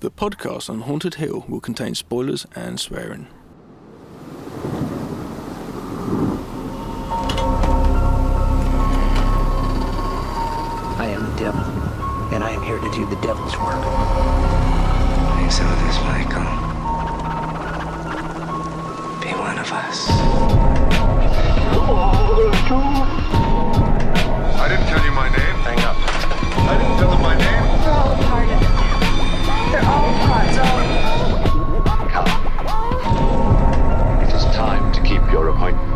The podcast on Haunted Hill will contain spoilers and swearing. I am the devil, and I am here to do the devil's work. Please so this, Michael. Be one of us. I didn't tell you my name. Hang up. I didn't tell them my name. They're all a part of it. They're all parts of it. Come. It is time to keep your appointment.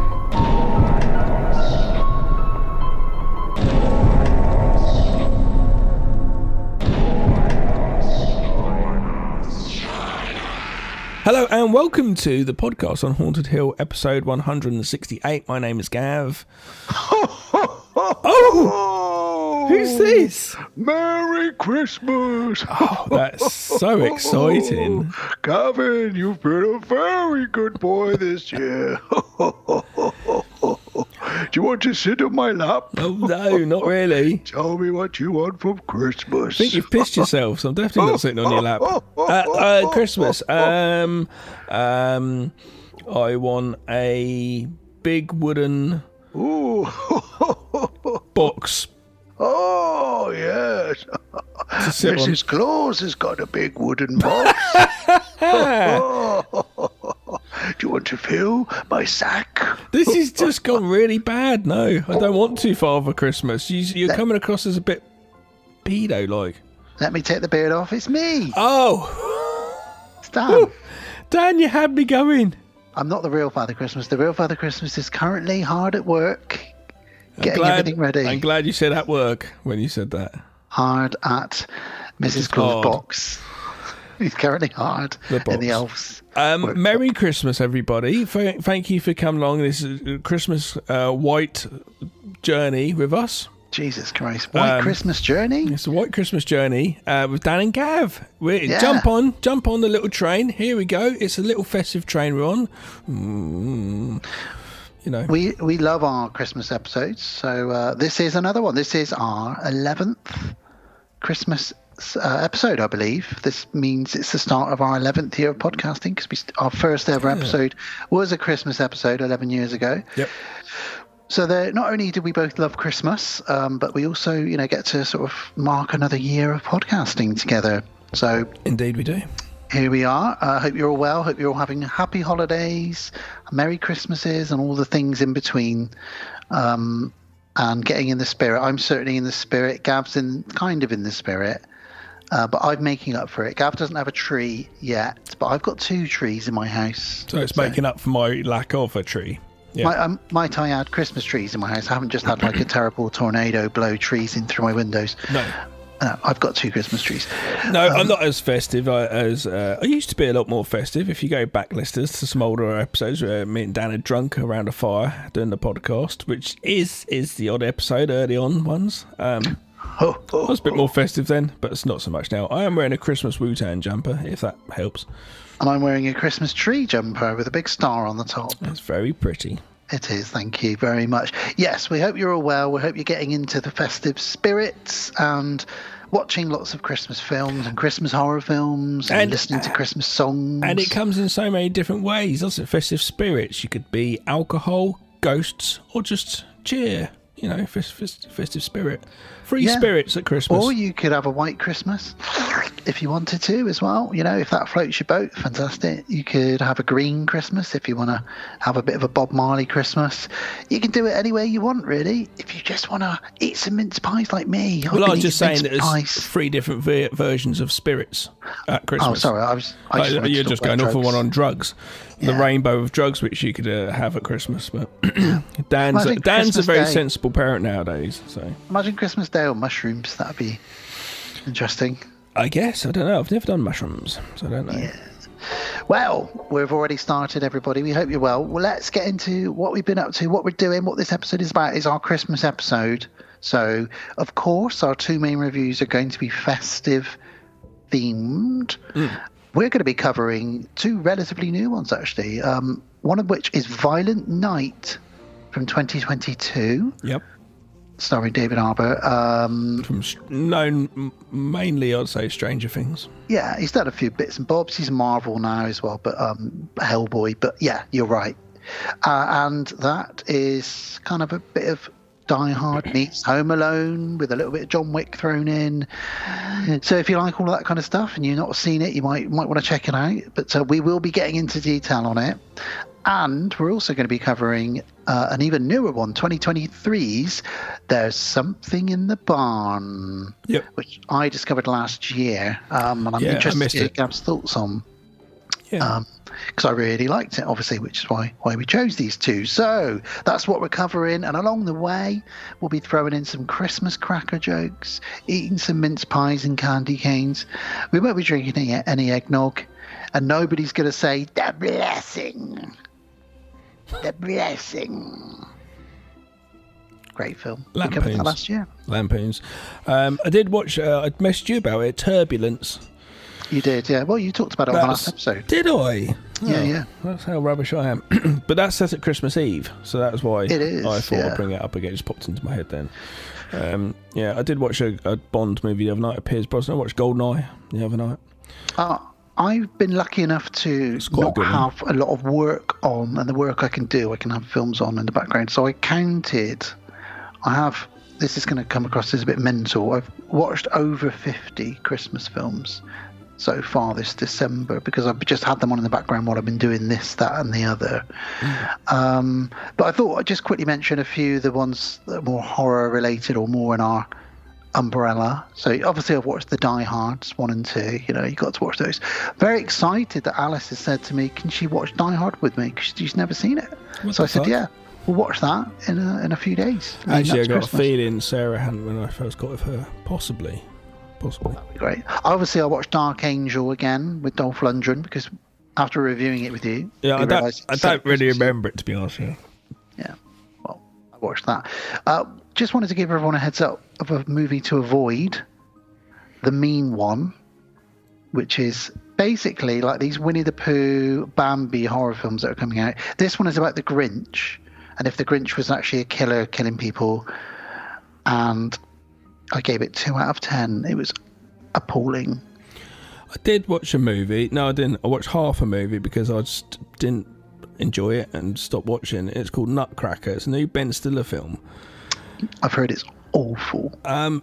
Hello and welcome to the podcast on Haunted Hill, episode 168. My name is Gav. Oh, who's this? Merry Christmas! Oh, that's so exciting. Gavin, you've been a very good boy this year. Do you want to sit on my lap? Oh, no, not really. Tell me what you want for Christmas. I think you've pissed yourself, so I'm definitely not sitting on your lap. Christmas. I want a big wooden Ooh. box. Oh, yes. To sit on. Mrs. Claus has got a big wooden box. Do you want to fill my sack? This has just gone really bad. No, I don't want to, Father Christmas. You're coming across as a bit pedo-like. Let me take the beard off. It's me. Oh. It's Dan. Dan, you had me going. I'm not the real Father Christmas. The real Father Christmas is currently hard at work, getting everything ready. I'm glad you said at work when you said that. Hard at Mrs. Claus' box. He's currently hard in the elves. Merry Christmas, everybody. Thank you for coming along this Christmas white journey with us. Jesus Christ. White Christmas journey? It's a white Christmas journey with Dan and Gav. Jump on the little train. Here we go. It's a little festive train we're on. You know. We love our Christmas episodes. So this is another one. This is our 11th Christmas episode, I believe. This means it's the start of our 11th year of podcasting, because our first ever episode was a Christmas episode 11 years ago. Yep. So not only do we both love Christmas, but we also, get to sort of mark another year of podcasting together. So indeed we do. Here we are. I hope you're all well. Hope you're all having happy holidays, Merry Christmases, and all the things in between. And getting in the spirit. I'm certainly in the spirit. Gav's kind of in the spirit. But I'm making up for it. Gav doesn't have a tree yet, but I've got 2 trees in my house. So it's making up for my lack of a tree. Yeah. Might I add Christmas trees in my house? I haven't just had like a terrible tornado blow trees in through my windows. No. I've got 2 Christmas trees. No, I'm not as festive as I used to be. A lot more festive. If you go back, listeners, to some older episodes where me and Dan are drunk around a fire doing the podcast, which is the odd episode, early on ones. I was a bit more festive then, but it's not so much now. I am wearing a Christmas Wu-Tang jumper, if that helps. And I'm wearing a Christmas tree jumper with a big star on the top. It's very pretty. It is, thank you very much. Yes, we hope you're all well. We hope you're getting into the festive spirits and watching lots of Christmas films and Christmas horror films and listening to Christmas songs. And it comes in so many different ways, doesn't it? Festive spirits. You could be alcohol, ghosts, or just cheer. Festive spirit. Free spirits at Christmas. Or you could have a white Christmas if you wanted to as well. If that floats your boat, fantastic. You could have a green Christmas if you want to have a bit of a Bob Marley Christmas. You can do it any way you want, really. If you just want to eat some mince pies like me. Well, I was just saying that there's 3 different versions of spirits at Christmas. Oh, sorry. You're just going off for one on drugs. The rainbow of drugs which you could have at Christmas, but Dan's a very sensible parent nowadays. So imagine Christmas Day on mushrooms. That'd be interesting. I guess. I don't know. I've never done mushrooms, so I don't know. Yeah. Well, we've already started, everybody. We hope you're well. Well, let's get into what we've been up to, what we're doing. What this episode is about is our Christmas episode. So, of course, our 2 main reviews are going to be festive themed. We're going to be covering 2 relatively new ones, actually. One of which is Violent Night from 2022. Yep. starring David Harbour. From known mainly, I'd say, Stranger Things. Yeah, he's done a few bits and bobs. He's Marvel now as well, but Hellboy. But yeah, you're right. And that is kind of a bit of Die Hard meets Home Alone with a little bit of John Wick thrown in. So if you like all of that kind of stuff and you've not seen it, you might want to check it out. But we will be getting into detail on it. And we're also going to be covering an even newer one, 2023's There's Something in the Barn, which I discovered last year. And I'm interested to hear Gab's thoughts on. Yeah. Because I really liked it, obviously, which is why we chose these two. So that's what we're covering. And along the way, we'll be throwing in some Christmas cracker jokes, eating some mince pies and candy canes. We won't be drinking any eggnog. And nobody's going to say, the blessing. The blessing. Great film. We covered that last year. Lampoons. I did watch, I messaged you about it, Turbulence. You did, yeah. Well, you talked about it on the last episode. Did I? Yeah. That's how rubbish I am. But that's set at Christmas Eve, so that's why it is, I thought I'd bring it up again. It just popped into my head then. I did watch a Bond movie the other night, Pierce Brosnan. I watched GoldenEye the other night. I've been lucky enough to not have a lot of work on, and the work I can do, I can have films on in the background. So I counted. This is going to come across as a bit mental. I've watched over 50 Christmas films so far this December, because I've just had them on in the background while I've been doing this, that and the other. But I thought I'd just quickly mention a few, the ones that are more horror related or more in our umbrella. So obviously I've watched the Die Hards 1 and 2, you got to watch those. Very excited that Alice has said to me, can she watch Die Hard with me, because she's never seen it. So I said, yeah, we'll watch that in a few days. Actually, I got a feeling Sarah hadn't when I first got with her. Possibly. That'd be great. Obviously, I watched Dark Angel again with Dolph Lundgren, because after reviewing it with you, I don't really remember it, to be honest. Yeah, well, I watched that. Just wanted to give everyone a heads up of a movie to avoid, The Mean One, which is basically like these Winnie the Pooh, Bambi horror films that are coming out. This one is about the Grinch, and if the Grinch was actually a killer killing people, and I gave it 2 out of 10. It was appalling. I did watch a movie. No, I didn't. I watched half a movie because I just didn't enjoy it and stopped watching. It's called Nutcracker. It's a new Ben Stiller film. I've heard it's awful.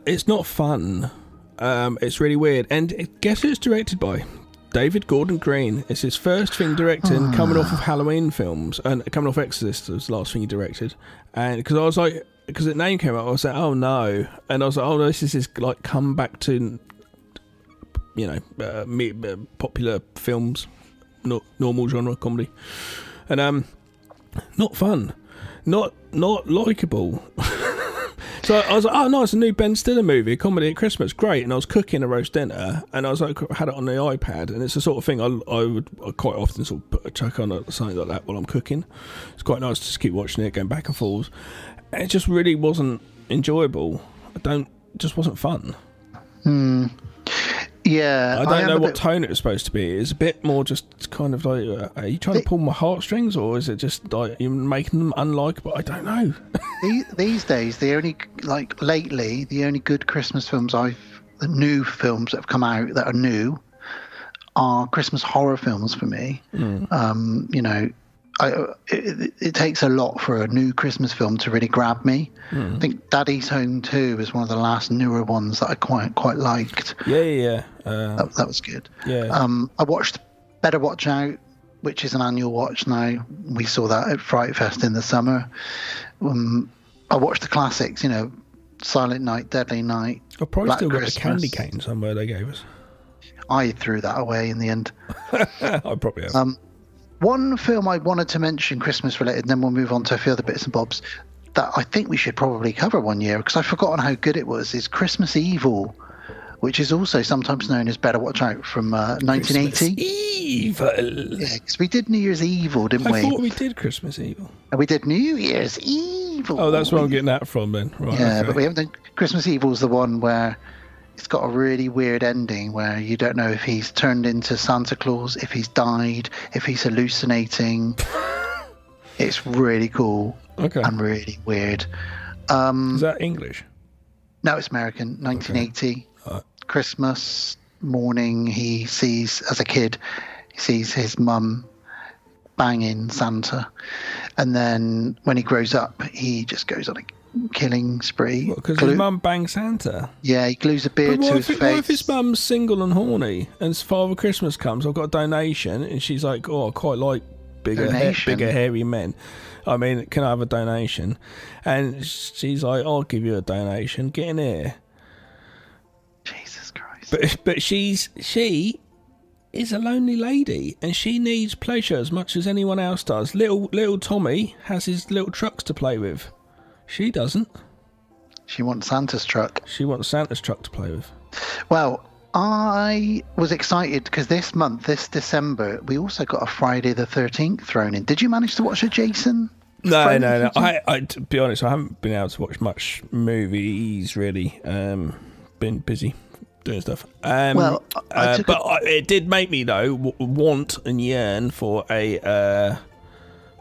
It's not fun. It's really weird. And guess who it's directed by? David Gordon Green. It's his first thing directing, coming off of Halloween films and coming off Exorcist. It was the last thing he directed. And because I was like, because the name came out, I was like, oh no. And I was like, oh, this is his like comeback to, popular films, normal genre comedy. And not fun. Not likeable. So I was like, oh no, it's a new Ben Stiller movie, a comedy at Christmas, great. And I was cooking a roast dinner, and I was like, had it on the iPad, and it's the sort of thing I would quite often sort of chuck on something like that while I'm cooking. It's quite nice to just keep watching it, going back and forth. And it just really wasn't enjoyable. Just wasn't fun. Yeah, I don't know what tone it was supposed to be. It's a bit more just kind of like, are you trying to pull my heartstrings, or is it just like you're making them unlikable? I don't know. These days, the only good Christmas films the new films that have come out that are new are Christmas horror films for me. It takes a lot for a new Christmas film to really grab me. I think Daddy's Home 2 is one of the last newer ones that I quite liked. Yeah. That was good. Yeah. I watched Better Watch Out, which is an annual watch now. We saw that at Fright Fest in the summer. I watched the classics, Silent Night, Deadly Night. I've probably Black still got Christmas. the candy cane somewhere they gave us. I threw that away in the end. I probably have. One film I wanted to mention, Christmas related, and then we'll move on to a few other bits and bobs, that I think we should probably cover one year, because I've forgotten how good it was, is Christmas Evil, which is also sometimes known as Better Watch Out, from 1980. Christmas Evil? Yeah, because we did New Year's Evil, didn't we? I thought we did Christmas Evil. And we did New Year's Evil. Oh, that's where I'm getting that from then. Right, yeah, okay. But we haven't done Christmas Evil's the one where it's got a really weird ending where you don't know if he's turned into Santa Claus, if he's died, if he's hallucinating. It's really cool and really weird. Is that English? No, it's American. 1980. Okay. Christmas morning, he sees his mum banging Santa, and then when he grows up, he just goes on a killing spree. Because his mum bangs Santa. Yeah, he glues a beard to his face. What if his mum's single and horny, and Father Christmas comes, I've got a donation, and she's like, oh, I quite like bigger hairy men. I mean, can I have a donation? And she's like, I'll give you a donation. Get in here. Jesus Christ. But she is a lonely lady, and she needs pleasure as much as anyone else does. Little Tommy has his little trucks to play with. She doesn't. She wants Santa's truck. She wants Santa's truck to play with. Well, I was excited because this December, we also got a Friday the 13th thrown in. Did you manage to watch a Jason? No. I to be honest, I haven't been able to watch much movies really. Been busy doing stuff. It did make me though want and yearn for a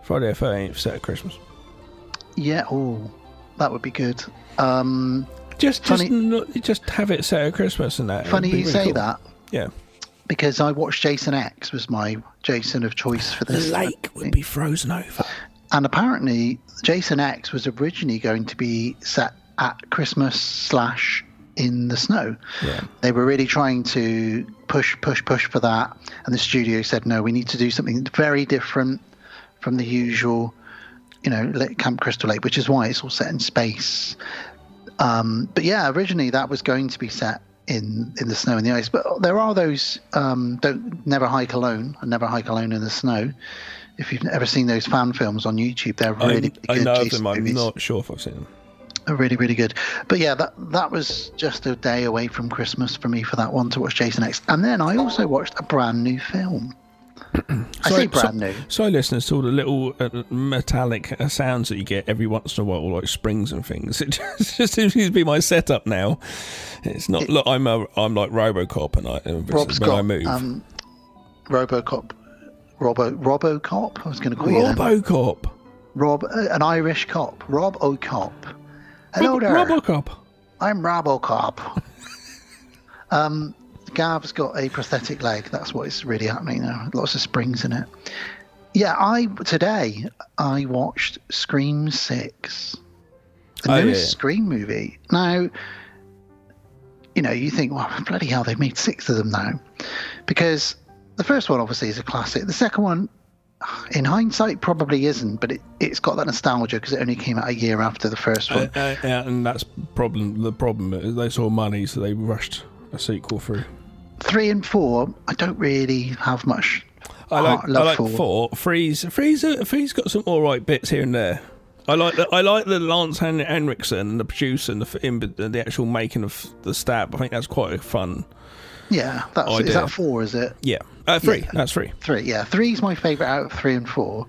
Friday the 13th set of Christmas. Yeah, that would be good. Just have it set at Christmas and that. Funny you say cool. That. Yeah. Because I watched Jason X was my Jason of choice for this. The lake would be frozen over. And apparently Jason X was originally going to be set at Christmas / in the snow. Yeah. They were really trying to push for that. And the studio said, no, we need to do something very different from the usual, Camp Crystal Lake, which is why it's all set in space. But yeah, originally that was going to be set in the snow and the ice. But there are those never hike alone and never hike alone in the snow. If you've ever seen those fan films on YouTube, they're really good. I know them. I'm not sure if I've seen them. They're really, really good. But yeah, that was just a day away from Christmas for me for that one to watch Jason X. And then I also watched a brand new film. I say brand new. Sorry, listeners, to all the little metallic sounds that you get every once in a while, like springs and things. It just seems to be my setup now. It's not. Look, I'm like RoboCop, and Rob's when got, I move. RoboCop. RoboCop. I was going to call you RoboCop. Rob, an Irish cop. Rob O'Cop. Hello there. RoboCop. I'm RoboCop. Gav's got a prosthetic leg. That's what is really happening now. Lots of springs in it. Yeah, today I watched Scream 6, the newest Scream movie. Now, you think, well, bloody hell, they've made 6 of them now, because the first one obviously is a classic. The second one, in hindsight, probably isn't, but it's got that nostalgia because it only came out a year after the first one. And that's the problem is they saw money, so they rushed a sequel through. 3 and 4, I don't really have much. I like 4. Three's got some all right bits here and there. I like the Lance Henriksen, the producer, and the actual making of the stab. I think that's quite a fun. Yeah, is that 4? Is it? Yeah, 3. Yeah. That's 3. 3. Yeah, 3 is my favourite out of 3 and 4.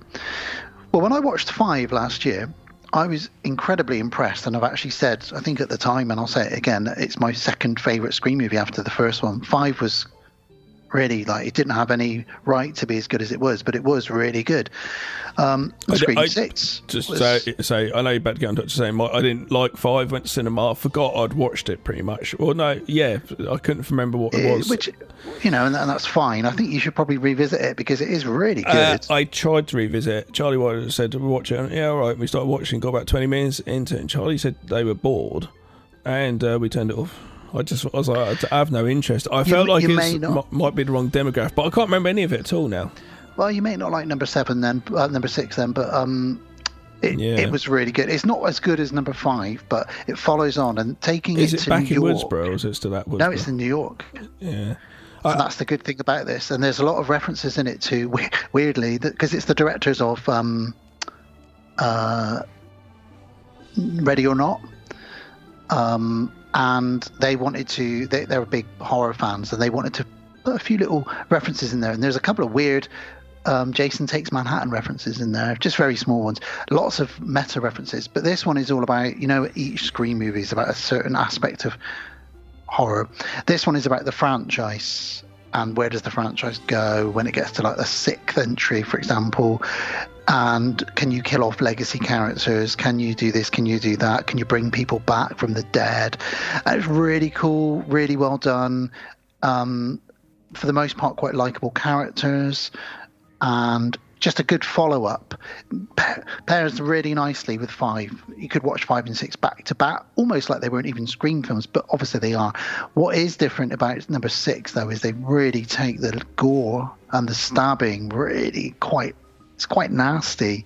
Well, when I watched 5 last year, I was incredibly impressed, and I've actually said, I think at the time, and I'll say it again, it's my second favourite Scream movie after the first one. 5 was really, it didn't have any right to be as good as it was, but it was really good. Scream 6. Just say, I know you're about to get on to saying, I didn't like 5, went to cinema, I forgot I'd watched it pretty much. Well, no, yeah, I couldn't remember what it was. Which, and that's fine. I think you should probably revisit it because it is really good. I tried to revisit it. Charlie White said to watch it, and yeah, all right, we started watching, got about 20 minutes into it, and Charlie said they were bored, and we turned it off. I was like, I have no interest. I felt like it might be the wrong demographic, but I can't remember any of it at all now. Well, you may not like number 7 then, number 6 then, but it was really good. It's not as good as number 5, but it follows on and taking is it it to back New in York. Woodsboro, or is it still at Woodsboro? No, it's in New York. Yeah. And that's the good thing about this. And there's a lot of references in it to, weirdly, because it's the directors of Ready or Not. And they wanted to, they're big horror fans, and they wanted to put a few little references in there. And there's a couple of weird Jason Takes Manhattan references in there, just very small ones. Lots of meta references. But this one is all about, each Scream movie is about a certain aspect of horror. This one is about the franchise and where does the franchise go when it gets to like the 6th entry, for example? And can you kill off legacy characters? Can you do this? Can you do that? Can you bring people back from the dead? And it's really cool, really well done. For the most part, quite likable characters, and just a good follow-up. Pairs really nicely with 5. You could watch 5 and 6 back to back, almost like they weren't even Scream films, but obviously they are. What is different about number 6, though, is they really take the gore and the stabbing really quite nasty,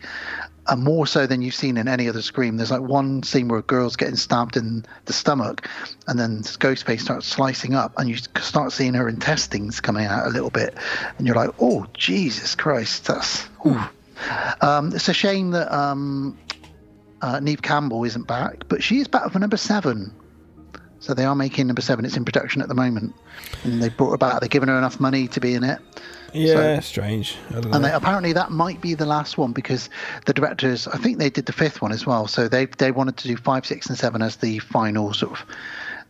and more so than you've seen in any other Scream. There's like one scene where a girl's getting stabbed in the stomach, and then Ghostface starts slicing up, and you start seeing her intestines coming out a little bit, and you're like, oh, Jesus Christ, that's... It's a shame that Neve Campbell isn't back, but she is back for number 7. So they are making number 7. It's in production at the moment, and they brought her back. They're giving her enough money to be in it. Yeah, strange. I don't know. And apparently that might be the last one, because the directors, I think they did the 5th one as well. So they wanted to do 5, 6, and 7 as the final sort of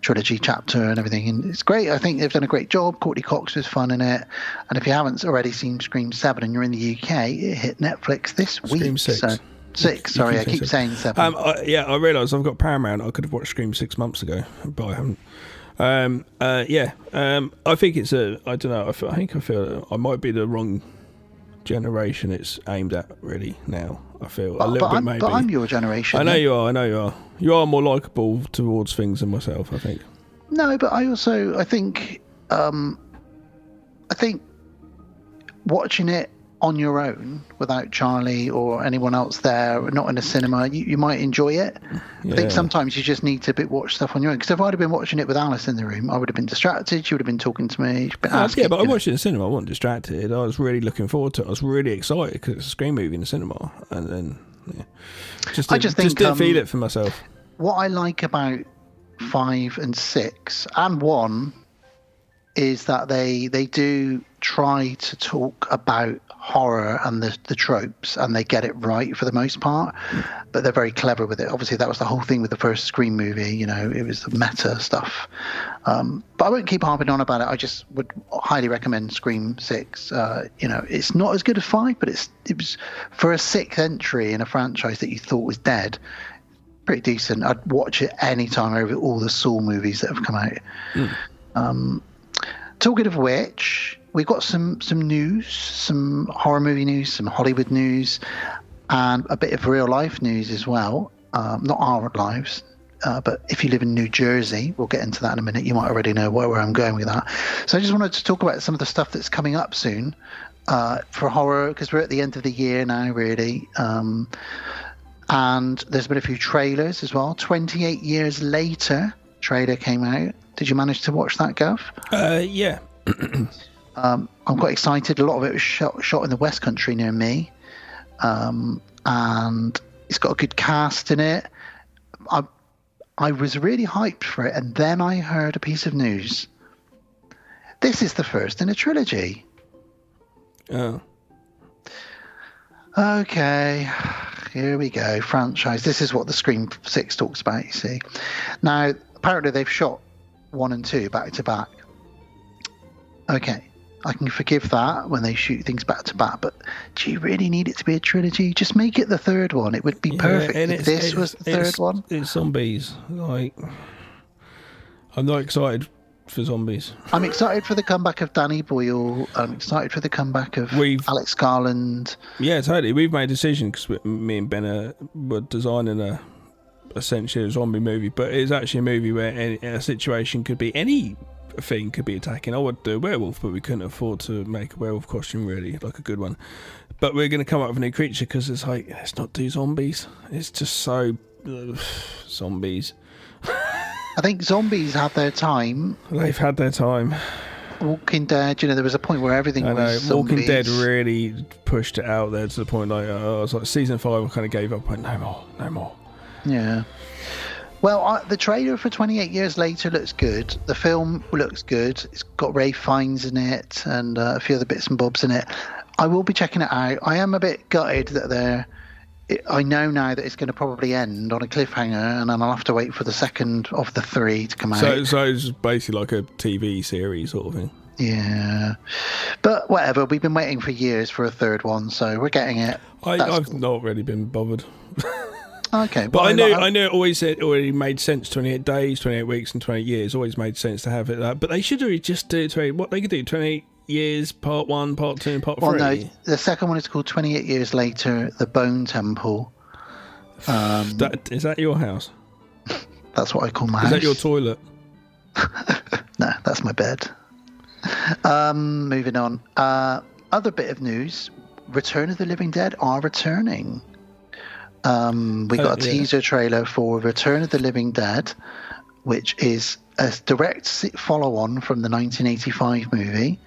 trilogy chapter and everything. And it's great. I think they've done a great job. Courtney Cox was fun in it. And if you haven't already seen Scream 7 and you're in the UK, it hit Netflix this week. Scream 6. So 6, sorry, I keep saying 7. I realised I've got Paramount. I could have watched Scream 6 months ago, but I haven't. I think it's I don't know. I feel I might be the wrong generation it's aimed at really now. I feel a little bit maybe. But I'm your generation. I know you are. You are more likeable towards things than myself, I think. No, but I think watching it on your own without Charlie or anyone else there, not in a cinema, you might enjoy it. Yeah. I think sometimes you just need to watch stuff on your own. Because if I'd have been watching it with Alice in the room, I would have been distracted. She would have been talking to me. She'd been asking, but I watched it in the cinema. I wasn't distracted. I was really looking forward to it. I was really excited because it's a Scream movie in the cinema. And then, I just didn't feel it for myself. What I like about 5 and 6 and 1 is that they do try to talk about horror and the tropes, and they get it right for the most part, but they're very clever with it. Obviously that was the whole thing with the first Scream movie, it was the meta stuff, but I won't keep harping on about it. I just would highly recommend Scream 6. It's not as good as 5, but it was for a 6th entry in a franchise that you thought was dead, pretty decent. I'd watch it any time over all the Saw movies that have come out. Talking of which, we've got some news, some horror movie news, some Hollywood news, and a bit of real life news as well. Not our lives, but if you live in New Jersey, we'll get into that in a minute. You might already know where I'm going with that. So I just wanted to talk about some of the stuff that's coming up soon for horror, because we're at the end of the year now, really. And there's been a few trailers as well. 28 Years Later trailer came out. Did you manage to watch that, Gav? Yeah. I'm quite excited. A lot of it was shot in the West Country near me, and it's got a good cast in it. I was really hyped for it, and then I heard a piece of news. This is the first in a trilogy. Oh. Okay, here we go. Franchise. This is what the Scream 6 talks about, you see. Now, apparently they've shot 1 and 2 back to back. Okay, I can forgive that when they shoot things back to back, but do you really need it to be a trilogy? Just make it the third one. It would be perfect if this was the third one. It's zombies. I'm not excited for zombies. I'm excited for the comeback of Danny Boyle. I'm excited for the comeback of Alex Garland. Yeah, totally. We've made a decision because me and Ben were designing essentially a zombie movie, but it's actually a movie where a situation could be anything could be attacking. I would do a werewolf, but we couldn't afford to make a werewolf costume really, like a good one. But we're going to come up with a new creature because it's like, let's not do zombies. It's just so zombies. I think zombies had their time. They've had their time. Walking Dead, there was a point where everything was zombies. Walking Dead really pushed it out there to the point I was like, season 5 I kind of gave up. I went, no more. Yeah. Well, the trailer for 28 Years Later looks good. The film looks good. It's got Ralph Fiennes in it and a few other bits and bobs in it. I will be checking it out. I am a bit gutted that I know now that it's going to probably end on a cliffhanger, and then I'll have to wait for the second of the 3 to come out. So it's basically like a TV series sort of thing. Yeah, but whatever. We've been waiting for years for a third one, so we're getting it. I've not really been bothered. Okay, but I knew it already made sense. 28 days, 28 weeks, and 28 years always made sense to have it that. But they should really just do 28. What they could do: 28 years, part 1, part 2, and part 3. Well, no, the second one is called 28 Years Later: The Bone Temple. Is that your house? That's what I call my house. Is that your toilet? No, that's my bed. Moving on. Other bit of news: Return of the Living Dead are returning. We got a teaser trailer for Return of the Living Dead, which is a direct follow-on from the 1985 movie,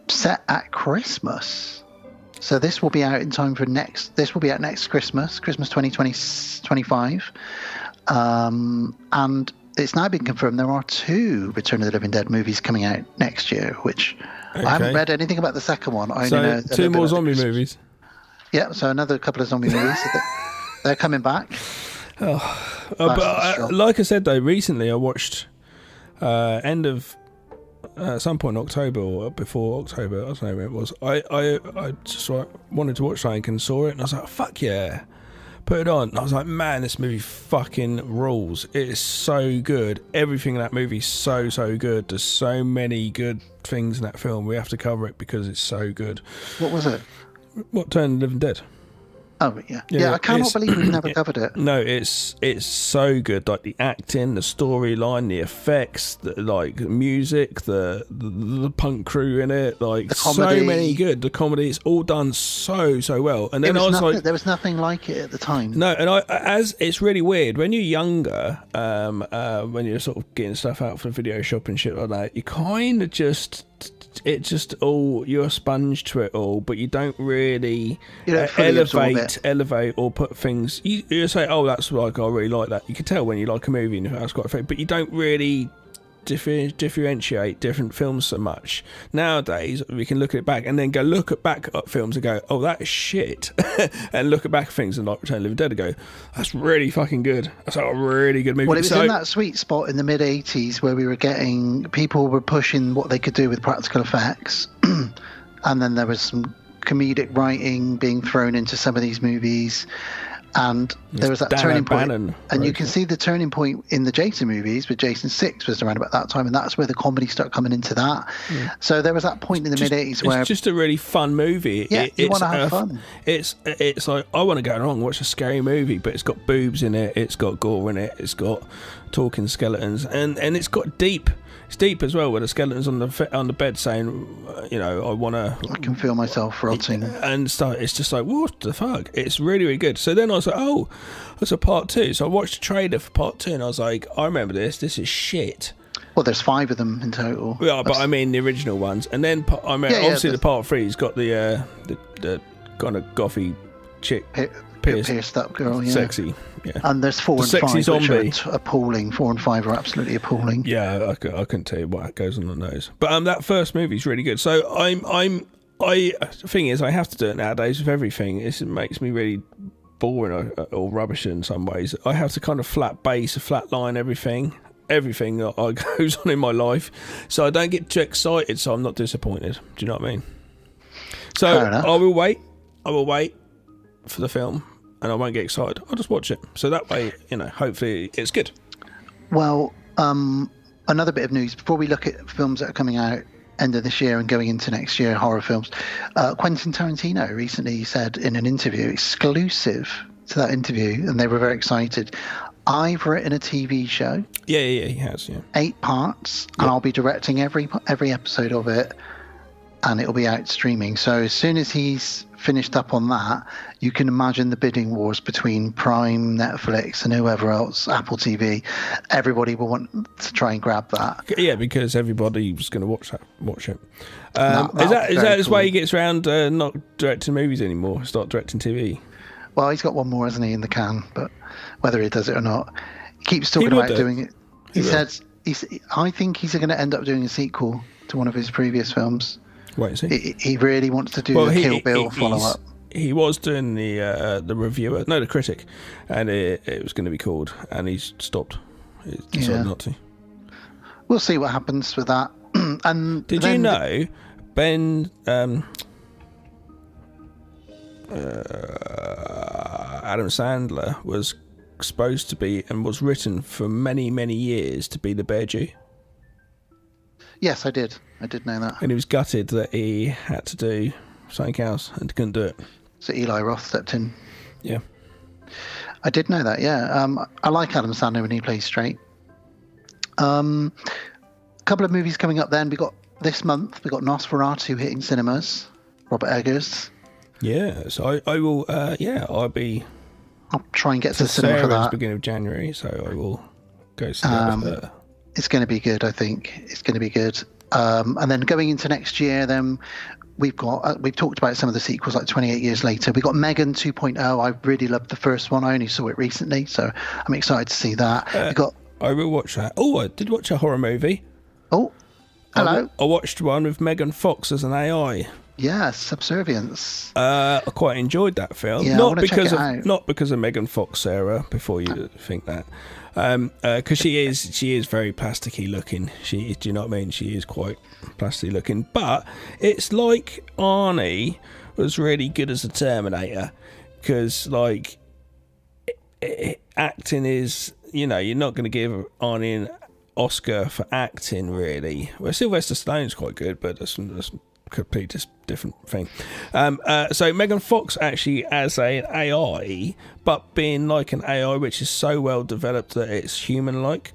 set at Christmas. So this will be out in time for next Christmas 2025. And it's now been confirmed there are 2 Return of the Living Dead movies coming out next year, which I haven't read anything about the second one. I only know 2 more zombie movies. Yeah, so another couple of zombie movies. They're coming back. But like I said, though, recently I watched end of some point in October or before October, I don't know when it was. I just wanted to watch something and saw it, and I was like, fuck yeah. Put it on. And I was like, man, this movie fucking rules. It is so good. Everything in that movie is so good. There's so many good things in that film. We have to cover it because it's so good. What was it? What, Return of the Living Dead? Oh, yeah. I cannot believe we've never covered it. No, it's so good. Like the acting, the storyline, the effects, the music, the punk crew in it, like so many good. The comedy, it's all done so well. And then there was nothing like it at the time. No, and it's really weird when you're younger, when you're sort of getting stuff out from the video shop and shit like that. You kind of you're a sponge to it all, but you don't really elevate or put things. You say, oh, that's like, I really like that. You can tell when you like a movie and that's quite a favorite, but you don't really differentiate different films so much. Nowadays, we can look at it back and then go look back at films and go, oh, that is shit. And look at back at things and like Return of the Living Dead and go, that's really fucking good. That's like a really good movie. Well, it was in that sweet spot in the mid-80s where we were people were pushing what they could do with practical effects. And then there was some comedic writing being thrown into some of these movies. And there was that turning point, and you can see the turning point in the Jason movies with Jason 6 was around about that time, and that's where the comedy started coming into that. Yeah. So there was that point in the mid-80s where it's just a really fun movie. Yeah, you want to have fun. It's like, I want to go along and watch a scary movie, but it's got boobs in it, it's got gore in it, it's got talking skeletons, and it's got deep. It's deep as well, with the skeletons on the bed saying, I can feel myself rotting. And stuff. It's just like, what the fuck? It's really, really good. So then I was like, oh, that's a part 2. So I watched the trailer for part 2 and I was like, I remember this. This is shit. Well, there's 5 of them in total. Yeah, but I mean the original ones. And then, obviously the part 3's got the kind of gothy chick. Pierced up girl, yeah. Sexy, yeah. And there's 4 and 5 zombie. which are appalling. 4 and 5 are absolutely appalling. Yeah, I couldn't tell you what goes on the nose. But that first movie's really good. So the thing is, I have to do it nowadays with everything. It makes me really boring or rubbish in some ways. I have to kind of flat line everything that goes on in my life, so I don't get too excited, so I'm not disappointed. Do you know what I mean? So I will wait for the film, and I won't get excited. I'll just watch it. So that way, hopefully it's good. Well, another bit of news before we look at films that are coming out end of this year and going into next year, horror films. Quentin Tarantino recently said in an interview, exclusive to that interview, and they were very excited, I've written a TV show. Yeah, he has, yeah. 8 parts, and I'll be directing every episode of it, and it'll be out streaming. So as soon as he's finished up on that, you can imagine the bidding wars between Prime, Netflix, and whoever else, Apple TV. Everybody will want to try and grab that. Yeah, because everybody's going to watch it. Is that his way he gets around not directing movies anymore? Start directing TV. Well, he's got one more, hasn't he, in the can? But whether he does it or not, he keeps talking about doing it. He says, I think he's going to end up doing a sequel to one of his previous films. Wait, is he? He really wants to do the Kill Bill follow-up. He was doing the reviewer, no, the critic, and it was going to be called, and he's stopped. He decided not to. We'll see what happens with that. And Did then you know Ben Adam Sandler was supposed to be and was written for many, many years to be the Bear Jew? Yes, I did. I did know that. And he was gutted that he had to do something else and couldn't do it. So Eli Roth stepped in. Yeah. I did know that, yeah. I like Adam Sandler when he plays straight. A couple of movies coming up then. This month, we got Nosferatu hitting cinemas. Robert Eggers. Yeah, so I will, I'll be... I'll try and get to the cinema for Sarah's that. beginning of January, so I will go see that with her. It's going to be good, I think. It's going to be good. And then going into next year, then we've talked about some of the sequels, like 28 Years Later. We got Megan 2.0. I really loved the first one. I only saw it recently, so I'm excited to see that. I will watch that. Oh, I did watch a horror movie. Oh, hello. I watched one with Megan Fox as an AI. Yeah, Subservience. I quite enjoyed that film. Yeah, not because of Megan Fox, Sarah. Before you think that, because she is very plasticky looking. Do you know what I mean? She is quite plasticky looking. But it's like Arnie was really good as a Terminator, because like acting is, you're not going to give Arnie an Oscar for acting really. Well, Sylvester Stallone's quite good, but that's completely different thing. So Megan Fox actually as an AI, but being like an AI which is so well developed that it's human-like.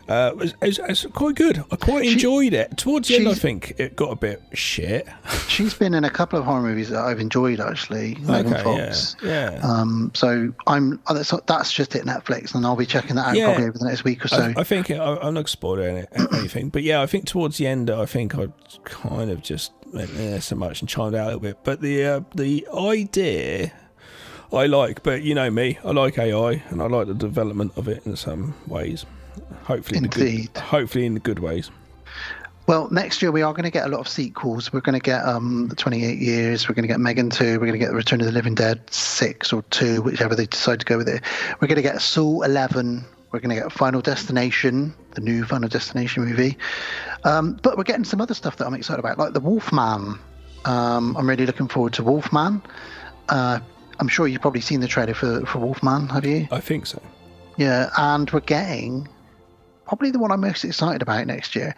It's quite good. I quite enjoyed it. Towards the end, I think it got a bit shit. She's been in a couple of horror movies that I've enjoyed, actually. Megan Fox. Yeah. So that's just it, Netflix, and I'll be checking that out probably over the next week or so. I think I'm not spoiling anything, but yeah, I think towards the end, I think I kind of just went there so much and chimed out a little bit. But the idea I like, but you know me, I like AI and I like the development of it in some ways. Hopefully in the good ways. Well, next year we are going to get a lot of sequels. We're going to get the 28 Years. We're going to get Megan 2. We're going to get Return of the Living Dead 6 or 2, whichever they decide to go with it. We're going to get Saw 11. We're going to get Final Destination, the new Final Destination movie. But we're getting some other stuff that I'm excited about, like The Wolfman. I'm really looking forward to Wolfman. I'm sure you've probably seen the trailer for Wolfman, have you? I think so. Yeah, and we're getting probably the one I'm most excited about next year.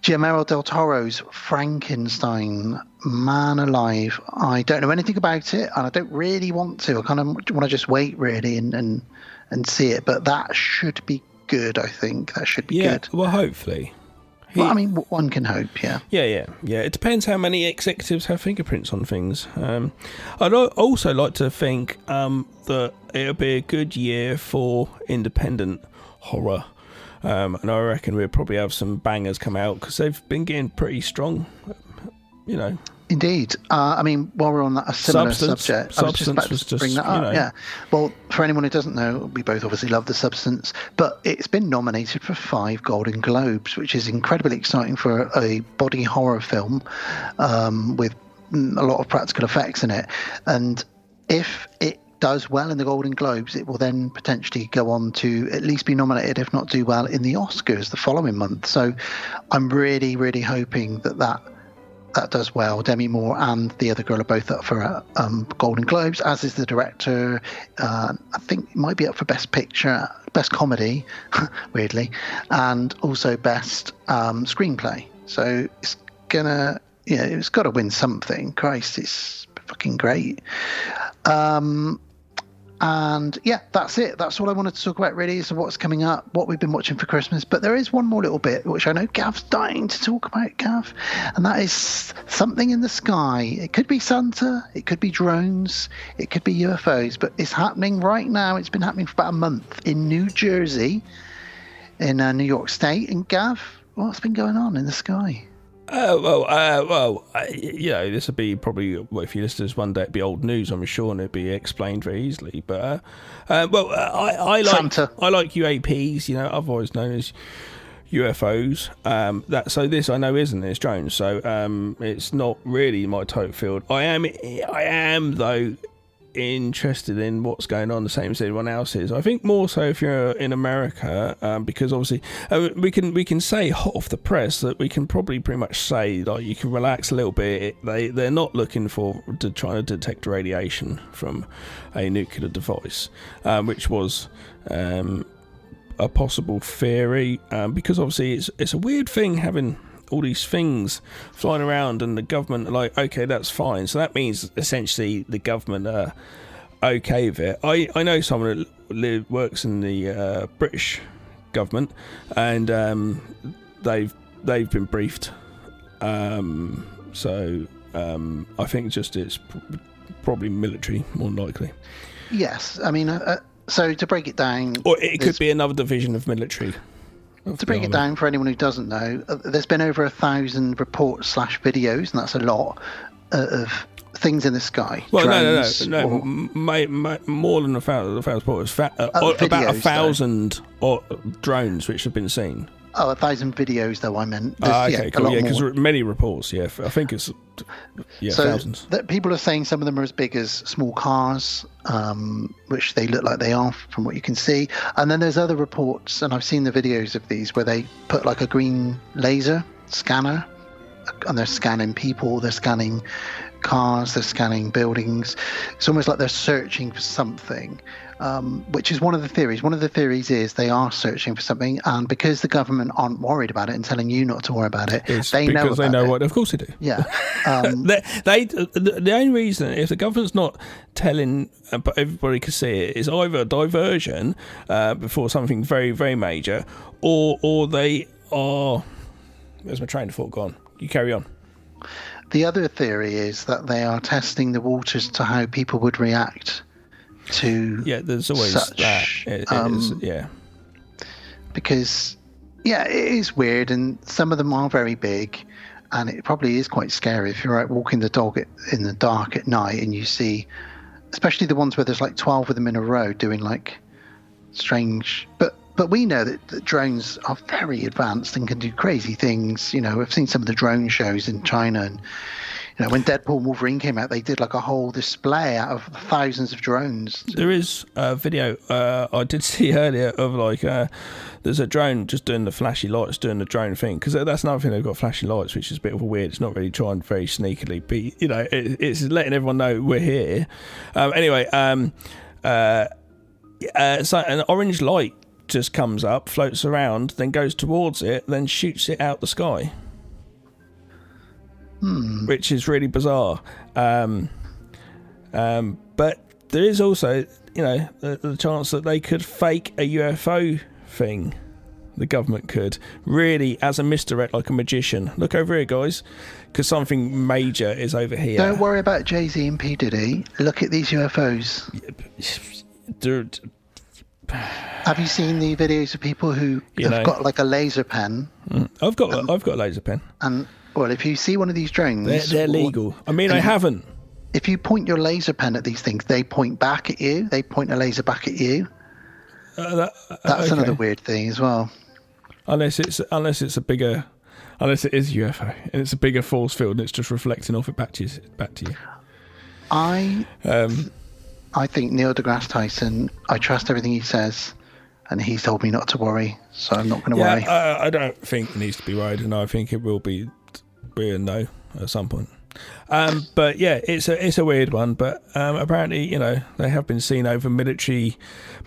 Guillermo del Toro's Frankenstein. Man alive. I don't know anything about it, and I don't really want to. I kind of want to just wait, really, and see it. But that should be good, I think. That should be good. Well, hopefully. Well, I mean, one can hope, yeah. Yeah. It depends how many executives have fingerprints on things. I'd also like to think that it'll be a good year for independent horror. And I reckon we'll probably have some bangers come out because they've been getting pretty strong, Indeed. I mean, while we're on a similar subject, I was just about to bring that up. Yeah. Well, for anyone who doesn't know, we both obviously love The Substance, but it's been nominated for 5 Golden Globes, which is incredibly exciting for a body horror film with a lot of practical effects in it. And if it does well in the Golden Globes, it will then potentially go on to at least be nominated, if not do well, in the Oscars the following month. So I'm really, really hoping that does well. Demi Moore and the other girl are both up for Golden Globes, as is the director. I think it might be up for Best Picture, Best Comedy, weirdly, and also Best Screenplay. So it's it's got to win something. Christ, it's fucking great. And yeah, that's it. That's all I wanted to talk about, really, is what's coming up, what we've been watching for Christmas. But there is one more little bit, which I know Gav's dying to talk about, Gav, and that is something in the sky. It could be Santa, it could be drones, it could be UFOs, but it's happening right now. It's been happening for about a month in New Jersey, in New York State. And Gav, what's been going on in the sky? This would be probably, if you listen to this one day, it'd be old news, I'm sure, and it'd be explained very easily. But I like Santa. I like UAPs, otherwise known as UFOs. So this I know isn't. It's drones. So it's not really my total field. I am though interested in what's going on the same as everyone else is. I think more so if you're in America, because obviously we can say hot off the press that we can probably pretty much say like you can relax a little bit. They're not looking to try to detect radiation from a nuclear device, which was a possible theory, because obviously it's a weird thing having all these things flying around and the government are like, okay, that's fine. So that means essentially the government are okay with it. I know someone that works in the British government, and they've been briefed. So I think just it's probably military, more than likely. Yes, I mean, so to break it down, or it could be another division of military. To break it down for anyone who doesn't know, there's been over 1,000 reports / videos, and that's a lot of things in the sky. Well, drones no, more than 1,000 reports. About 1,000 drones which have been seen. Oh, 1,000 videos, though, I meant. Okay, cool. Yeah, because many reports, I think it's thousands. People are saying some of them are as big as small cars, which they look like they are from what you can see. And then there's other reports, and I've seen the videos of these, where they put like a green laser scanner, and they're scanning people, they're scanning cars, they're scanning buildings. It's almost like they're searching for something. Which is one of the theories. One of the theories is they are searching for something, and because the government aren't worried about it and telling you not to worry about it, they know about it. Because they know what. Of course they do. Yeah. The only reason, if the government's not telling, but everybody can see it, is either a diversion before something very, very major, or they are. Where's my train of thought gone? You carry on. The other theory is that they are testing the waters to how people would react to there's always such, that. Because it is weird, and some of them are very big, and it probably is quite scary if you're out walking the dog in the dark at night and you see, especially the ones where there's like 12 of them in a row doing like strange. But we know that drones are very advanced and can do crazy things. You know, I've seen some of the drone shows in China, and when Deadpool and Wolverine came out, they did like a whole display out of thousands of drones. There is a video I did see earlier of like there's a drone just doing the flashy lights, doing the drone thing, because that's another thing, they've got flashy lights, which is a bit of a weird. It's not really trying very sneakily, but it's letting everyone know we're here. So an orange light just comes up, floats around, then goes towards it, then shoots it out the sky. Which is really bizarre. But there is also, the chance that they could fake a UFO thing. The government could, really, as a misdirect, like a magician. Look over here, guys, because something major is over here. Don't worry about Jay-Z and P. Diddy. Look at these UFOs. Have you seen the videos of people who have got like a laser pen? I've got a laser pen. And well, if you see one of these drones, they're legal. I mean, I haven't. If you point your laser pen at these things, they point back at you. They point a laser back at you. That's another weird thing as well. Unless it is UFO and it's a bigger force field and it's just reflecting off it back to you. I think Neil deGrasse Tyson, I trust everything he says, and he's told me not to worry, so I'm not going to worry. I don't think it needs to be worried, and I think it will be a no at some point. But yeah, it's a weird one, but apparently, they have been seen over military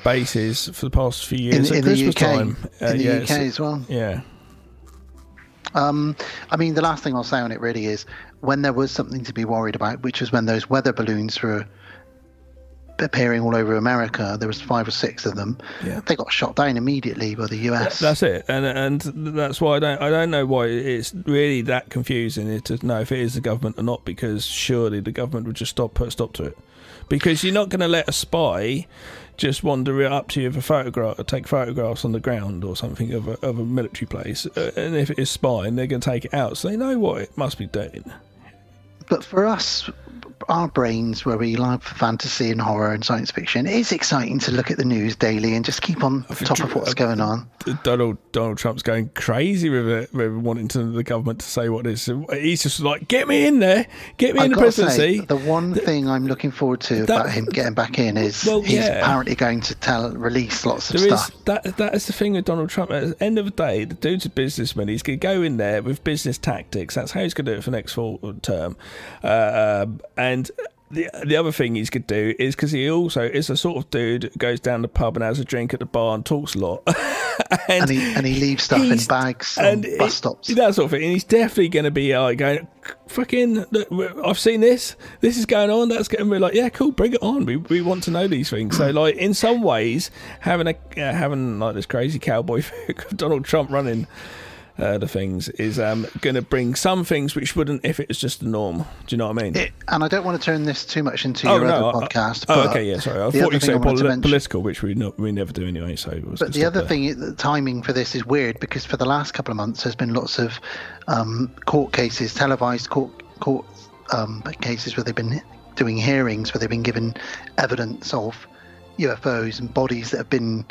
bases for the past few years at Christmas time. In the UK as well. Yeah. I mean, the last thing I'll say on it really is when there was something to be worried about, which was when those weather balloons were appearing all over America. There was 5 or 6 of them. Yeah. They got shot down immediately by the US. That's it, and that's why I don't know why it's really that confusing to know if it is the government or not, because surely the government would just put a stop to it, because you're not going to let a spy just wander up to you with a photograph or take photographs on the ground or something of a military place, and if it is spying, they're going to take it out, so they know what it must be doing. But for us our brains where we love fantasy and horror and science fiction, it's exciting to look at the news daily and just keep on top of what's going on. Donald Trump's going crazy with it, with wanting the government to say what it is. He's just like, get me in there, get me in the presidency. The one thing I'm looking forward to about him getting back in is he's apparently going to release lots of stuff. That is the thing with Donald Trump. At the end of the day, the dude's a businessman. He's going to go in there with business tactics. That's how he's going to do it for the next full term. And the other thing he's going to do is, because he also is a sort of dude who goes down the pub and has a drink at the bar and talks a lot. and he leaves stuff in bags on bus stops. That sort of thing. And he's definitely going to be like going, fucking, look, I've seen this is going on, that's getting me like, yeah, cool, bring it on. We want to know these things. So like in some ways, having like this crazy cowboy figure of Donald Trump running the things is going to bring some things which wouldn't if it was just the norm. Do you know what I mean? And I don't want to turn this too much into your other podcast. Okay, yeah, sorry. I thought you'd say political, which we never do anyway. So but the other thing, the timing for this is weird because for the last couple of months there's been lots of court cases, televised court cases where they've been doing hearings where they've been given evidence of UFOs and bodies that have been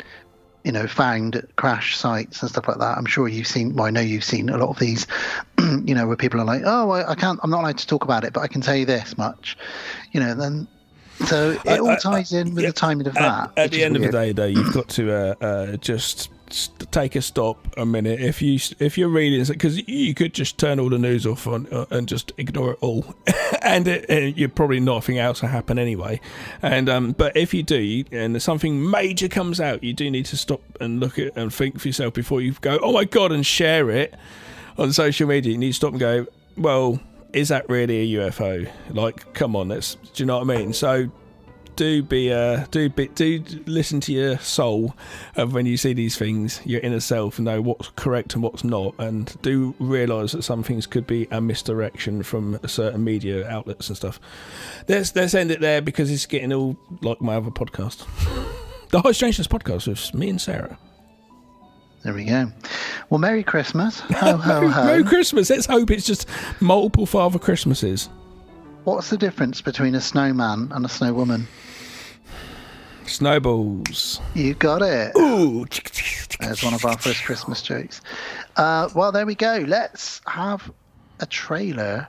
found at crash sites and stuff like that. I'm sure you've seen, I know you've seen a lot of these, where people are like, oh, I'm not allowed to talk about it, but I can tell you this much, then. So it all ties in with the timing of that. At the end of the day, though, you've got to just take a stop a minute. If you're reading, because you could just turn all the news off and just ignore it all, and you're probably nothing else will happen anyway. And but if you do, and something major comes out, you do need to stop and look at and think for yourself before you go, oh my god, and share it on social media. You need to stop and go, well, is that really a UFO? Like, come on, do you know what I mean? So do listen to your soul when you see these things, your inner self, and know what's correct and what's not, and do realise that some things could be a misdirection from certain media outlets and stuff. Let's end it there because it's getting all like my other podcast, the High Strangeness podcast with me and Sarah. There we go. Well, Merry Christmas. Ho, ho, ho. Merry Christmas. Let's hope it's just multiple Father Christmases. What's the difference between a snowman and a snow woman? Snowballs. You got it. Ooh. There's one of our first Christmas jokes. Well, there we go. Let's have a trailer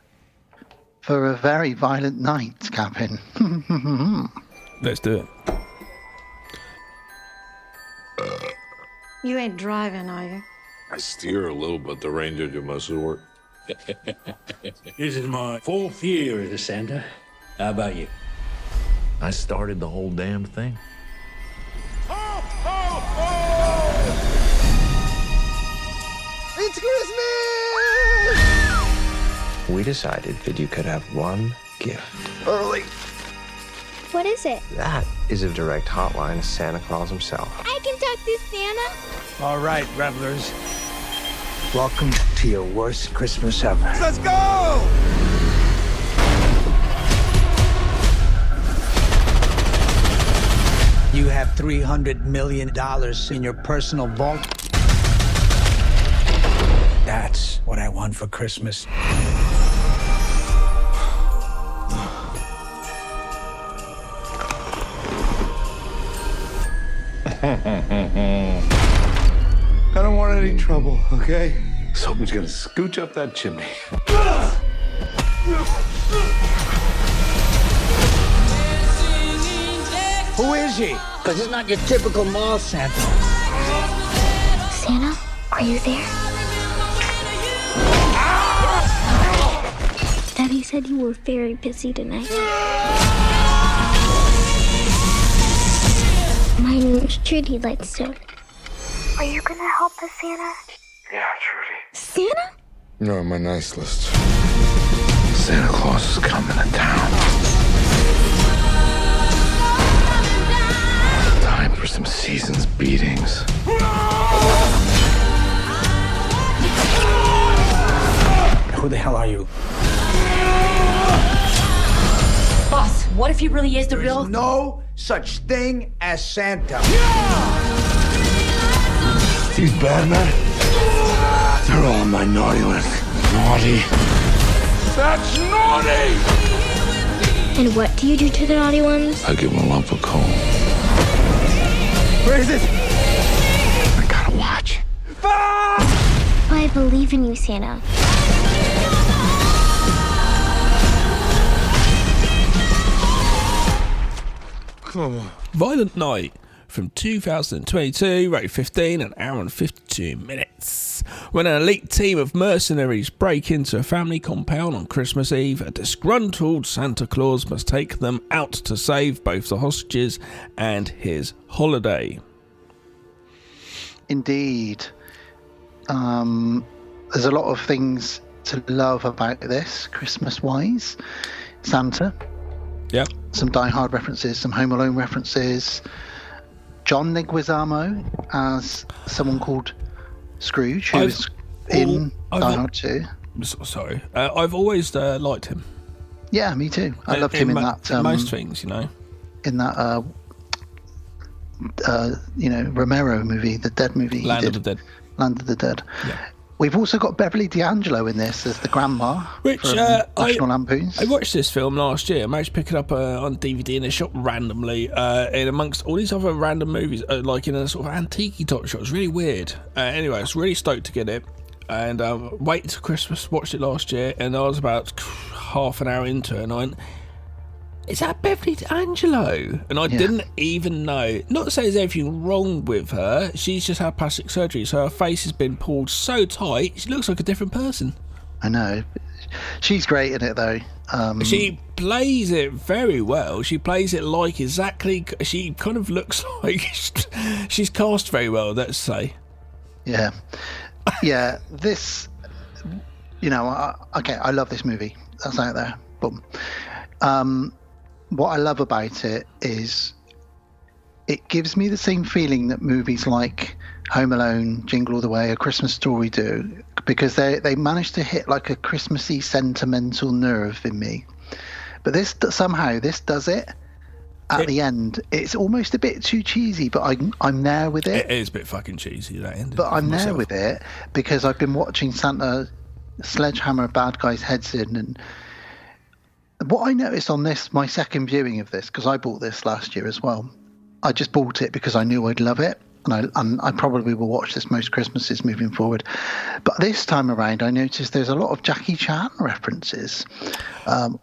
for A Very Violent Night, Captain. Let's do it. You ain't driving, are you? I steer a little, but the Ranger do most of the work. This is my 4th year as a Santa. How about you? I started the whole damn thing. Ho, ho, ho! It's Christmas! We decided that you could have one gift. Early. What is it? That is a direct hotline to Santa Claus himself. I can talk to Santa. All right, revelers. Welcome to your worst Christmas ever. Let's go! You have $300 million in your personal vault. That's what I want for Christmas. I don't want any trouble, okay? Something's gonna scooch up that chimney. Who is he? Because it's not your typical mall Santa. Santa, are you there? Daddy said you were very busy tonight. My name's Trudy Lightstone. Are you gonna help us, Santa? Yeah, Trudy. Santa? You're on my nice list. Santa Claus is coming to town. Time for some season's beatings. Who the hell are you? Boss, what if he really is the real? There's no such thing as Santa. These bad men, they're all on my naughty list. Naughty. That's naughty! And what do you do to the naughty ones? I give them a lump of coal. Where is it? I gotta watch. I believe in you, Santa. Come on. Violent Night from 2022, rated 15, an hour and 52 minutes. When an elite team of mercenaries break into a family compound on Christmas Eve, a disgruntled Santa Claus must take them out to save both the hostages and his holiday. Indeed. There's a lot of things to love about this, Christmas-wise. Santa. Yep. Some Die Hard references, some Home Alone references. John Leguizamo as someone called Scrooge, who's in Die Hard 2. Sorry. I've always liked him. Yeah, me too. I loved him in that. Most things, In that, Romero movie, the Dead movie. Land of the Dead. Land of the Dead. Yeah. We've also got Beverly D'Angelo in this as the grandma, which from National Lampoons. I watched this film last year. I managed to pick it up on DVD in a shop randomly, in amongst all these other random movies, like in a sort of antique type shop. It was really weird. Anyway, I was really stoked to get it, and waited till Christmas. Watched it last year, and I was about half an hour into it, and I went, "Is that Beverly D'Angelo?" And I didn't even know. Not to say there's anything wrong with her. She's just had plastic surgery, so her face has been pulled so tight, she looks like a different person. I know. She's great in it, though. She plays it very well. She plays it like exactly... She kind of looks like... She's cast very well, let's say. Yeah. Yeah, this... I love this movie. That's out there. Boom. What I love about it is it gives me the same feeling that movies like Home Alone, Jingle All the Way, A Christmas Story do, because they manage to hit like a Christmassy sentimental nerve in me. But this does it at the end. It's almost a bit too cheesy, but I'm there with it. It is a bit fucking cheesy, that end. But I'm there with it because I've been watching Santa sledgehammer bad guys' heads in, and what I noticed on this, my second viewing of this, because I bought this last year as well. I just bought it because I knew I'd love it, and I probably will watch this most Christmases moving forward. But this time around, I noticed there's a lot of Jackie Chan references,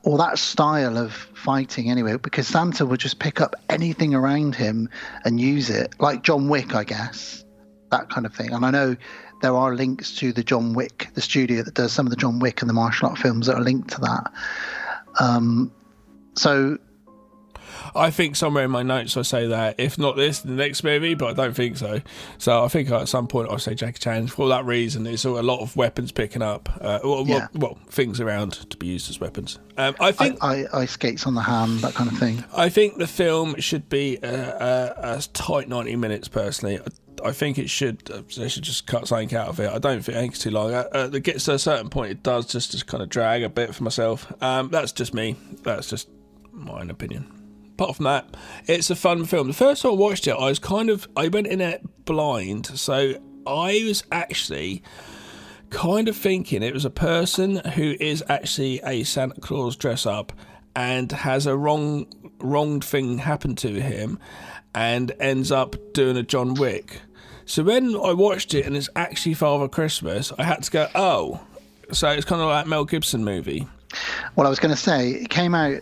or that style of fighting anyway, because Santa would just pick up anything around him and use it, like John Wick, I guess, that kind of thing. And I know there are links to the John Wick, the studio that does some of the John Wick and the martial art films that are linked to that. So I think somewhere in my notes I say that, if not this, the next movie, but I don't think so. So I think at some point I'll say Jackie Chan. For that reason, it's a lot of weapons picking up, things around to be used as weapons. I think ice skates on the hand, that kind of thing. I think the film should be a tight 90 minutes. Personally, I think they should just cut something out of it. I don't think it's too long. It gets to a certain point, it does just kind of drag a bit for myself. That's just me. That's just my own opinion. Apart from that, it's a fun film. The first time I watched it, I went in it blind, so I was actually kind of thinking it was a person who is actually a Santa Claus dress up and has a wronged thing happen to him and ends up doing a John Wick. So when I watched it and it's actually Father Christmas, I had to go, oh, so it's kind of like that Mel Gibson movie. Well, I was going to say, it came out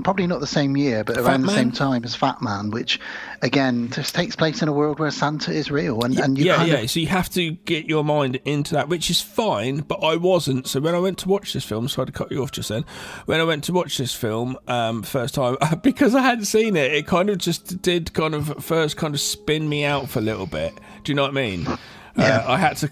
probably not the same year, but around the same time as Fat Man, which, again, just takes place in a world where Santa is real. So you have to get your mind into that, which is fine, but I wasn't. So when I went to watch this film, sorry to cut you off just then, when I went to watch this film first time, because I hadn't seen it, it kind of just did first spin me out for a little bit. Do you know what I mean? Yeah. I had to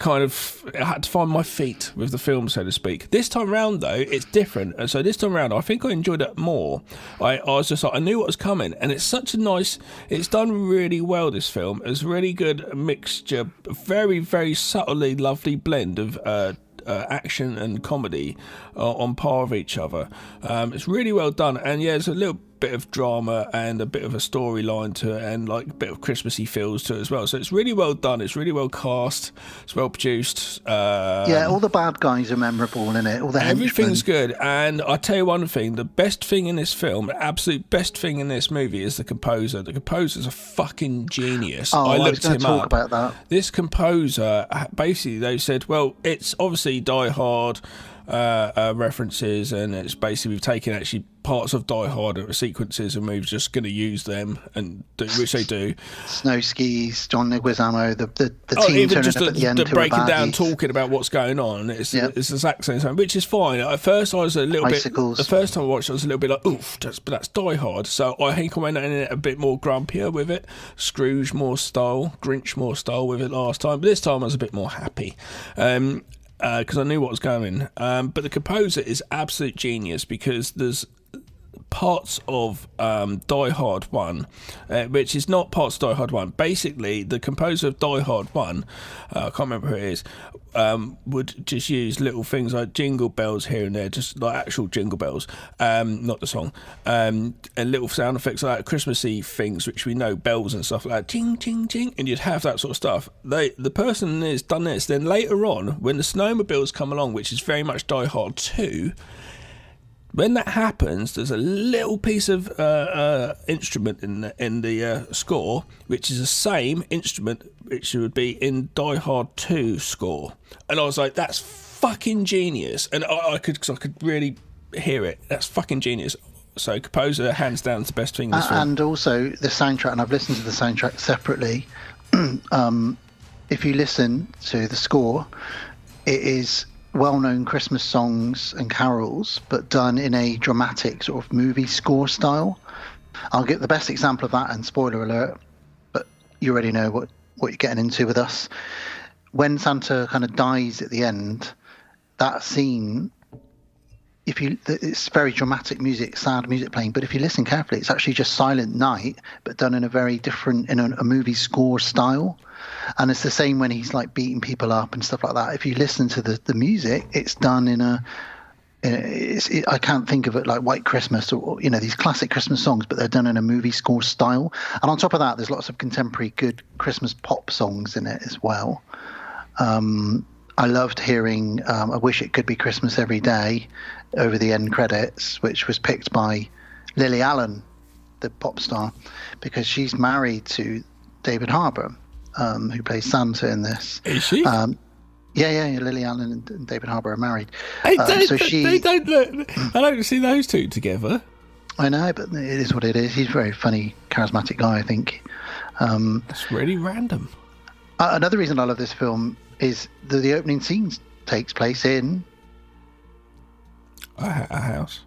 find my feet with the film, so to speak. This time round, though, it's different. And so this time round, I think I enjoyed it more. I was just like, I knew what was coming. And it's such a nice, it's done really well, this film. It's a really good mixture, very, very subtly lovely blend of action and comedy on par of each other. It's really well done. And yeah, there's a little bit of drama and a bit of a storyline to it, and like a bit of Christmassy feels to it as well. So it's really well done. It's really well cast. It's well produced. All the bad guys are memorable in it. All the everything's henchmen. good. And I tell you one thing: the best thing in this film, the absolute best thing in this movie, is the composer. The composer's a fucking genius. I looked him up. About that. This composer, basically, they said, well, it's obviously Die Hard references, and it's basically we've taken actually parts of Die Hard sequences and we're just going to use them, and which they do. Snow skis, John Leguizamo, the team even turning just up at the end the to breaking down, baddies. talking about what's going on. It's the exact same time, which is fine. At first, I was a little Icicles. bit. The first time I watched, it, I was a little bit like, oof, but that's Die Hard. So I think I went in it a bit more grumpier with it. Scrooge more style, Grinch more style with it last time, but this time I was a bit more happy. Because I knew what was going. But the composer is absolute genius, because there's parts of Die Hard 1, which is not parts of Die Hard 1. Basically, the composer of Die Hard 1, I can't remember who it is, would just use little things like jingle bells here and there, just like actual jingle bells, not the song, and little sound effects like that, Christmassy things, which we know, bells and stuff like that, ching, ching, ching, and you'd have that sort of stuff. The person has done this. Then later on, when the snowmobiles come along, which is very much Die Hard 2, when that happens, there's a little piece of instrument in the score, which is the same instrument which would be in Die Hard 2 score. And I was like, that's fucking genius. And I could really hear it. That's fucking genius. So composer, hands down, is the best thing in this film. And also the soundtrack, and I've listened to the soundtrack separately. If you listen to the score, it is well-known Christmas songs and carols, but done in a dramatic sort of movie score style. I'll get the best example of that, and spoiler alert, but you already know what you're getting into with us. When Santa kind of dies at the end, that scene, it's very dramatic music, sad music playing, but if you listen carefully, it's actually just Silent Night, but done in a very different, in a movie score style. And it's the same when he's like beating people up and stuff like that. If you listen to the music, it's done I can't think of it like White Christmas or these classic Christmas songs, but they're done in a movie score style. And on top of that, there's lots of contemporary good Christmas pop songs in it as well. I loved hearing I Wish It Could Be Christmas Every Day over the end credits, which was picked by Lily Allen, the pop star, because she's married to David Harbour, who plays Santa in this. Is she? Yeah. Lily Allen and David Harbour are married. They don't look. I don't see those two together. I know, but it is what it is. He's a very funny, charismatic guy, I think. That's really random. Another reason I love this film is the opening scene takes place in a house.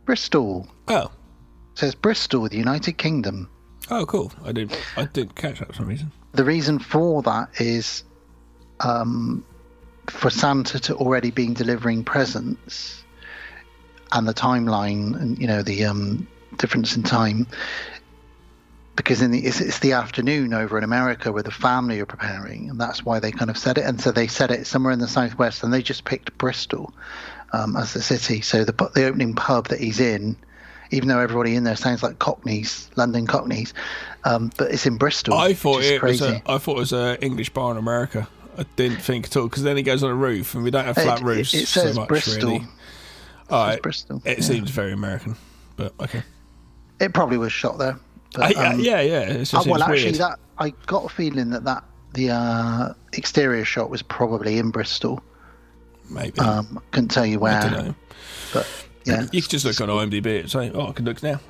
Bristol. Oh. It says Bristol, the United Kingdom. Oh, cool. I didn't catch that for some reason. The reason for that is for Santa to already been delivering presents, and the timeline, and the difference in time, because it's the afternoon over in America where the family are preparing, and that's why they kind of said it. And so they said it somewhere in the southwest, and they just picked Bristol as the city. So the opening pub that he's in, even though everybody in there sounds like Cockneys, London Cockneys, but it's in Bristol. I thought it was an English bar in America. I didn't think at all, because then he goes on a roof, and we don't have flat roofs it says so much, Bristol. really. All right, Bristol. It seems very American, but okay. It probably was shot there. But, yeah. It just seems actually, weird. I got a feeling that the exterior shot was probably in Bristol. Maybe. Couldn't tell you where. I don't know. But yeah, you can just look on IMDb and say, "Oh, I can look now."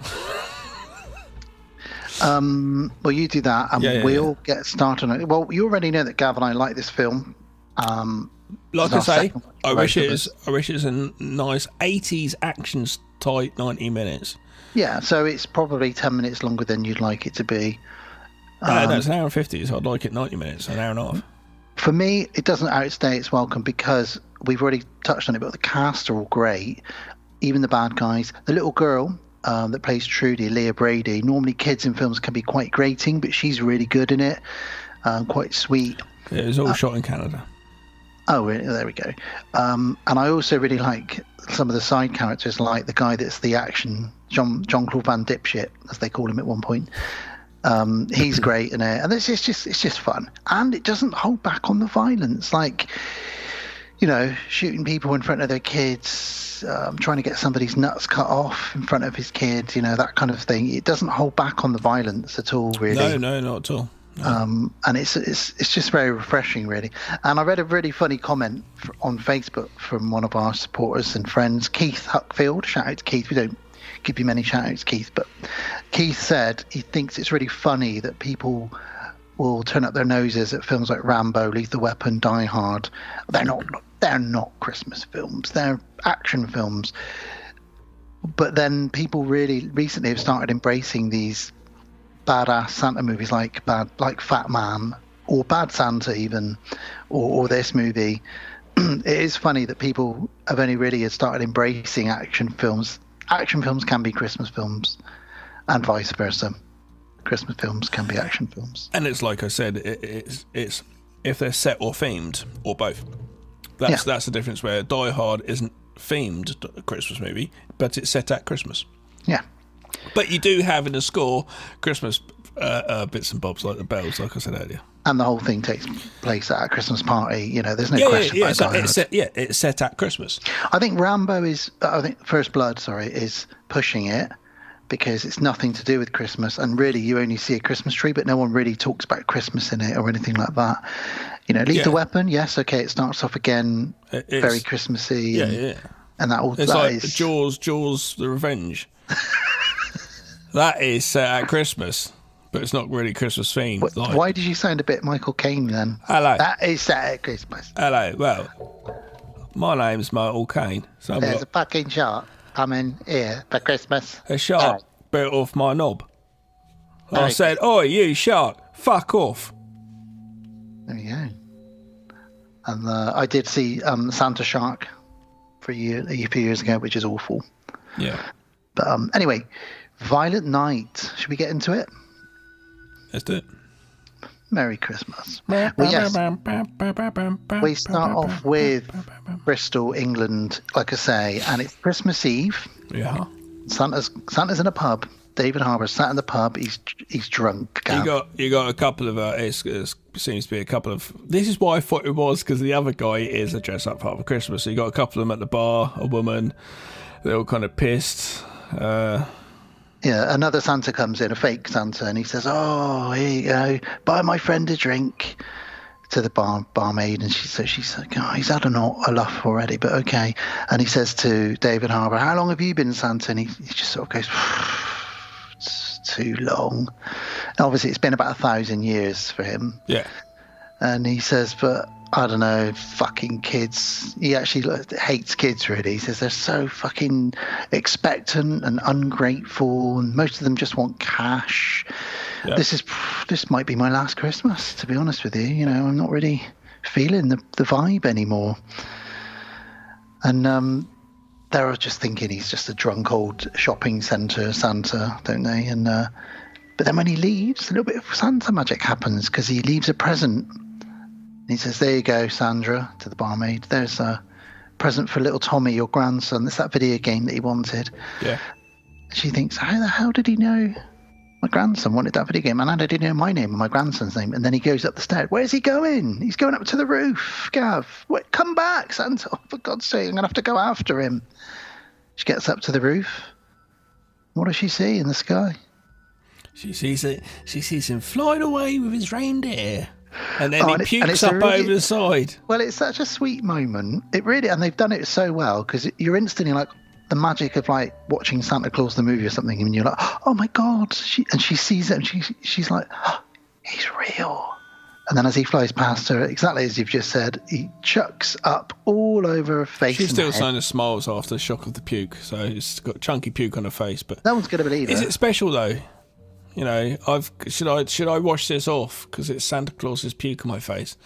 Well, you do that, and we'll get started on it. Well, you already know that Gav and I like this film. Like I say, I wish it was a nice 80s action tight 90 minutes. Yeah, so it's probably 10 minutes longer than you'd like it to be. No, it's an hour and 50, so I'd like it 90 minutes, an hour and a half. For me, it doesn't outstay its welcome, because we've already touched on it, but the cast are all great. Even the bad guys. The little girl that plays Trudy, Leah Brady. Normally kids in films can be quite grating, but she's really good in it. Quite sweet. Yeah, it was all shot in Canada. Oh, there we go. And I also really like some of the side characters, like the guy that's the action, Jean-Claude Van Dipshit, as they call him at one point. He's great in it, and it's just fun, and it doesn't hold back on the violence, like, you know, shooting people in front of their kids, trying to get somebody's nuts cut off in front of his kids, you know, that kind of thing. It doesn't hold back on the violence at all, really. No, not at all. No. And it's just very refreshing, really. And I read a really funny comment on Facebook from one of our supporters and friends, Keith Huckfield. Shout out to Keith. We don't give you many shout outs, Keith, but Keith said he thinks it's really funny that people will turn up their noses at films like Rambo, Lethal Weapon, Die Hard. They're not Christmas films. They're action films. But then people really recently have started embracing these badass Santa movies like Fat Man or Bad Santa even, or this movie. It is funny that people have only really started embracing action films. Action films can be Christmas films, and vice versa. Christmas films can be action films. And it's like I said, it's if they're set or themed, or both. That's the difference, where Die Hard isn't themed a Christmas movie, but it's set at Christmas. Yeah. But you do have in the score Christmas bits and bobs, like the bells, like I said earlier. And the whole thing takes place at a Christmas party. You know, there's no question about that. It's set at Christmas. I think First Blood, is pushing it, because it's nothing to do with Christmas, and really you only see a Christmas tree, but no one really talks about Christmas in it or anything like that. You know, Lethal Weapon, yes, okay, it starts off again very Christmassy. And that all. It's that like is... Jaws the Revenge. That is set at Christmas, but it's not really Christmas themed. Why did you sound a bit Michael Caine then? Hello. That is set at Christmas. Hello. Well, my name's Michael Caine. So there's a fucking shark coming here for Christmas. A shark bit off my knob. I said, "Oi, you shark, fuck off." There you go. And I did see Santa Shark a few years ago, which is awful. Yeah. But anyway, Violent Night. Should we get into it? Let's do it. Merry Christmas. Well, yes, we start off with Bristol, England, like I say, and it's Christmas Eve. Yeah. Santa's in a pub. David Harbour sat in the pub. He's drunk. Gav. You got a couple of. It seems to be a couple of. This is why I thought it was, because the other guy is a dress up Father Christmas. So you got a couple of them at the bar. A woman. They're all kind of pissed. Yeah, another Santa comes in, a fake Santa, and he says, "Oh, here you go, buy my friend a drink." To the barmaid, and she's like, "Oh, he's had a laugh already, but okay." And he says to David Harbour, "How long have you been Santa?" And he just sort of goes, "It's too long." And obviously, it's been about 1,000 years for him. Yeah. And he says, "But I don't know, fucking kids." He actually hates kids, really. He says they're so fucking expectant and ungrateful, and most of them just want cash. Yep. This might be my last Christmas, to be honest with you. You know, I'm not really feeling the vibe anymore. And they're just thinking he's just a drunk old shopping centre Santa, don't they? And but then when he leaves, a little bit of Santa magic happens, because he leaves a present. He says, "There you go, Sandra," to the barmaid. "There's a present for little Tommy, your grandson. It's that video game that he wanted." Yeah. She thinks, how the hell did he know my grandson wanted that video game? And how did he know my name and my grandson's name? And then he goes up the stairs. Where's he going? He's going up to the roof. Gav, wait, come back, Santa. Oh, for God's sake, I'm going to have to go after him. She gets up to the roof. What does she see in the sky? She sees him flying away with his reindeer. And then he pukes up over the side. Well, it's such a sweet moment. It really, and they've done it so well, because you're instantly like, the magic of like watching Santa Claus the movie or something, and you're like, "Oh my God!" She sees it, and she's like, oh, "He's real." And then as he flies past her, exactly as you've just said, he chucks up all over her face. She still kind of smiles after the shock of the puke, so it's got chunky puke on her face. But no one's going to believe it. Is it special though? You know, should I wash this off because it's Santa Claus's puke on my face?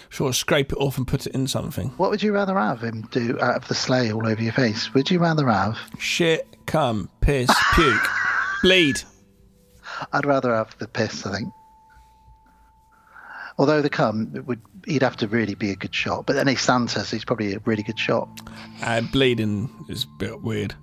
Should I scrape it off and put it in something? What would you rather have him do out of the sleigh all over your face? Would you rather have shit, cum, piss, puke, bleed? I'd rather have the piss, I think. Although he'd have to really be a good shot. But then he's Santa, so he's probably a really good shot. Bleeding is a bit weird.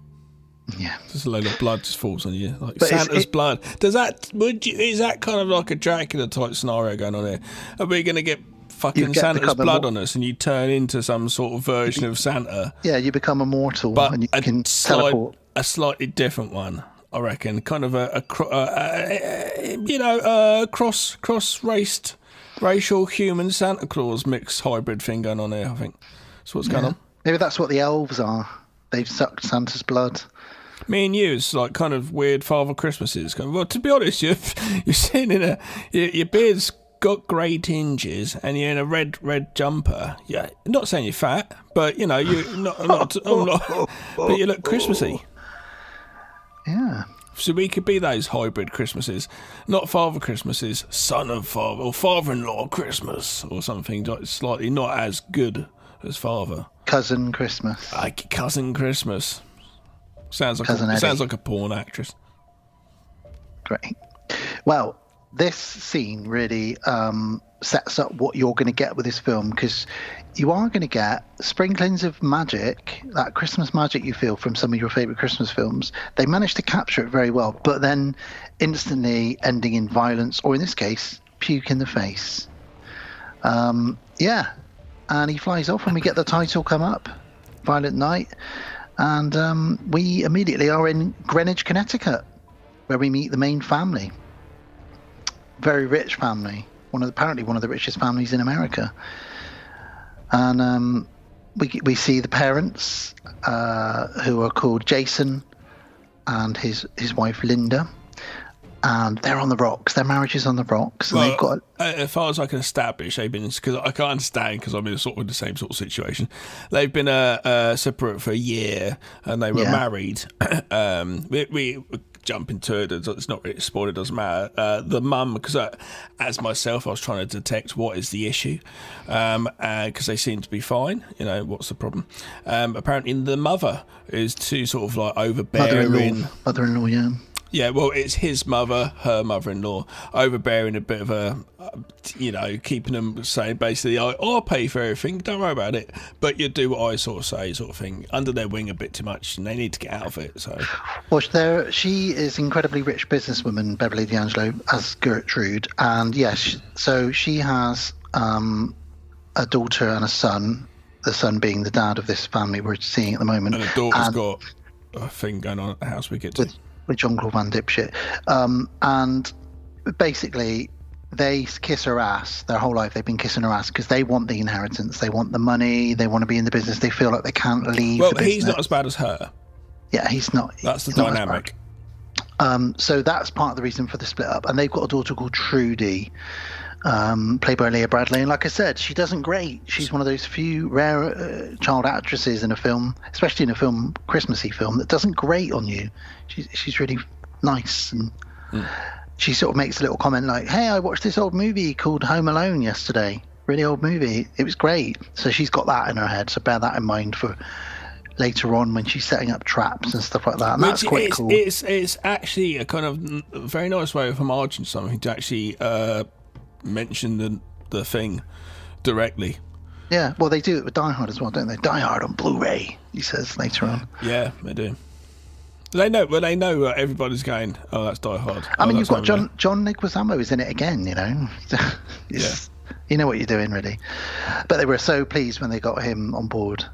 Yeah, just a load of blood just falls on you, like Santa's blood. Is that kind of like a Dracula type scenario going on here? Are we going to get fucking Santa's blood on us, and you turn into some sort of version of Santa? Yeah, you become immortal, but and you can teleport. A slightly different one, I reckon. Kind of a cross-raced, racial human Santa Claus mixed hybrid thing going on here. I think that's what's going on. Maybe that's what the elves are. They've sucked Santa's blood. Me and you, it's like kind of weird Father Christmases. Well, to be honest, you're sitting in your beard's got grey tinges, and you're in a red jumper. Yeah, not saying you're fat, but you're not. But you look Christmassy. Yeah. So we could be those hybrid Christmases, not Father Christmases, son of father, or father-in-law Christmas, or something slightly not as good as father. Cousin Christmas. Cousin Christmas. Sounds like a porn actress. Great. Well, this scene really sets up what you're going to get with this film, because you are going to get sprinklings of magic, that Christmas magic you feel from some of your favourite Christmas films. They managed to capture it very well, but then instantly ending in violence, or in this case, puke in the face. Yeah. And he flies off, and we get the title come up, Violent Night. And we immediately are in Greenwich, Connecticut, where we meet the main family. Very rich family. Apparently one of the richest families in America. And we see the parents, who are called Jason and his wife Linda. And they're on the rocks. Their marriage is on the rocks. And well, they've got. As far as I can establish, they've been, because I can't understand, because I'm in sort of the same sort of situation. They've been separate for a year, and they were married. We jump into it. It's not really spoiled. It doesn't matter. The mum, because as myself, I was trying to detect what is the issue, because they seem to be fine. What's the problem? Apparently, the mother is too sort of like overbearing. Mother-in-law, yeah. Yeah, well, it's his mother, her mother-in-law, overbearing, a bit of a, keeping them saying basically, I'll pay for everything, don't worry about it, but you do what I sort of say, sort of thing, under their wing a bit too much, and they need to get out of it. So, well, she is incredibly rich businesswoman, Beverly D'Angelo, as Gertrude, and yes, so she has a daughter and a son. The son being the dad of this family we're seeing at the moment, and the daughter's got a thing going on at the house we get to. With Jean-Claude Van Dipshit. And basically, they kiss her ass. Their whole life, they've been kissing her ass because they want the inheritance. They want the money. They want to be in the business. They feel like they can't leave the business. He's not as bad as her. Yeah, he's not. That's the dynamic. So that's part of the reason for the split up. And they've got a daughter called Trudy, played by Leah Bradley. And like I said, she doesn't great. She's one of those few rare child actresses in a film, especially in a film, Christmassy film, that doesn't grate on you. She's really nice, and she sort of makes a little comment like, hey, I watched this old movie called Home Alone yesterday. Really old movie. It was great. So she's got that in her head. So bear that in mind for later on when she's setting up traps and stuff like that. And that's quite cool. It's actually a kind of very nice way of homaging something to actually mention the thing directly. Yeah, well, they do it with Die Hard as well, don't they? Die Hard on Blu-ray, he says later on. Yeah, they do. They know everybody's going, oh, that's Die Hard. I mean, you've got John Leguizamo is in it again, Yeah. You know what you're doing, really. But they were so pleased when they got him on board.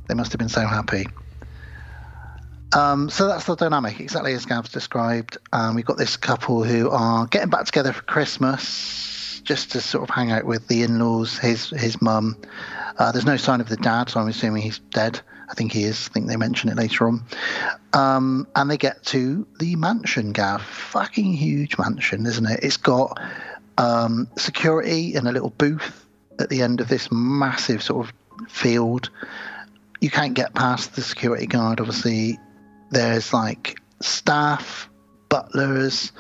They must have been so happy. So that's the dynamic, exactly as Gav's described. We've got this couple who are getting back together for Christmas, just to sort of hang out with the in-laws, his mum. There's no sign of the dad, so I'm assuming he's dead. I think he is. I think they mention it later on. And they get to the mansion, Gav. Fucking huge mansion, isn't it? It's got security in a little booth at the end of this massive sort of field. You can't get past the security guard, obviously. There's like staff, butlers,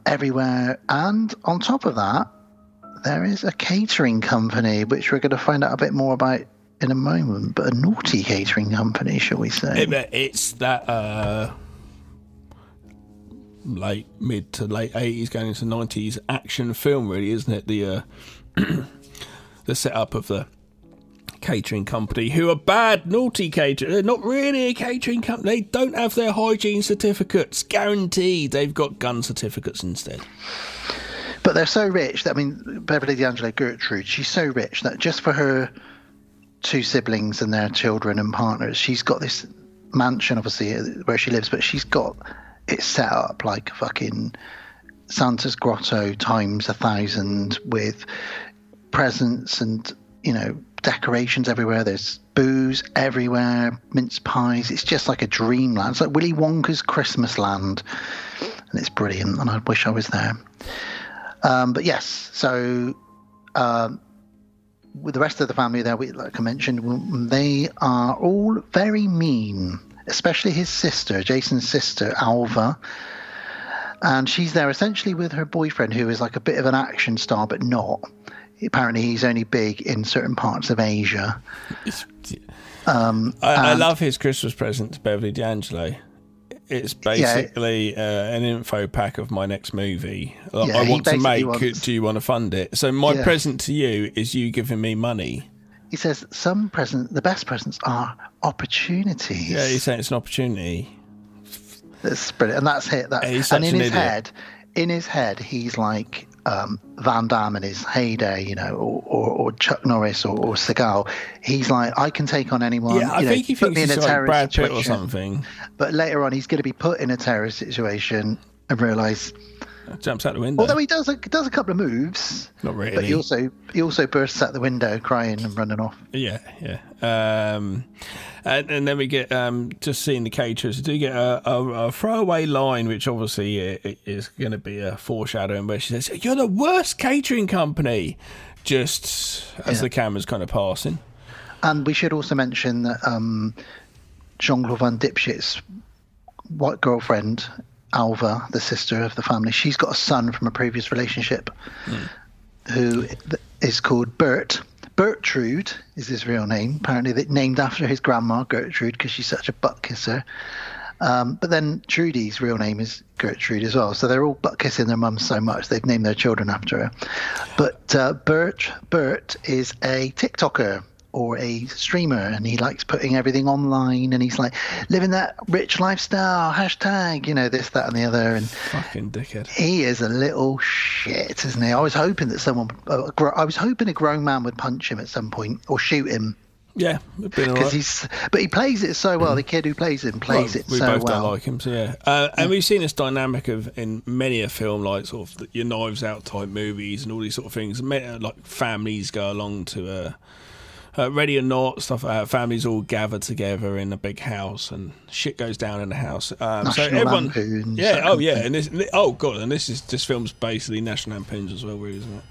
everywhere. And on top of that, there is a catering company, which we're going to find out a bit more about in a moment, but a naughty catering company, shall we say? It's that mid to late 80s, going into 90s action film, really, isn't it? The the setup of the catering company, who are bad, naughty catering. They're not really a catering company. They don't have their hygiene certificates. Guaranteed. They've got gun certificates instead. But they're so rich that, I mean, Beverly D'Angelo Gertrude, she's so rich that just for her 2 siblings and their children and partners, she's got this mansion, obviously, where she lives, but she's got it set up like fucking Santa's grotto times 1,000, with presents and, you know, decorations everywhere. There's booze everywhere, mince pies. It's just like a dreamland. It's like Willy Wonka's Christmas land, and it's brilliant, and I wish I was there. But yes, so with the rest of the family there, like I mentioned, they are all very mean, especially his sister, Jason's sister, Alva. And she's there essentially with her boyfriend, who is like a bit of an action star, but not. Apparently he's only big in certain parts of Asia. I love his Christmas present to Beverly D'Angelo. It's basically an info pack of my next movie. I want to make. Do you want to fund it? So my present to you is you giving me money. He says the best presents are opportunities. Yeah, he's saying it's an opportunity. That's brilliant, and that's it. And in his head, he's like Van Damme in his heyday, you know, or Chuck Norris or Seagal. He's like, I can take on anyone. Yeah, I think he thinks he's like Brad Pitt or something. But later on, he's going to be put in a terrorist situation and realise. Jumps out the window. Although he does a couple of moves. Not really. But he also bursts out the window crying and running off. Yeah. And then we get just seeing the caterers do get a throwaway line, which obviously is going to be a foreshadowing, where she says, "You're the worst catering company," just as the camera's kind of passing. And we should also mention that Jean-Claude Van Dipshit's white girlfriend, Alva, the sister of the family, she's got a son from a previous relationship who is called Bert. Bertrude is his real name, apparently named after his grandma, Gertrude, because she's such a butt kisser. But then Trudy's real name is Gertrude as well. So they're all butt kissing their mum so much they've named their children after her. But Bert is a TikToker or a streamer, and he likes putting everything online, and he's like living that rich lifestyle, hashtag, you know, this, that and the other. And fucking dickhead. He is a little shit, isn't he? I was hoping that a grown man would punch him at some point or shoot him. Yeah, because but he plays it so well. The kid who plays him plays it so well. We both don't like him, so yeah. And we've seen this dynamic in many a film, like sort of your Knives Out type movies and all these sort of things. Like families go along to Ready or Not stuff. Families all gather together in a big house, and shit goes down in the house. So everyone, Lampoons, and this film's basically National Lampoons as well, really, isn't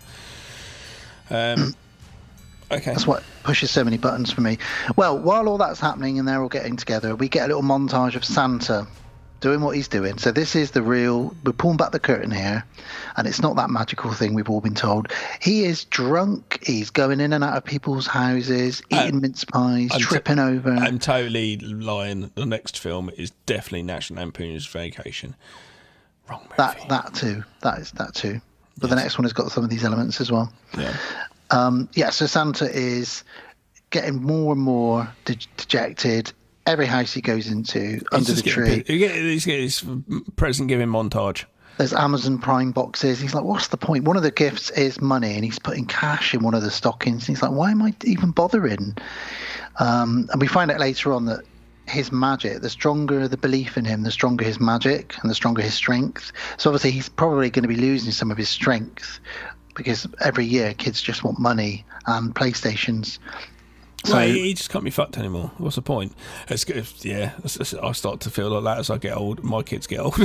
it? Okay. That's what pushes so many buttons for me. Well, while all that's happening and they're all getting together, we get a little montage of Santa doing what he's doing. So this is we're pulling back the curtain here, and it's not that magical thing we've all been told. He is drunk. He's going in and out of people's houses, eating mince pies, tripping over. I'm totally lying. The next film is definitely National Lampoon's Vacation. Wrong movie. That too. That too. But the next one has got some of these elements as well. Yeah. So Santa is getting more and more dejected. Every house he goes into, under the tree. He's getting his present giving montage. There's Amazon Prime boxes. He's like, what's the point? One of the gifts is money, and he's putting cash in one of the stockings. And he's like, why am I even bothering? And we find out later on that his magic, the stronger the belief in him, the stronger his magic and the stronger his strength. So obviously he's probably going to be losing some of his strength, because every year kids just want money and PlayStations. So he just can't be fucked anymore. What's the point? I start to feel like that as I get old. My kids get old.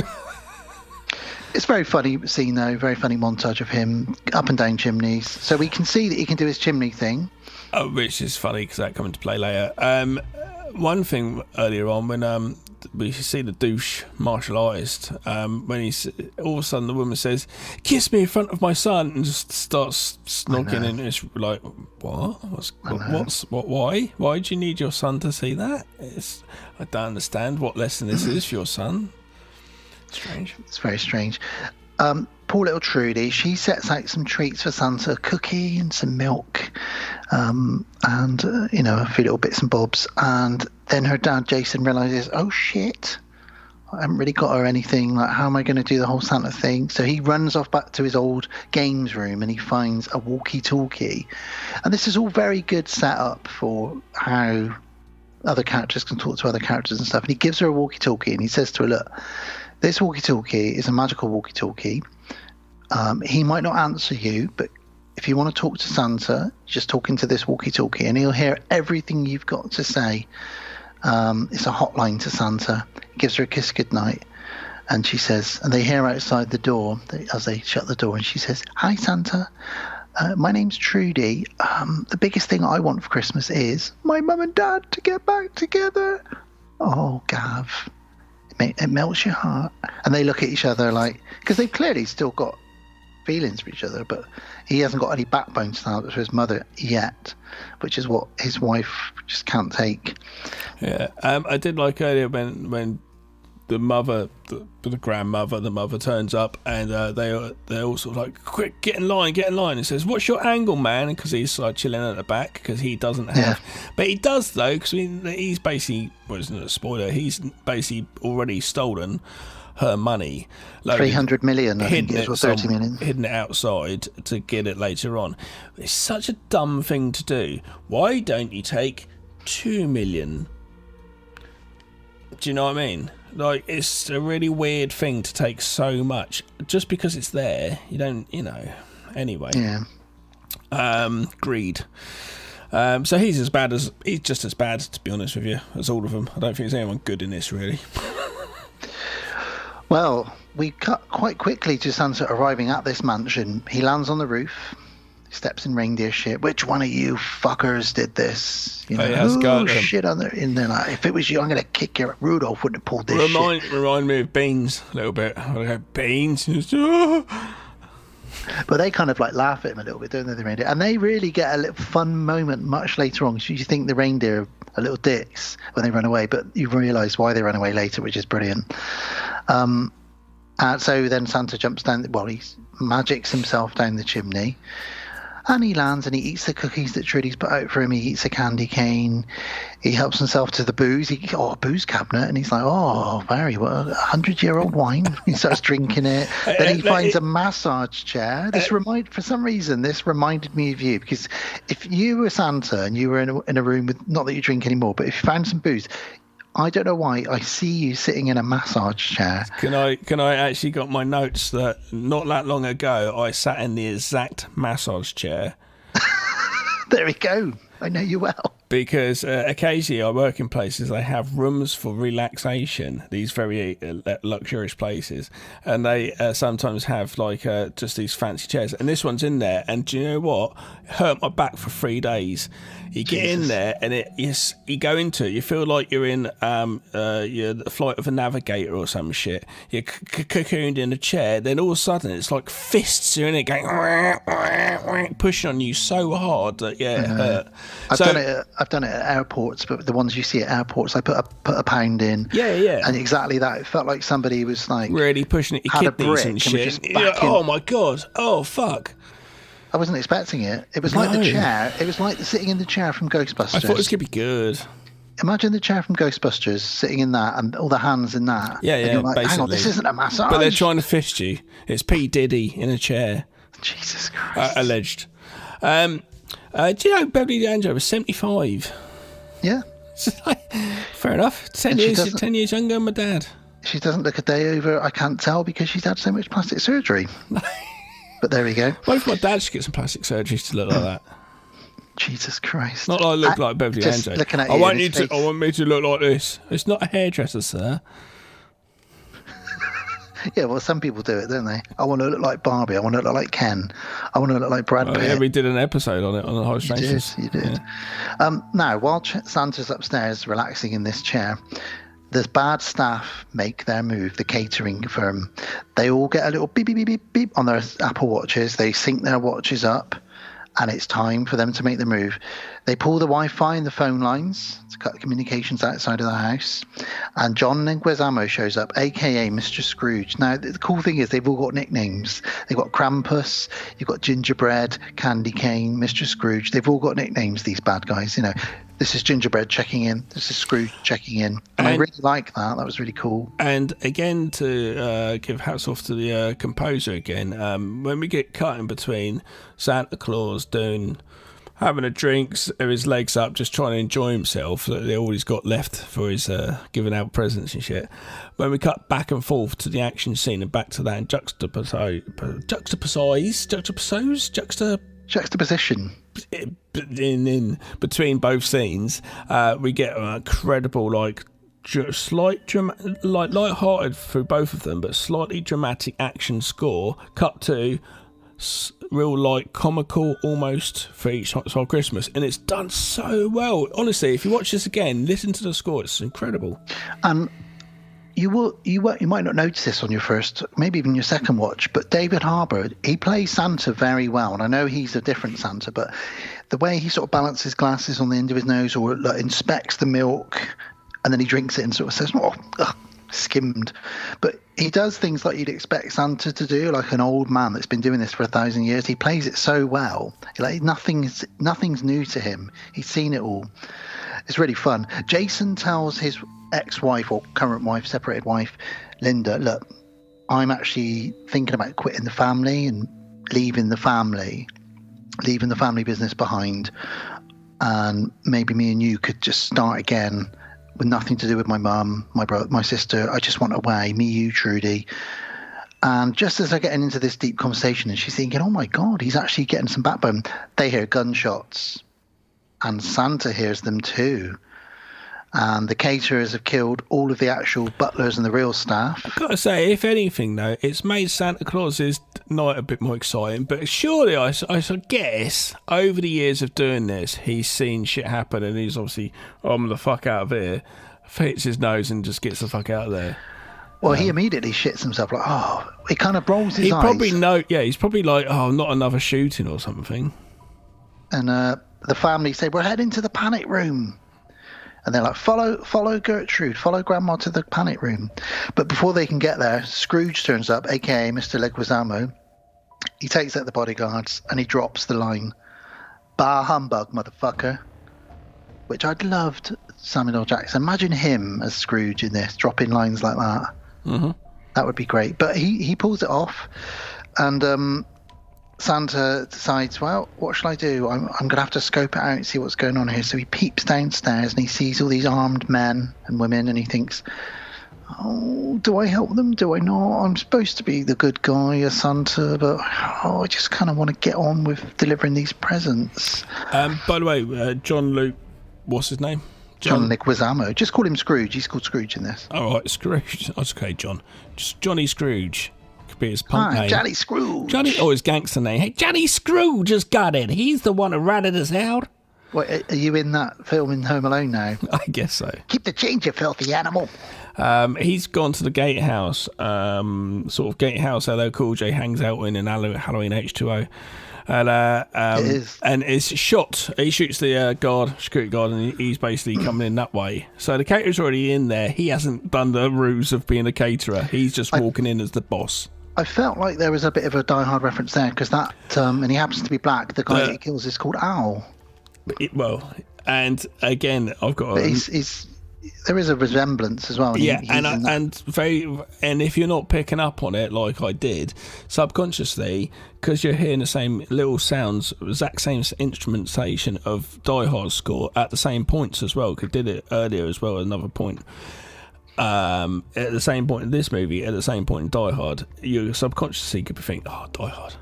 It's a very funny scene, though. Very funny montage of him up and down chimneys. So we can see that he can do his chimney thing. Oh, which is funny because that comes into play later. One thing earlier on when we see the douche martial artist, when he's all of a sudden the woman says, "Kiss me in front of my son," and just starts snogging, and it's like, why do you need your son to see that? I don't understand what lesson this is for your son. Strange. It's very strange. Poor little Trudy, she sets out some treats for Santa, a cookie and some milk, and a few little bits and bobs. And then her dad, Jason, realizes, oh shit, I haven't really got her anything. Like, how am I going to do the whole Santa thing? So he runs off back to his old games room and he finds a walkie-talkie. And this is all very good setup for how other characters can talk to other characters and stuff. And he gives her a walkie-talkie and he says to her, look, this walkie-talkie is a magical walkie-talkie. He might not answer you, but if you want to talk to Santa, just talk into this walkie-talkie and he'll hear everything you've got to say. It's a hotline to Santa. He gives her a kiss goodnight. And she says, and they hear outside the door as they shut the door, and she says, hi, Santa. My name's Trudy. The biggest thing I want for Christmas is my mum and dad to get back together. Oh, Gav. It melts your heart. And they look at each other like, because they've clearly still got feelings for each other, but he hasn't got any backbone to stand up to his mother yet, which is what his wife just can't take. Yeah, I did like earlier when the mother, the grandmother, the mother turns up and they're all sort of like, quick, get in line. And says, what's your angle, man? Because he's like chilling at the back because he doesn't have, but he does though, because he's basically, well, it's not a spoiler, he's basically already stolen her money, 300 million, I think it is, or 30 million, hidden it outside to get it later on. It's such a dumb thing to do. Why don't you take 2 million? Do you know what I mean? Like, it's a really weird thing to take so much just because it's there. You don't, anyway. Yeah. Greed. So he's just as bad, to be honest with you, as all of them. I don't think there's anyone good in this, really. Well, we cut quite quickly to Santa arriving at this mansion. He lands on the roof. He steps in reindeer shit. Which one of you fuckers did this? He has got shit on there. And then, if it was you, I'm going to kick your... Rudolph wouldn't have pulled this shit. Remind me of Beans a little bit. I go, Beans. But they kind of like laugh at him a little bit, don't they, the reindeer? And they really get a little fun moment much later on. You think the reindeer are little dicks when they run away, but you realise why they run away later, which is brilliant. So then Santa jumps down, he magics himself down the chimney, and he lands and he eats the cookies that Trudy's put out for him. He eats a candy cane. He helps himself to the booze. A booze cabinet, and he's like, oh, very well, 100-year-old wine. He starts drinking it. Then he finds a massage chair. For some reason, this reminded me of you, because if you were Santa and you were in a room with, not that you drink anymore, but if you found some booze, I don't know why, I see you sitting in a massage chair. Can I actually got my notes that not that long ago I sat in the exact massage chair. There we go. I know you well. Because occasionally I work in places, they have rooms for relaxation, these very luxurious places, and they sometimes have just these fancy chairs, and this one's in there, and do you know what? It hurt my back for 3 days. You get in there and you go into it, you feel like you're in the flight of a navigator or some shit. You're cocooned in a chair, then all of a sudden it's like fists are in it going pushing on you so hard that it hurt. I've done it at airports, but the ones you see at airports, I put a pound in. Yeah. And exactly that. It felt like somebody was like really pushing it, your kidneys and shit. Oh my god. Oh fuck. I wasn't expecting it. It was like the chair. It was like sitting in the chair from Ghostbusters. I thought it was going to be good. Imagine the chair from Ghostbusters sitting in that and all the hands in that. Yeah, and you're like, basically. Hang on, this isn't a massage. But they're trying to fist you. It's P. Diddy in a chair. Jesus Christ. Alleged. Do you know Beverly D'Angelo was 75? Yeah. Fair enough. 10 years younger than my dad. She doesn't look a day over, I can't tell, because she's had so much plastic surgery. But there we go. What if my dad should get some plastic surgery to look like that? Jesus Christ. Not like I look like Beverly D'Angelo. I want me to look like this. It's not a hairdresser, sir. Yeah, well, some people do it, don't they? I want to look like Barbie. I want to look like Ken. I want to look like Brad Pitt. Yeah, we did an episode on it on the High Strangers. You did. Yeah. Now, while Santa's upstairs relaxing in this chair, the bad staff make their move, the catering firm. They all get a little beep, beep, beep, beep, beep on their Apple Watches. They sync their watches up, and it's time for them to make the move. They pull the Wi-Fi and the phone lines to cut the communications outside of the house, and John Leguizamo shows up, aka Mr. Scrooge. Now, the cool thing is they've all got nicknames. They've got Krampus, you've got Gingerbread, Candy Cane, Mr. Scrooge. They've all got nicknames, these bad guys. You know, this is Gingerbread checking in, this is Scrooge checking in. And I really like that. That was really cool. And again, to give hats off to the composer again, when we get cut in between Santa Claus having a drink, his legs up, just trying to enjoy himself, all he's got left for his giving out presents and shit. When we cut back and forth to the action scene and back to that and juxtaposition in between both scenes, we get an incredible light-hearted through both of them, but slightly dramatic action score cut to real light comical almost for each side Christmas, and it's done so well. Honestly, if you watch this again, listen to the score, it's incredible. You might not notice this on your first, maybe even your second watch, but David Harbour, he plays Santa very well, and I know he's a different Santa, but the way he sort of balances glasses on the end of his nose, or inspects the milk and then he drinks it and sort of says, skimmed. But he does things like you'd expect Santa to do, like an old man that's been doing this for 1,000 years. He plays it so well. Like nothing's new to him. He's seen it all. It's really fun. Jason tells his ex-wife or current wife, separated wife, Linda, look, I'm actually thinking about quitting the family and leaving the family business behind. And maybe me and you could just start again with nothing to do with my mum, my brother, my sister. I just want away, me, you, Trudy. And just as they're getting into this deep conversation and she's thinking, oh my God, he's actually getting some backbone, they hear gunshots and Santa hears them too. And the caterers have killed all of the actual butlers and the real staff. I've got to say, if anything, though, it's made Santa Claus's night a bit more exciting. But surely, I guess, over the years of doing this, he's seen shit happen and he's obviously, I'm the fuck out of here, hits his nose and just gets the fuck out of there. Well, he immediately shits himself, like, he kind of rolls his eyes. He's probably like, not another shooting or something. And the family say, we're heading to the panic room. And they're like, follow Gertrude, follow Grandma to the panic room. But before they can get there, Scrooge turns up, a.k.a. Mr. Leguizamo. He takes out the bodyguards and he drops the line, "Bah humbug, motherfucker," which I'd loved Samuel L. Jackson. Imagine him as Scrooge in this, dropping lines like that. Mm-hmm. That would be great. But he pulls it off, and Santa decides, well, what shall I do? I'm going to have to scope it out and see what's going on here. So he peeps downstairs and he sees all these armed men and women and he thinks, oh, do I help them? Do I not? I'm supposed to be the good guy as Santa, but I just kind of want to get on with delivering these presents. By the way, John Luke, what's his name? John Leguizamo. Just call him Scrooge. He's called Scrooge in this. All right, Scrooge. That's okay, John. Just Johnny Scrooge. Be his punk name. Johnny Scrooge. His gangster name. Hey, Johnny Scrooge has got it. He's the one who ratted us out. Wait, are you in that film in Home Alone now? I guess so. Keep the change, you filthy animal. He's gone to the Gatehouse, sort of Gatehouse LL Cool J hangs out in Halloween H2O. And it's shot. He shoots the security guard, and he's basically coming in that way. So the caterer's already in there. He hasn't done the ruse of being a caterer. He's just walking in as the boss. I felt like there was a bit of a Die Hard reference there because that, and he happens to be black. The guy that he kills is called Al. And again, I've got. But there is a resemblance as well. And if you're not picking up on it like I did, subconsciously, because you're hearing the same little sounds, exact same instrumentation of Die Hard score at the same points as well. Because did it earlier as well. Another point. At the same point in this movie, at the same point in Die Hard, you subconsciously could be thinking, Die Hard.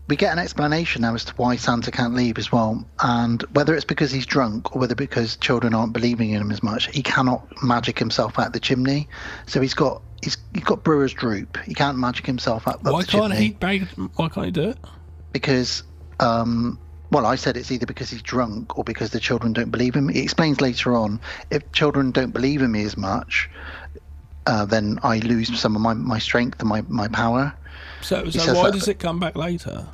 We get an explanation now as to why Santa can't leave as well, and whether it's because he's drunk or whether because children aren't believing in him as much, he cannot magic himself out the chimney. So he's got brewer's droop. He can't magic himself up the chimney. Why can't he do it? Because I said it's either because he's drunk or because the children don't believe him. He explains later on, if children don't believe in me as much, then I lose some of my strength and my power. So why does it come back later?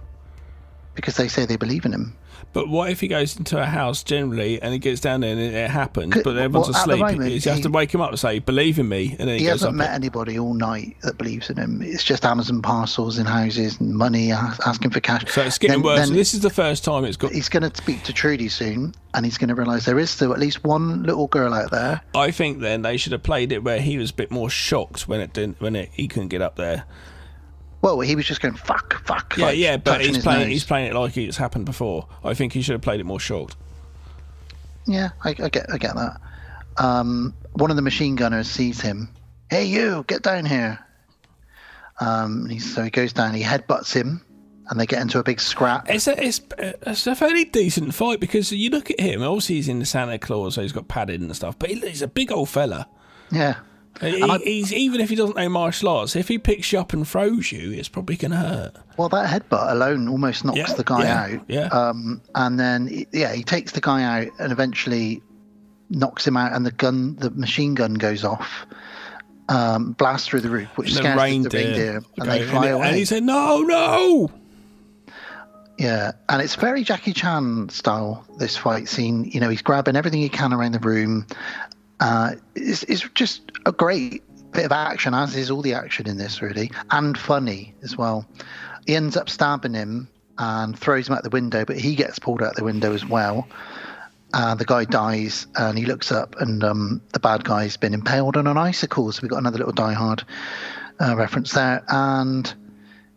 because they say they believe in him. But what if he goes into a house generally and he gets down there and it happens, but everyone's Well, at the asleep? moment, You have to wake him up and say, "Believe in me," and then He goes hasn't up met it. anybody all night that believes in him. It's just Amazon parcels in houses and money, asking for cash. So it's getting worse. Then And this is the first time it's got. he's going to speak to Trudy soon, and he's going to realise there is still at least one little girl out there. I think then they should have played it where he was a bit more shocked when he couldn't get up there. Well, he was just going fuck. Yeah, like, yeah, but touching he's his nose. playing it like it's happened before. I think he should have played it more shocked. Yeah, I get that. One of the machine gunners sees him. Hey, you, get down here. So he goes down. He headbutts him, and they get into a big scrap. It's a fairly decent fight because you look at him. Obviously, he's in the Santa Claus, so he's got padded and stuff. But he's a big old fella. Yeah. He's even if he doesn't know martial arts, if he picks you up and throws you, it's probably going to hurt. Well, that headbutt alone almost knocks the guy out. Yeah. And then he takes the guy out and eventually knocks him out, and the machine gun goes off, blasts through the roof, which scares the reindeer, and they fly away. And he said, "No!" Yeah, and it's very Jackie Chan style, this fight scene. You know, he's grabbing everything he can around the room. It's just a great bit of action, as is all the action in this, really, and funny as well. He ends up stabbing him and throws him out the window, but he gets pulled out the window as well. The guy dies, and he looks up, and the bad guy's been impaled on an icicle. So we've got another little Die Hard reference there. And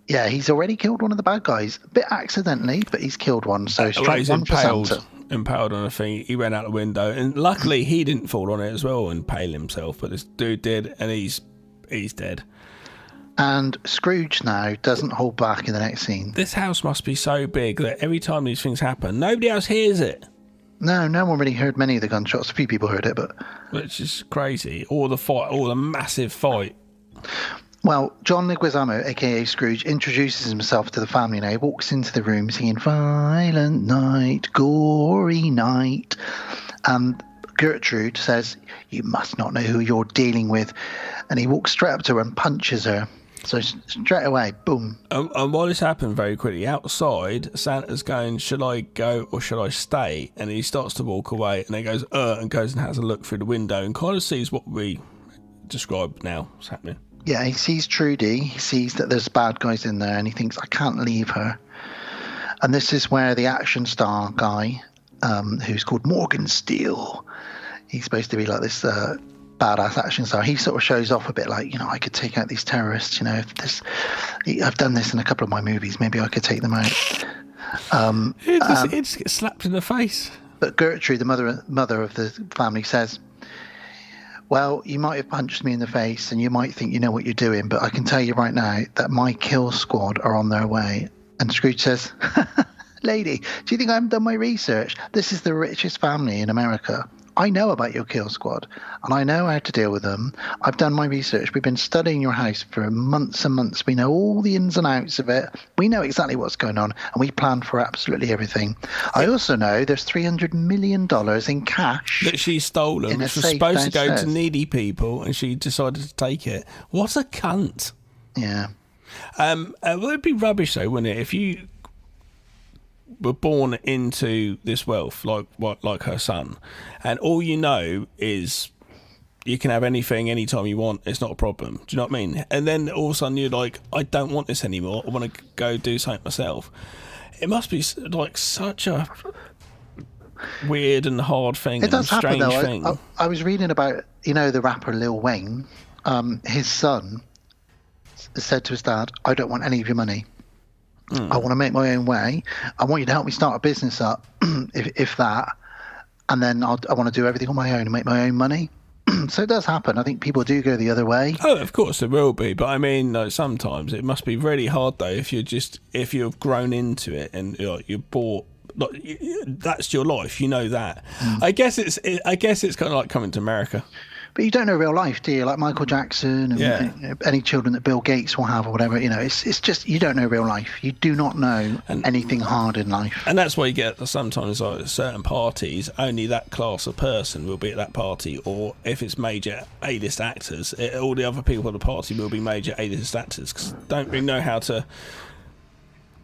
yeah, he's already killed one of the bad guys, a bit accidentally, but he's killed one. So strike one for Santa. Impaled on a thing. He ran out the window, and luckily he didn't fall on it as well and impale himself. But this dude did, and he's dead. And Scrooge now doesn't hold back in the next scene. This house must be so big that every time these things happen, nobody else hears it. No one really heard many of the gunshots. A few people heard it, but which is crazy. Or the massive fight. Well, John Leguizamo, a.k.a. Scrooge, introduces himself to the family now. He walks into the room singing Violent Night, Gory Night. And Gertrude says, "You must not know who you're dealing with." And he walks straight up to her and punches her. So straight away, boom. And while this happened very quickly, outside, Santa's going, "Should I go or should I stay?" And he starts to walk away, and he goes, and goes and has a look through the window and kind of sees what we describe now is happening. Yeah, he sees Trudy, he sees that there's bad guys in there, and he thinks, I can't leave her. And this is where the action star guy, who's called Morgan Steele, he's supposed to be like this badass action star. He sort of shows off a bit like, I could take out these terrorists, I've done this in a couple of my movies, maybe I could take them out. He just gets slapped in the face. But Gertrude, the mother of the family, says, "Well, you might have punched me in the face and you might think you know what you're doing, but I can tell you right now that my kill squad are on their way." And Scrooge says, "Lady, do you think I haven't done my research? This is the richest family in America. I know about your kill squad, and I know how to deal with them. I've done my research. We've been studying your house for months and months. We know all the ins and outs of it. We know exactly what's going on, and we plan for absolutely everything. I also know there's $300 million in cash that she's stolen, which was supposed to go to needy people, and she decided to take it. What a cunt!" Yeah. Well, it'd be rubbish though, wouldn't it, if you were born into this wealth like her son, and all you know is you can have anything anytime you want, it's not a problem. Do you know what I mean? And then all of a sudden you're like, I don't want this anymore, I want to go do something myself. It must be like such a weird and hard thing. It does happen though. Thing. I was reading about the rapper Lil Wayne. His son said to his dad, "I don't want any of your money. I want to make my own way. I want you to help me start a business up, if that, and then I want to do everything on my own and make my own money." So it does happen. I think people do go the other way. Oh, of course there will be, but I mean, sometimes it must be really hard though if you've grown into it and you're bought. That's your life, that. I guess it's kind of like coming to America. But you don't know real life, do you? Like Michael Jackson and any children that Bill Gates will have or whatever. It's just you don't know real life. You do not know anything hard in life. And that's why you get sometimes like certain parties, only that class of person will be at that party. Or if it's major A-list actors, all the other people at the party will be major A-list actors because don't really know how to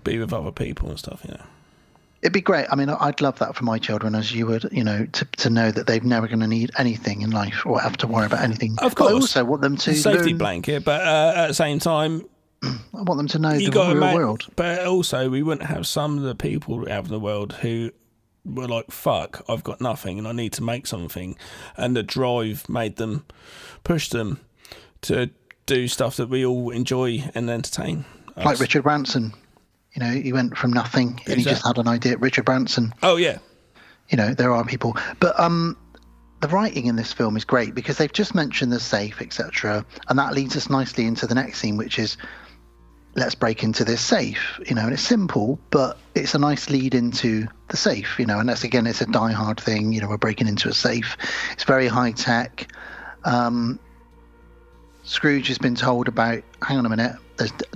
be with other people and stuff, you know. It'd be great. I mean, I'd love that for my children, as you would, you know, to know that they're never going to need anything in life or have to worry about anything. Of course. But I also want them to safety learn, blanket, but at the same time, I want them to know the real world. But also, we wouldn't have some of the people out in the world who were like, fuck, I've got nothing and I need to make something. And the drive pushed them to do stuff that we all enjoy and entertain. Like Richard Branson. You know, he went from nothing and he just had an idea. Richard Branson. Oh, yeah. You know, there are people. But the writing in this film is great because they've just mentioned the safe, etc. And that leads us nicely into the next scene, which is, let's break into this safe. You know, and it's simple, but it's a nice lead into the safe, you know. And that's, again, it's a Die Hard thing. You know, we're breaking into a safe. It's very high tech. Scrooge has been told about, hang on a minute,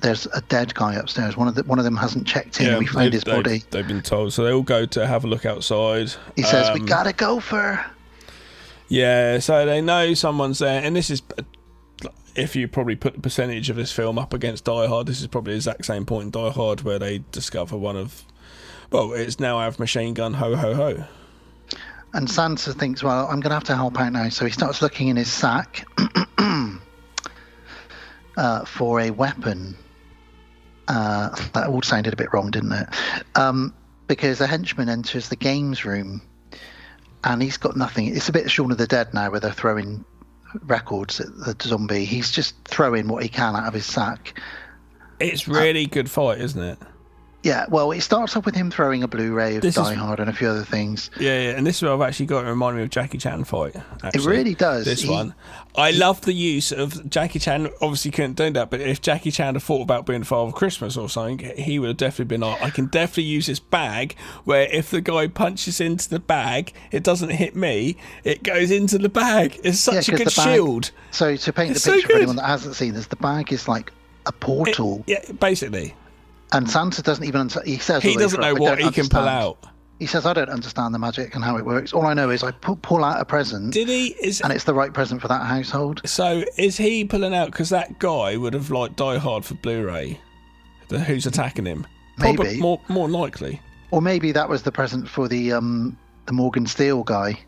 there's a dead guy upstairs. One of them hasn't checked in. Yeah, and we found his body. They've been told, so they all go to have a look outside. He says, "We gotta go for." Yeah, so they know someone's there, and this is, if you probably put the percentage of this film up against Die Hard, this is probably the exact same point in Die Hard where they discover it's now our machine gun, ho ho ho. And Santa thinks, well, I'm gonna have to help out now, so he starts looking in his sack. For a weapon. That all sounded a bit wrong, didn't it? Because a henchman enters the games room and he's got nothing. It's a bit Shaun of the Dead now where they're throwing records at the zombie. He's just throwing what he can out of his sack. It's really good fight, isn't it? Yeah, well, it starts off with him throwing a Blu-ray of Die Hard and a few other things. Yeah, and this is what I've actually got to remind me of Jackie Chan fight. Actually. It really does. This one. I love the use of Jackie Chan. Obviously couldn't do that, but if Jackie Chan had thought about being Father Christmas or something, he would have definitely been like, I can definitely use this bag where if the guy punches into the bag, it doesn't hit me, it goes into the bag. It's such a good shield. So to paint the picture for anyone that hasn't seen this, the bag is like a portal. Yeah, basically. And Santa doesn't even he says he doesn't know what he can pull out. He says, I don't understand the magic and how it works. All I know is I pull out a present. Did he? And it's the right present for that household. So is he pulling out because that guy would have like Die Hard for Blu-ray? Who's attacking him? Maybe more likely. Or maybe that was the present for the Morgan Steele guy.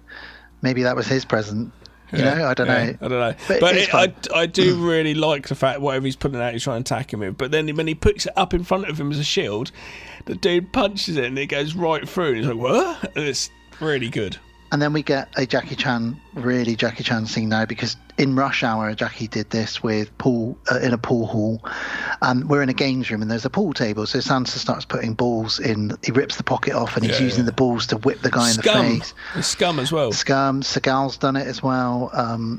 Maybe that was his present. You know, I don't know. But I do really like the fact whatever he's putting out, he's trying to attack him with. But then when he puts it up in front of him as a shield, the dude punches it and it goes right through. And he's like, what? And it's really good. And then we get a Jackie Chan scene now, because in Rush Hour, Jackie did this with in a pool hall, and we're in a games room and there's a pool table. So Santa starts putting balls in. He rips the pocket off and he's using the balls to whip the guy in the face. It's Scum as well. Seagal's done it as well.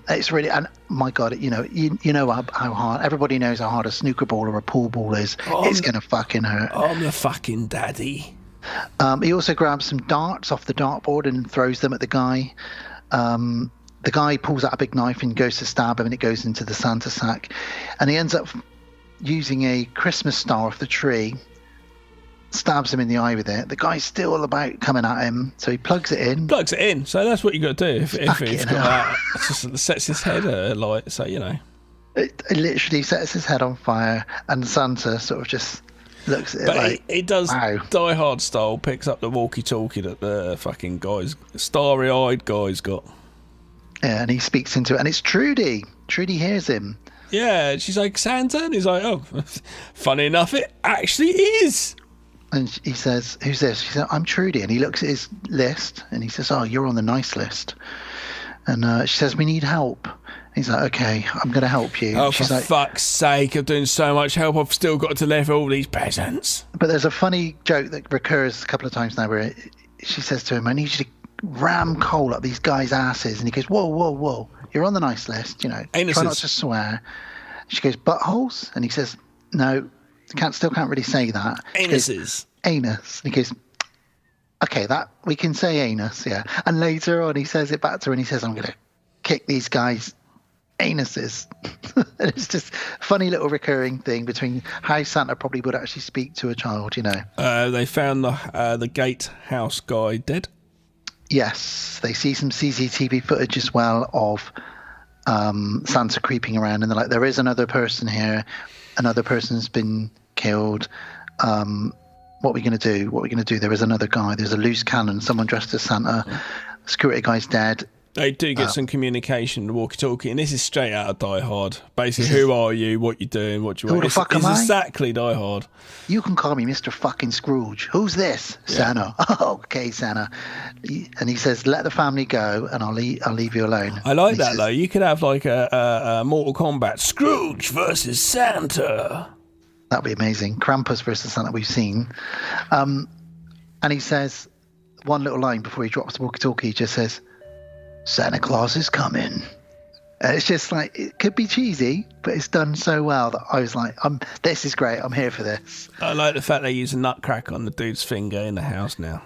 It's really, and my God, you know how hard. Everybody knows how hard a snooker ball or a pool ball is. It's gonna fucking hurt. I'm the fucking daddy. He also grabs some darts off the dartboard and throws them at the guy. The guy pulls out a big knife and goes to stab him, and it goes into the Santa sack. And he ends up using a Christmas star off the tree, stabs him in the eye with it. The guy's still about coming at him, so he plugs it in. So that's what you got to do. If he's got that, it just sets his head alight. So, you know. It literally sets his head on fire, and Santa sort of just looks at it like, he does wow. Die Hard style, picks up the walkie-talkie that the fucking guy's starry-eyed guy's got. Yeah, and he speaks into it, and it's Trudy. Trudy hears him. Yeah, she's like, Santa? And he's like, oh, funny enough, it actually is. And he says, who's this? She says, I'm Trudy. And he looks at his list, and he says, oh, you're on the nice list. And she says, we need help. He's like, okay, I'm going to help you. Oh, for fuck's sake, I'm doing so much help, I've still got to deliver all these presents. But there's a funny joke that recurs a couple of times now where she says to him, I need you to ram coal up these guys' asses. And he goes, whoa, you're on the nice list, you know. Anuses. Try not to swear. She goes, buttholes? And he says, no, still can't really say that. Anuses. Anus. And he goes, okay, that we can say anus, yeah. And later on he says it back to her and he says, I'm going to kick these guys' anuses. And it's just a funny little recurring thing between how Santa probably would actually speak to a child, you know. They found the gatehouse guy dead. Yes, they see some CCTV footage as well of Santa creeping around, and they're like, there is another person here, another person's been killed. what are we going to do? What are we going to do? There is another guy. There's a loose cannon. Someone dressed as Santa. Security guy's dead. They do get some communication, the walkie-talkie, and this is straight out of Die Hard. Basically, who are you? What you doing? What do you want? Who the fuck am I? Exactly Die Hard. You can call me Mr. fucking Scrooge. Who's this? Santa. Oh, okay, Santa. And he says, let the family go, and I'll leave you alone. I like that, though. You could have like a Mortal Kombat Scrooge versus Santa. That'd be amazing. Krampus versus Santa we've seen. And he says one little line before he drops the walkie-talkie. He just says, Santa Claus is coming. And it's just like, it could be cheesy, but it's done so well that I was like, this is great. I'm here for this. I like the fact they use a nutcracker on the dude's finger in the house now.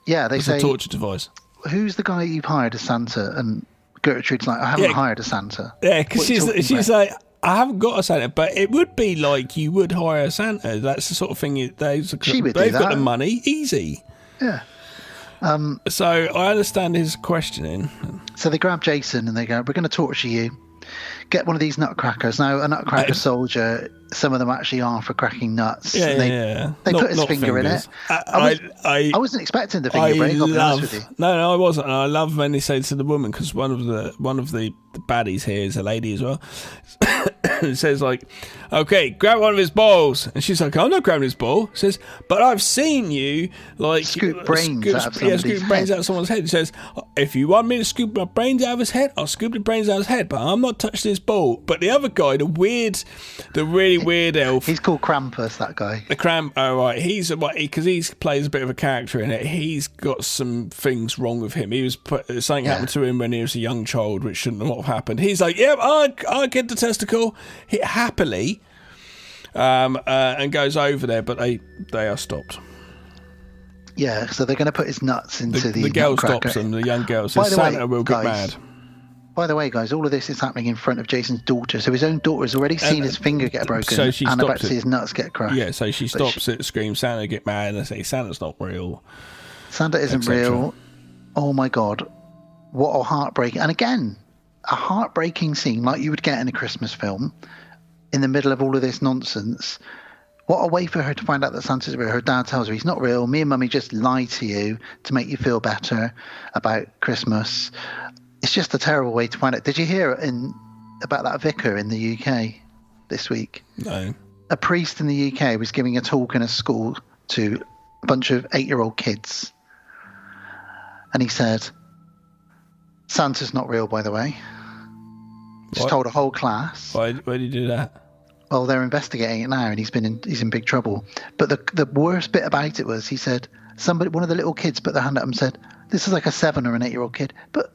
Yeah, they say, it's a torture device. Who's the guy you've hired as Santa? And Gertrude's like, I haven't hired a Santa. Yeah, because she's like, I haven't got a Santa, but it would be like you would hire a Santa. That's the sort of thing they've got the money, easy. Yeah. So I understand his questioning. So they grab Jason and they go, we're going to torture you. Get one of these nutcrackers. Now, a nutcracker soldier, some of them actually are for cracking nuts. Yeah, They put his finger in it. I wasn't expecting the finger break, I'll be honest with you. No, I wasn't. And I love when they say to the woman, because one of the baddies here is a lady as well. It says like, okay, grab one of his balls. And she's like, I'm not grabbing his ball. It says, but I've seen you like scoop brains out of someone's head. It says, if you want me to scoop my brains out of his head, I'll scoop the brains out of his head, but I'm not touching his ball. But the other guy, the really weird elf, he's called Krampus, that guy. Oh right, because he plays a bit of a character in it. He's got some things wrong with him. Something happened to him when he was a young child, which shouldn't have happened. He's like, yep, I'll get the testicle happily, and goes over there, but they are stopped. Yeah, so they're going to put his nuts into the girl nutcracker. stops them. The young girl says Santa will get mad. By the way, guys, all of this is happening in front of Jason's daughter. So his own daughter has already seen his finger get broken, so she and stops about to see his nuts get crushed. Yeah, so she stops it, screams, Santa get mad, and they say, Santa's not real. Santa isn't real. Oh my God. What a heartbreaking. And again, a heartbreaking scene like you would get in a Christmas film in the middle of all of this nonsense. What a way for her to find out that Santa's real. Her dad tells her he's not real. Me and Mummy just lie to you to make you feel better about Christmas. It's just a terrible way to find out. Did you hear about that vicar in the UK this week? No. A priest in the UK was giving a talk in a school to a bunch of 8-year-old kids. And he said, Santa's not real, by the way. Just told a whole class. Why did he do that? Well, they're investigating it now, and he's in big trouble. But the worst bit about it was, he said, one of the little kids put their hand up and said, this is like a 7 or an 8-year-old kid, but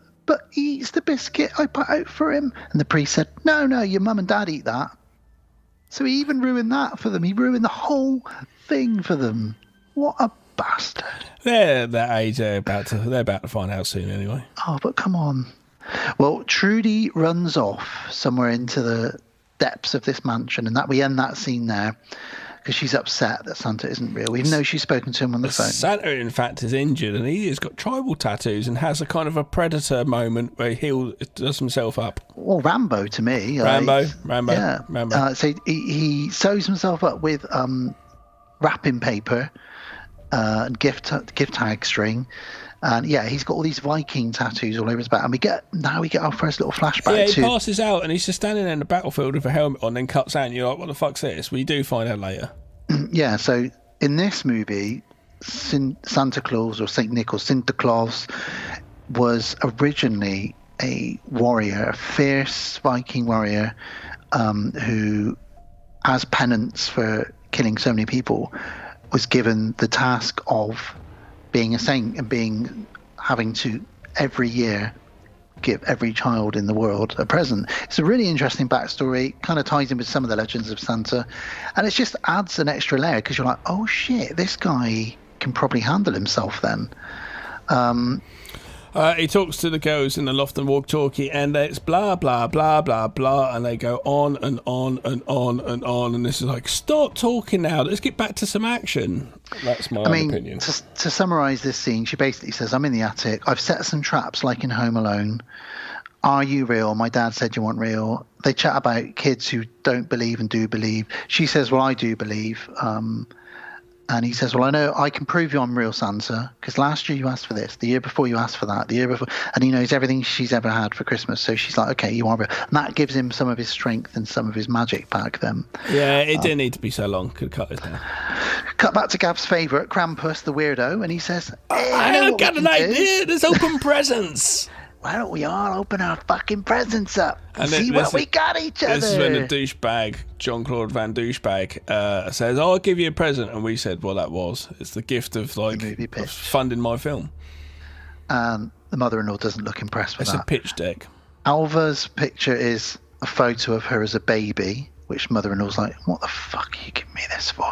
he eats the biscuit I put out for him. And the priest said, no, your mum and dad eat that. So he even ruined that for them. He ruined the whole thing for them. What a bastard. They're that age. They're about to find out soon anyway. Oh, but come on. Well, Trudy runs off somewhere into the depths of this mansion, and that we end that scene there because she's upset that Santa isn't real, even though she's spoken to him on the phone. Santa, in fact, is injured, and he has got tribal tattoos and has a kind of a predator moment where he does himself up. Well, Rambo to me. Rambo. Yeah. Rambo. So he sews himself up with wrapping paper and gift tag string. And yeah, he's got all these Viking tattoos all over his back. And we get our first little flashback. Yeah, he passes out and he's just standing there in the battlefield with a helmet on, then cuts out and you're like, what the fuck's this? We do find out later. Yeah, so in this movie, Santa Claus or St. Nicholas, Santa Claus was originally a warrior, a fierce Viking warrior who, as penance for killing so many people, was given the task of being a saint and having to every year give every child in the world a present. It's a really interesting backstory, kind of ties in with some of the legends of Santa, and it just adds an extra layer because you're like, oh shit, this guy can probably handle himself then. He talks to the girls in the loft and walkie-talkie, and it's blah, blah, blah, blah, blah, and they go on and on and on and on, and this is like, stop talking now, let's get back to some action. That's my opinion. To summarise this scene, she basically says, I'm in the attic, I've set some traps like in Home Alone. Are you real? My dad said you weren't real. They chat about kids who don't believe and do believe. She says, well, I do believe. And he says, well, I know I can prove you I'm real Santa because last year you asked for this, the year before you asked for that, the year before, and he knows everything she's ever had for Christmas. So she's like, okay, you are real. And that gives him some of his strength and some of his magic back then. Yeah, it didn't need to be so long. Could cut it down. Cut back to Gav's favourite, Krampus, the weirdo, and he says, hey, I've got an idea. There's open presents. Why don't we all open our fucking presents up and see what we got each other? This is when the douchebag, Jean-Claude Van Douchebag, says, I'll give you a present. And we said, well, it's the gift of of funding my film. And the mother-in-law doesn't look impressed with that. It's a pitch deck. Alva's picture is a photo of her as a baby, which mother-in-law's like, what the fuck are you giving me this for?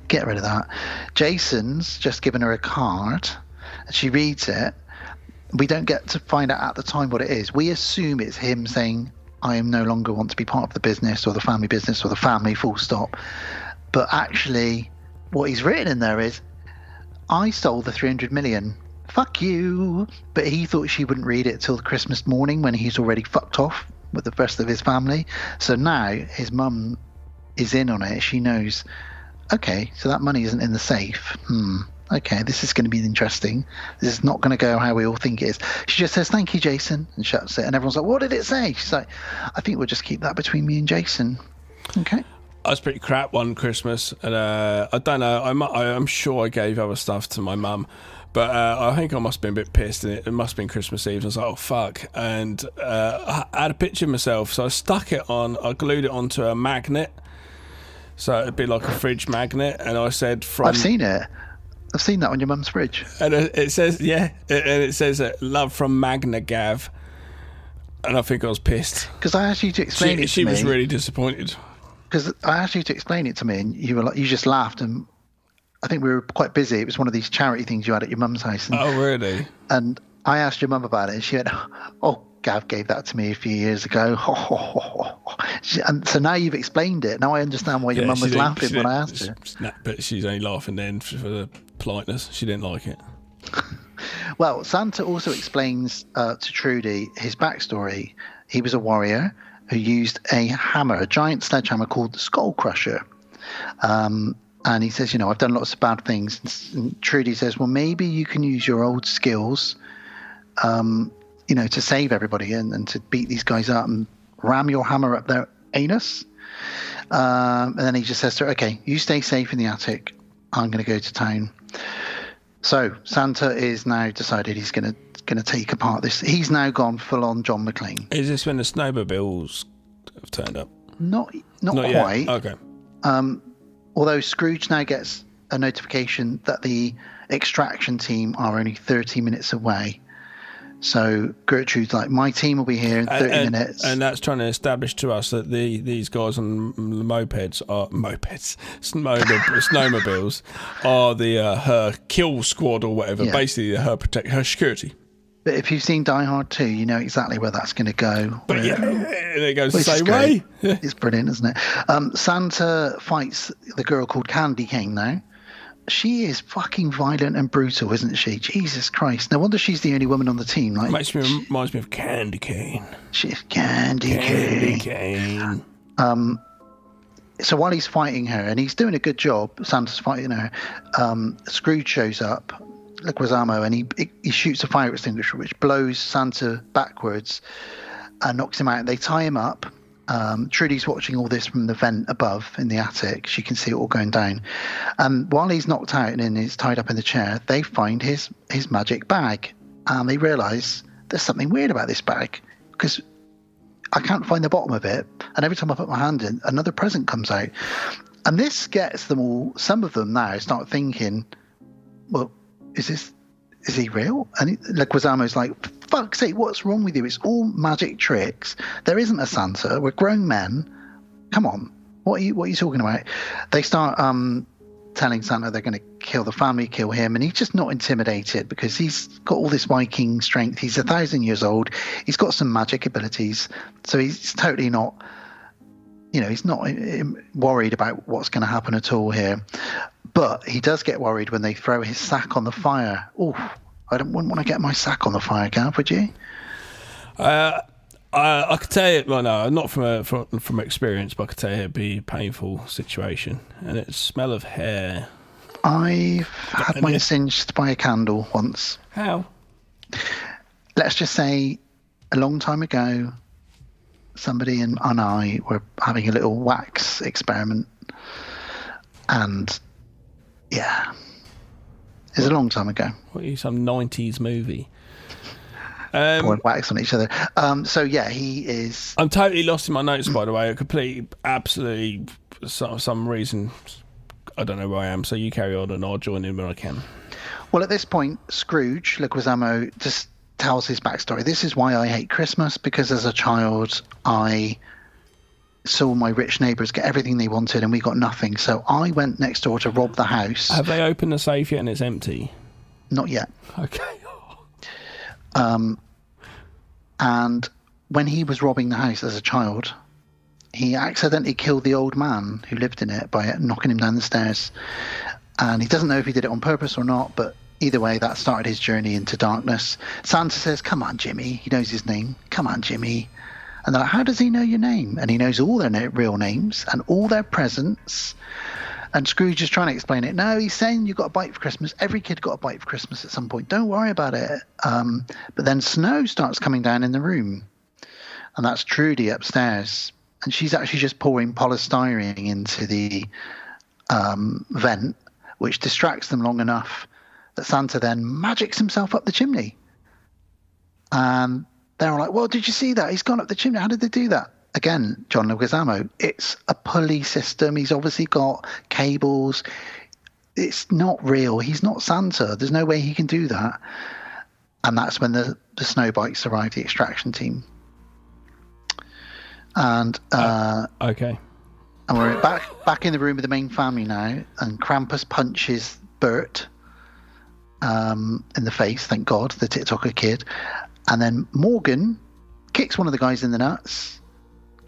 Get rid of that. Jason's just given her a card, and she reads it. We don't get to find out at the time what it is. We assume it's him saying, I am no longer want to be part of the business or the family business or the family, full stop. But actually, what he's written in there is, I stole the 300 million. Fuck you. But he thought she wouldn't read it till Christmas morning when he's already fucked off with the rest of his family. So now his mum is in on it. She knows, okay, so that money isn't in the safe. Okay, this is going to be interesting. This is not going to go how we all think it is. She just says, thank you, Jason, and shuts it. And everyone's like, what did it say? She's like, I think we'll just keep that between me and Jason. Okay. I was pretty crap one Christmas, and I don't know, I'm sure I gave other stuff to my mum, but I think I must have been a bit pissed, and it must have been Christmas Eve. I was like, oh, fuck. And I had a picture of myself, so I glued it onto a magnet, so it'd be like a fridge magnet, and I said I've seen it. I've seen that on your mum's fridge. And it says, love from Magna Gav. And I think I was pissed. Because I asked you to explain it to me. She was really disappointed. Because I asked you to explain it to me, and you were like, you just laughed, and I think we were quite busy. It was one of these charity things you had at your mum's house. And, oh, really? And I asked your mum about it, and she went, oh, Gav gave that to me a few years ago. And so now you've explained it. Now I understand why your mum was laughing when I asked her. But she's only laughing then for the politeness. She didn't like it. Well, Santa also explains to Trudy his backstory. He was a warrior who used a hammer, a giant sledgehammer called the Skull Crusher. And he says, I've done lots of bad things. And Trudy says, well, maybe you can use your old skills to save everybody and to beat these guys up and ram your hammer up their anus. And then he just says to her, okay, you stay safe in the attic. I'm going to go to town. So Santa is now decided he's going to take apart this. He's now gone full on John McClane. Is this when the snowmobiles have turned up? Not quite. Yet. Okay. Although Scrooge now gets a notification that the extraction team are only 30 minutes away. So Gertrude's like, my team will be here in 30 minutes. And that's trying to establish to us that these guys on snowmobiles are her kill squad or whatever. Yeah. Basically, her security. But if you've seen Die Hard 2, you know exactly where that's going to go. But and it goes the same way. It's brilliant, isn't it? Santa fights the girl called Candy Cane now. She is fucking violent and brutal, isn't she? Jesus Christ. No wonder she's the only woman on the team. Reminds me of Candy Cane. She's Candy Cane. So while he's fighting her, and he's doing a good job, Santa's fighting her, Scrooge shows up, Leguizamo, and he shoots a fire extinguisher, which blows Santa backwards and knocks him out. They tie him up. Trudy's watching all this from the vent above in the attic. She can see it all going down. While he's knocked out and is tied up in the chair, they find his magic bag. And they realise there's something weird about this bag because I can't find the bottom of it. And every time I put my hand in, another present comes out. And this gets them all, some of them now start thinking, well, is he real? And Leguizamo's like, fuck's sake, what's wrong with you? It's all magic tricks. There isn't a Santa. We're grown men. Come on. What are you talking about? They start telling Santa they're going to kill the family, kill him, and he's just not intimidated because he's got all this Viking strength. He's 1,000 years old. He's got some magic abilities. So he's totally not, he's not worried about what's going to happen at all here. But he does get worried when they throw his sack on the fire. Oh, I wouldn't want to get my sack on the fire, Gav, would you? I could tell you, well, no, not from experience, but I could tell you it'd be a painful situation. And it's smell of hair. I've had mine singed by a candle once. How? Let's just say a long time ago, somebody and I were having a little wax experiment. And, yeah, it was a long time ago. What are you, some 90s movie? Pouring wax on each other. So, yeah, he is... I'm totally lost in my notes, by the way. Absolutely, some reason... I don't know where I am, so you carry on and I'll join in when I can. Well, at this point, Scrooge, Leguizamo, just tells his backstory. This is why I hate Christmas, because as a child, I saw my rich neighbours get everything they wanted and we got nothing. So I went next door to rob the house. Have they opened the safe yet and it's empty? Not yet. Okay. And when he was robbing the house as a child... he accidentally killed the old man who lived in it by knocking him down the stairs. And he doesn't know if he did it on purpose or not, but either way, that started his journey into darkness. Santa says, come on, Jimmy. He knows his name. Come on, Jimmy. And they're like, how does he know your name? And he knows all their real names and all their presents. And Scrooge is trying to explain it. No, he's saying you got a bite for Christmas. Every kid got a bite for Christmas at some point. Don't worry about it. But then snow starts coming down in the room. And that's Trudy upstairs. And she's actually just pouring polystyrene into the vent, which distracts them long enough that Santa then magics himself up the chimney. And they're all like, well, did you see that? He's gone up the chimney. How did they do that? Again, John Leguizamo, it's a pulley system. He's obviously got cables. It's not real. He's not Santa. There's no way he can do that. And that's when the snow bikes arrive, the extraction team. And okay, and we're back in the room with the main family now, and Krampus punches Bert in the face, thank God, the TikToker kid, and then Morgan kicks one of the guys in the nuts,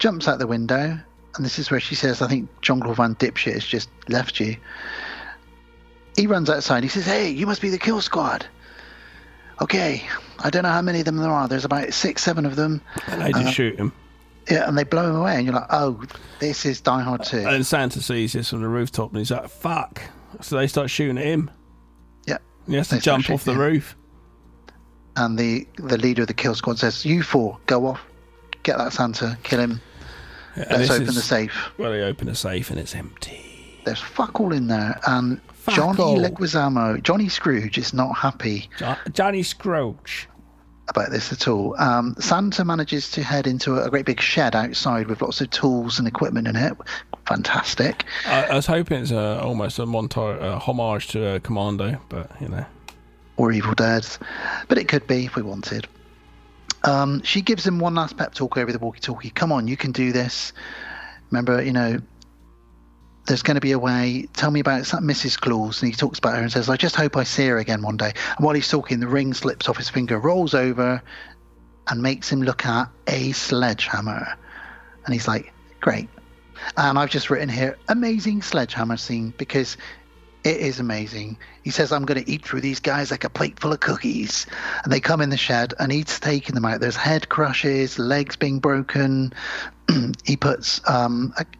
jumps out the window, and this is where she says, I think Jean-Claude Van Dipshit has just left you. He runs outside, he says, hey, you must be the kill squad. Okay, I don't know how many of them there are, there's about 6-7 of them. And they just shoot him. Yeah, and they blow him away, and you're like, oh, this is Die Hard 2. And Santa sees this from the rooftop, and he's like, fuck. So they start shooting at him. Yeah. He has to jump off the roof. And the leader of the kill squad says, you four, go off, get that Santa, kill him. Yeah, let's open the safe. Well, they open the safe, and it's empty. There's fuck all in there, and Johnny Leguizamo, Johnny Scrooge is not happy. Johnny Scrooge. About this at all. Santa manages to head into a great big shed outside with lots of tools and equipment in it. Fantastic. I was hoping it's almost a homage to Commando, but you know, or Evil Dead, but it could be if we wanted. She gives him one last pep talk over the walkie-talkie. Come on, you can do this. Remember, you know, there's going to be a way. Tell me about Mrs. Claus. And he talks about her and says, I just hope I see her again one day. And while he's talking, the ring slips off his finger, rolls over, and makes him look at a sledgehammer. And he's like, great. And I've just written here, amazing sledgehammer scene, because it is amazing. He says, I'm going to eat through these guys like a plate full of cookies. And they come in the shed, and he's taking them out. There's head crushes, legs being broken. He puts,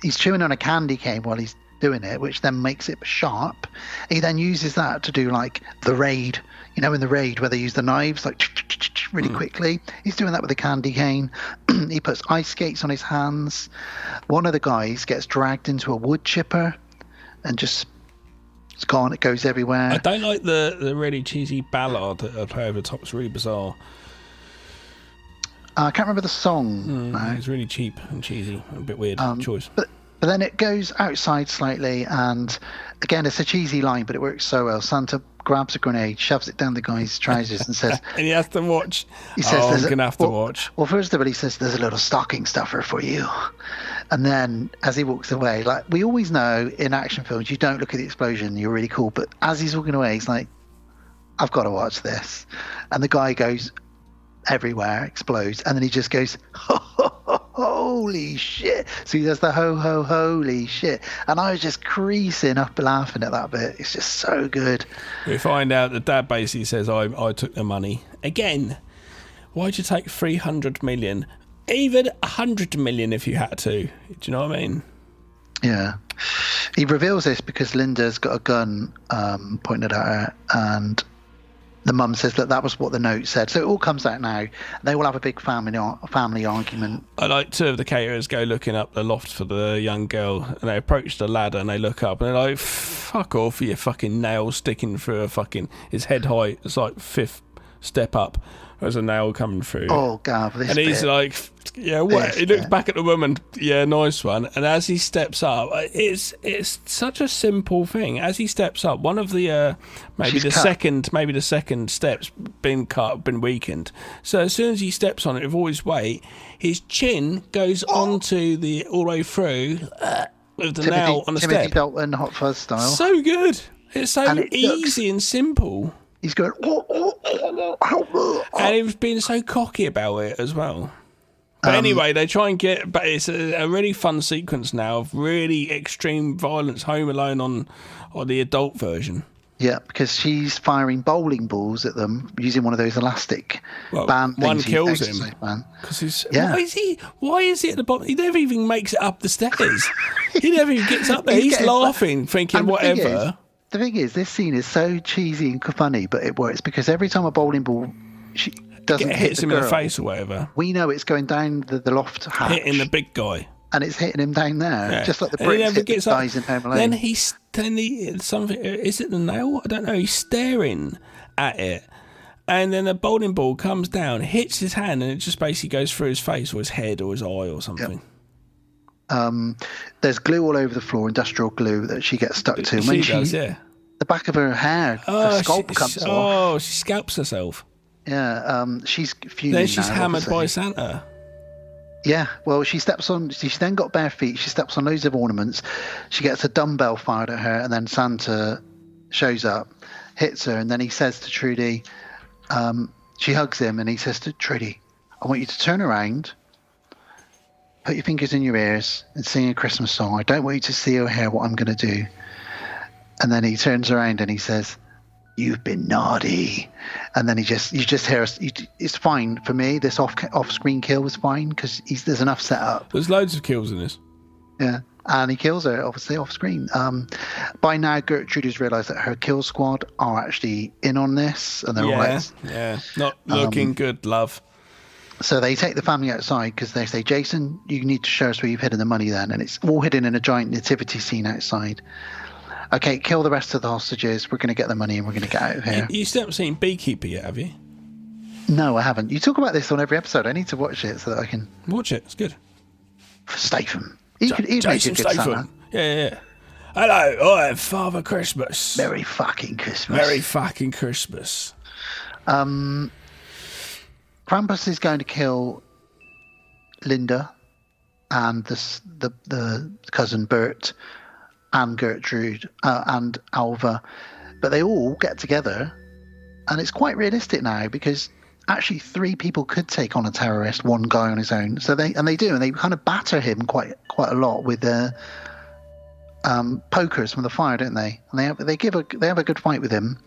he's chewing on a candy cane while he's doing it, which then makes it sharp. He then uses that to do like the Raid, you know, in the Raid where they use the knives like really quickly. He's doing that with a candy cane. He puts ice skates on his hands. One of the guys gets dragged into a wood chipper and just it's gone. It goes everywhere. I don't like the really cheesy ballad that I play over the top. It's really bizarre. I can't remember the song. It's really cheap and cheesy. A bit weird choice. But then it goes outside slightly, and again, it's a cheesy line, but it works so well. Santa grabs a grenade, shoves it down the guy's trousers, and says... and he has to watch. He says, I'm going to have to watch. Well, first of all, he says, there's a little stocking stuffer for you. And then, as he walks away, like we always know in action films, you don't look at the explosion, you're really cool. But as he's walking away, he's like, I've got to watch this. And the guy goes... everywhere, explodes, and then he just goes holy shit. So he does the holy shit, and I was just creasing up laughing at that bit. It's just so good. We find out that Dad basically says, I took the money again. Why'd you take 300 million, even 100 million if you had to? Do you know what I mean? Yeah, He reveals this because Linda's got a gun pointed at her, and the mum says that was what the note said. So it all comes out now. They will have a big family argument. I like two of the caterers go looking up the loft for the young girl, and they approach the ladder and they look up and they're like, fuck off, your fucking nail sticking through his head height. It's like 5th step up. There's a nail coming through. Oh, Gav, this and he's bit. like, yeah, what? He looks back at the woman, yeah, nice one. And as he steps up, it's such a simple thing. As he steps up, one of the maybe the second step's been cut, been weakened. So as soon as he steps on it with all his weight, his chin goes onto all the way through with the nail on the Timothy step. Dalton, Hot Fuzz style. So good. It's so easy and simple. He's going, and he was being so cocky about it as well. But anyway, they try and get... But it's a really fun sequence now of really extreme violence, Home Alone on the adult version. Yeah, because she's firing bowling balls at them using one of those elastic band things. One kills him. Because he's... Yeah. Why is he at the bottom? He never even makes it up the stairs. He never even gets up there. He's laughing, thinking whatever... The thing is, this scene is so cheesy and funny, but it works because every time a bowling ball hits him in the face or whatever, we know it's going down the loft hatch, hitting the big guy, and it's hitting him down there, just like the Brits hit the guys in Home Alone. Then is it the nail? I don't know. He's staring at it, and then a bowling ball comes down, hits his hand, and it just basically goes through his face or his head or his eye or something. Yep. There's glue all over the floor, industrial glue that she gets stuck to. She does, the back of her hair, the scalp comes off. Oh, she scalps herself. Yeah, she's fuming. Then she's now, hammered obviously. by Santa. Yeah, well, she then got bare feet. She steps on loads of ornaments. She gets a dumbbell fired at her, and then Santa shows up, hits her, and then he says to Trudy, she hugs him, and he says to Trudy, I want you to turn around, put your fingers in your ears and sing a Christmas song. I don't want you to see or hear what I'm going to do. And then he turns around and he says, you've been naughty. And then you just hear us. It's fine for me. This off-screen kill was fine because there's enough set up. There's loads of kills in this. Yeah. And he kills her, obviously, off-screen. By now, Gertrude has realised that her kill squad are actually in on this. And they're all like... Yeah, not looking good, love. So they take the family outside because they say, Jason, you need to show us where you've hidden the money then. And it's all hidden in a giant nativity scene outside. Okay, kill the rest of the hostages. We're going to get the money and we're going to get out of here. You still haven't seen Beekeeper yet, have you? No, I haven't. You talk about this on every episode. I need to watch it so that I can... Watch it. It's good. For Statham. He'd make a Jason good Statham. Santa. Yeah. Hello, I am Father Christmas. Merry fucking Christmas. Merry fucking Christmas. Krampus is going to kill Linda and the cousin Bert and Gertrude and Alva, but they all get together, and it's quite realistic now because actually 3 people could take on a terrorist, 1 guy on his own. So they do, and they kind of batter him quite a lot with their pokers from the fire, don't they? And they have a good fight with him.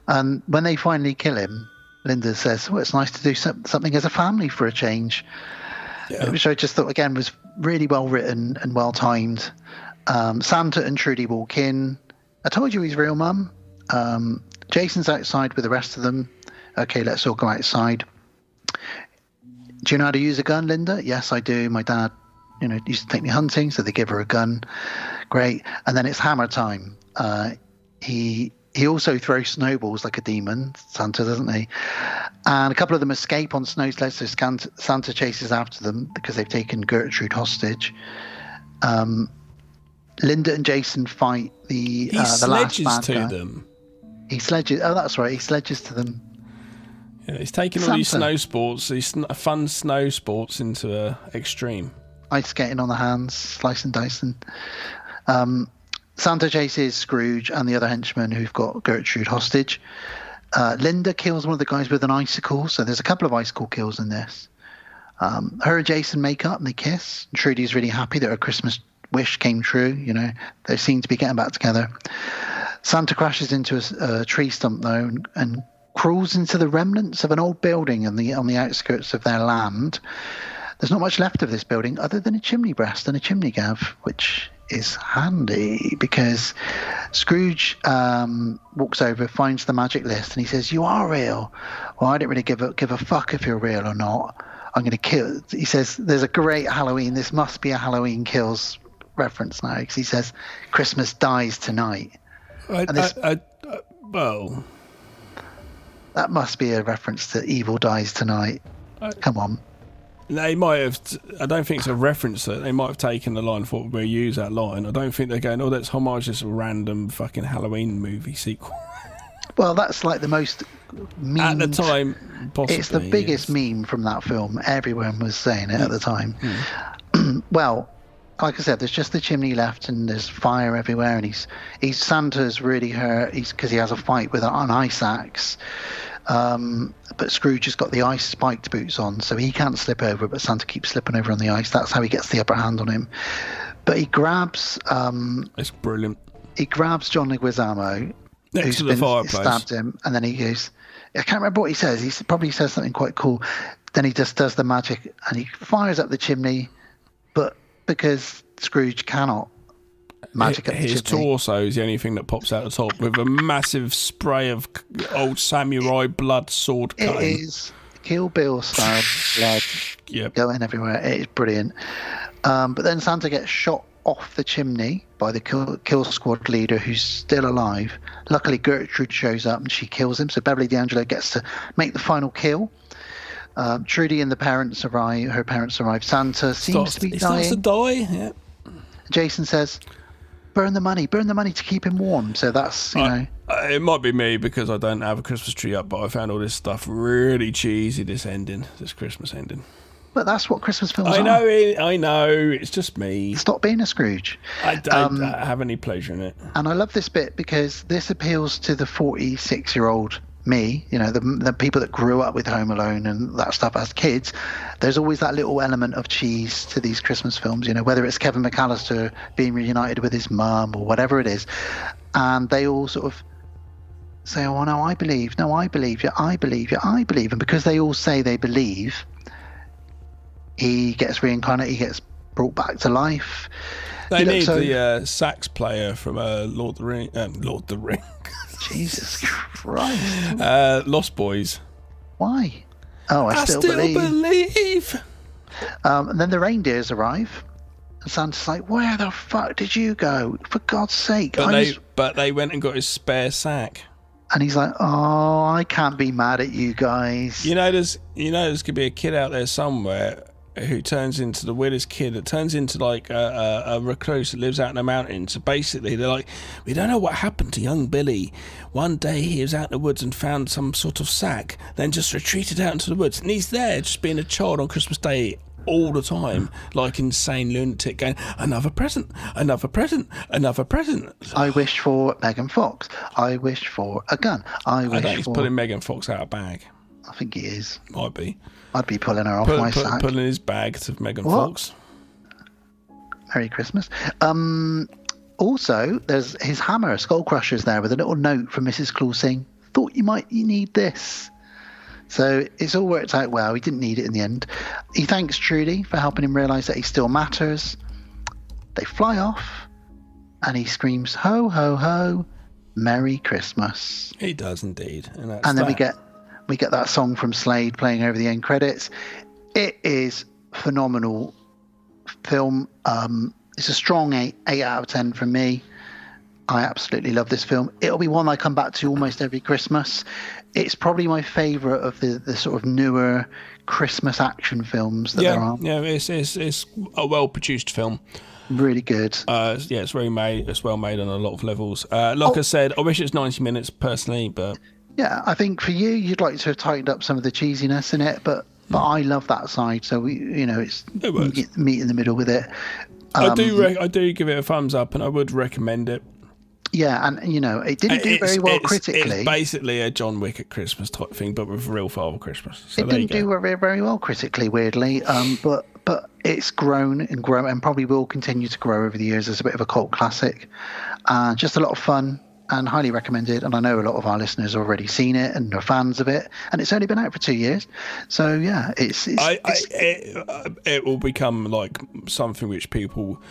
And when they finally kill him, Linda says, well, it's nice to do something as a family for a change. Yeah. Which I just thought, again, was really well written and well timed. Santa and Trudy walk in. I told you he's real, Mum. Jason's outside with the rest of them. Okay, let's all go outside. Do you know how to use a gun, Linda? Yes, I do. My dad, used to take me hunting, so they give her a gun. Great. And then it's hammer time. He also throws snowballs like a demon, Santa, doesn't he? And a couple of them escape on snow sleds, so Santa chases after them because they've taken Gertrude hostage. Linda and Jason fight the last bad guy. Them. He sledges. Oh, that's right. He sledges to them. Yeah, he's taking all these snow sports, these fun snow sports into extreme. Ice skating on the hands, slicing, dicing. Santa chases Scrooge and the other henchmen who've got Gertrude hostage. Linda kills one of the guys with an icicle, so there's a couple of icicle kills in this. Her and Jason make up and they kiss. Trudy's really happy that her Christmas wish came true. They seem to be getting back together. Santa crashes into a tree stump though and crawls into the remnants of an old building on the outskirts of their land. There's not much left of this building other than a chimney breast and a chimney gav, which is handy because Scrooge walks over, finds the magic list, and he says, "You are real." Well, I don't really give a fuck if you're real or not. I'm going to kill. He says, "There's a great Halloween. This must be a Halloween Kills reference now," because he says, "Christmas dies tonight." Well, that must be a reference to Evil Dies Tonight. Come on. They might have. I don't think it's a reference that they might have taken the line. Thought we'll use that line. I don't think they're going, "Oh, that's homage to a random fucking Halloween movie sequel." Well, that's like the most memed, at the time. Possibly, it's the biggest meme from that film. Everyone was saying it at the time. Well, like I said, there's just the chimney left, and there's fire everywhere, and Santa's really hurt. Because he has a fight with an ice axe. But Scrooge has got the ice spiked boots on, so he can't slip over, but Santa keeps slipping over on the ice. That's how he gets the upper hand on him. But he grabs... it's brilliant. He grabs John Leguizamo, next to the fireplace, stabbed him, and then he goes... I can't remember what he says. He probably says something quite cool. Then he just does the magic, and he fires up the chimney, but because Scrooge cannot magic up the his chimney... torso is the only thing that pops out the top with a massive spray of old samurai blood sword cutting. It is Kill Bill style blood going everywhere. It is brilliant. But then Santa gets shot off the chimney by the kill squad leader, who's still alive. Luckily, Gertrude shows up and she kills him, so Beverly D'Angelo gets to make the final kill. Trudy and her parents arrive. Santa seems to be dying. Starts to die, yeah. Jason says, burn the money to keep him warm. So that's, it might be me because I don't have a Christmas tree up, but I found all this stuff really cheesy, this Christmas ending. But that's what Christmas films are. I know, it's just me. Stop being a Scrooge. I don't have any pleasure in it. And I love this bit because this appeals to the 46-year-old me, the people that grew up with Home Alone and that stuff as kids. There's always that little element of cheese to these Christmas films, whether it's Kevin McAllister being reunited with his mum or whatever it is. And they all sort of say, "Oh, no, I believe. No, I believe you. I believe you. I believe." And because they all say they believe, he gets reincarnated, he gets brought back to life. They need the sax player from Lord of the Rings. Jesus Christ. Lost Boys. Why? Oh, I still believe. And then the reindeers arrive. And Santa's like, "Where the fuck did you go? For God's sake." But they went and got his spare sack. And he's like, "Oh, I can't be mad at you guys." There's could be a kid out there somewhere who turns into the weirdest kid. It turns into like a recluse that lives out in the mountains. So basically, they're like, "We don't know what happened to young Billy. One day he was out in the woods and found some sort of sack, then just retreated out into the woods, and he's there just being a child on Christmas Day all the time, like insane lunatic, going, another present, another present, another present." I wish for Megan Fox. I wish for a gun. I think he's pulling Megan Fox out of bag. I think he is. Might be. I'd be pulling her off my sack. Pulling his bag to Megan Fox. Merry Christmas. Also, there's his hammer, Skull Crusher's there with a little note from Mrs. Claus saying, "Thought you need this." So it's all worked out well. He didn't need it in the end. He thanks Trudy for helping him realise that he still matters. They fly off, and he screams, "Ho, ho, ho, Merry Christmas." He does indeed. And then we get that song from Slade playing over the end credits. It is phenomenal film. It's a strong 8 out of 10 from me. I absolutely love this film. It'll be one I come back to almost every Christmas. It's probably my favourite of the sort of newer Christmas action films that there are. Yeah, it's a well-produced film. Really good. It's very made. It's well made on a lot of levels. I said, I wish it's 90 minutes personally, but yeah, I think for you'd like to have tightened up some of the cheesiness in it, but I love that side. So it's meet in the middle with it. I do give it a thumbs up, and I would recommend it. Yeah, and it didn't do very well critically. It's basically a John Wick at Christmas type thing, but with real Father Christmas. So it didn't do very well critically, weirdly. But it's grown and probably will continue to grow over the years as a bit of a cult classic. Just a lot of fun and highly recommended. And I know a lot of our listeners have already seen it and are fans of it. And it's only been out for 2 years, so yeah, it will become like something which people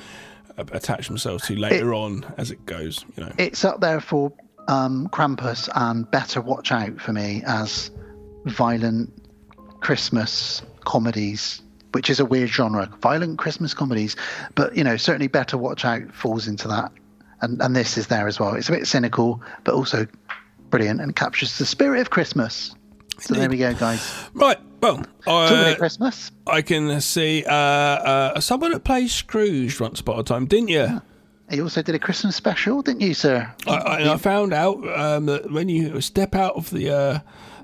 attach themselves to later on as it goes. It's up there for Krampus and Better Watch Out for me as violent Christmas comedies, which is a weird genre, violent Christmas comedies. But certainly Better Watch Out falls into that, and this is there as well. It's a bit cynical, but also brilliant and captures the spirit of Christmas. So there we go, guys. Right. Well, talking of Christmas, I can see someone that plays Scrooge once upon a time, didn't you? Yeah. He also did a Christmas special, didn't you, sir? I found out that when you step out of the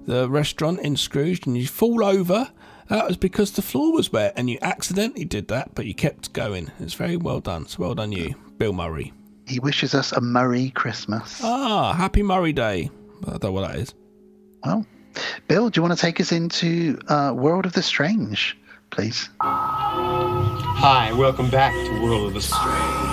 restaurant in Scrooge and you fall over, that was because the floor was wet and you accidentally did that, but you kept going. It's very well done. So well done, you, Bill Murray. He wishes us a Murray Christmas. Happy Murray Day. I don't know what that is. Well, Bill, do you want to take us into World of the Strange, please? Hi, welcome back to World of the Strange.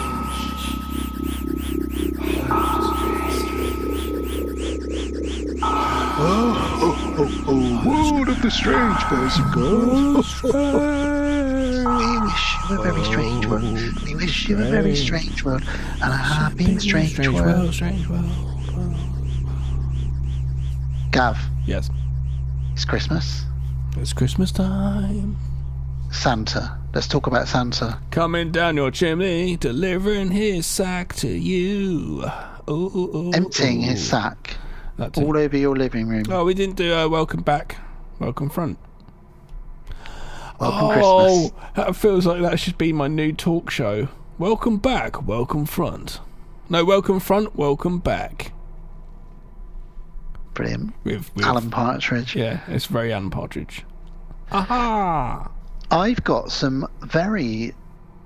World of the Strange, boys and girls. We wish you a very strange world. We wish you a very strange world and a happy strange world. Strange world. Gav. Yes. It's Christmas. It's Christmas time. Santa. Let's talk about Santa. Coming down your chimney, delivering his sack to you. Emptying his sack all over your living room. Oh, we didn't do welcome back, welcome front. Welcome Christmas. That feels like that should be my new talk show. Welcome back, welcome front. No, welcome front, welcome back. Brilliant. With Alan Partridge. Yeah, it's very Alan Partridge. Aha! I've got some very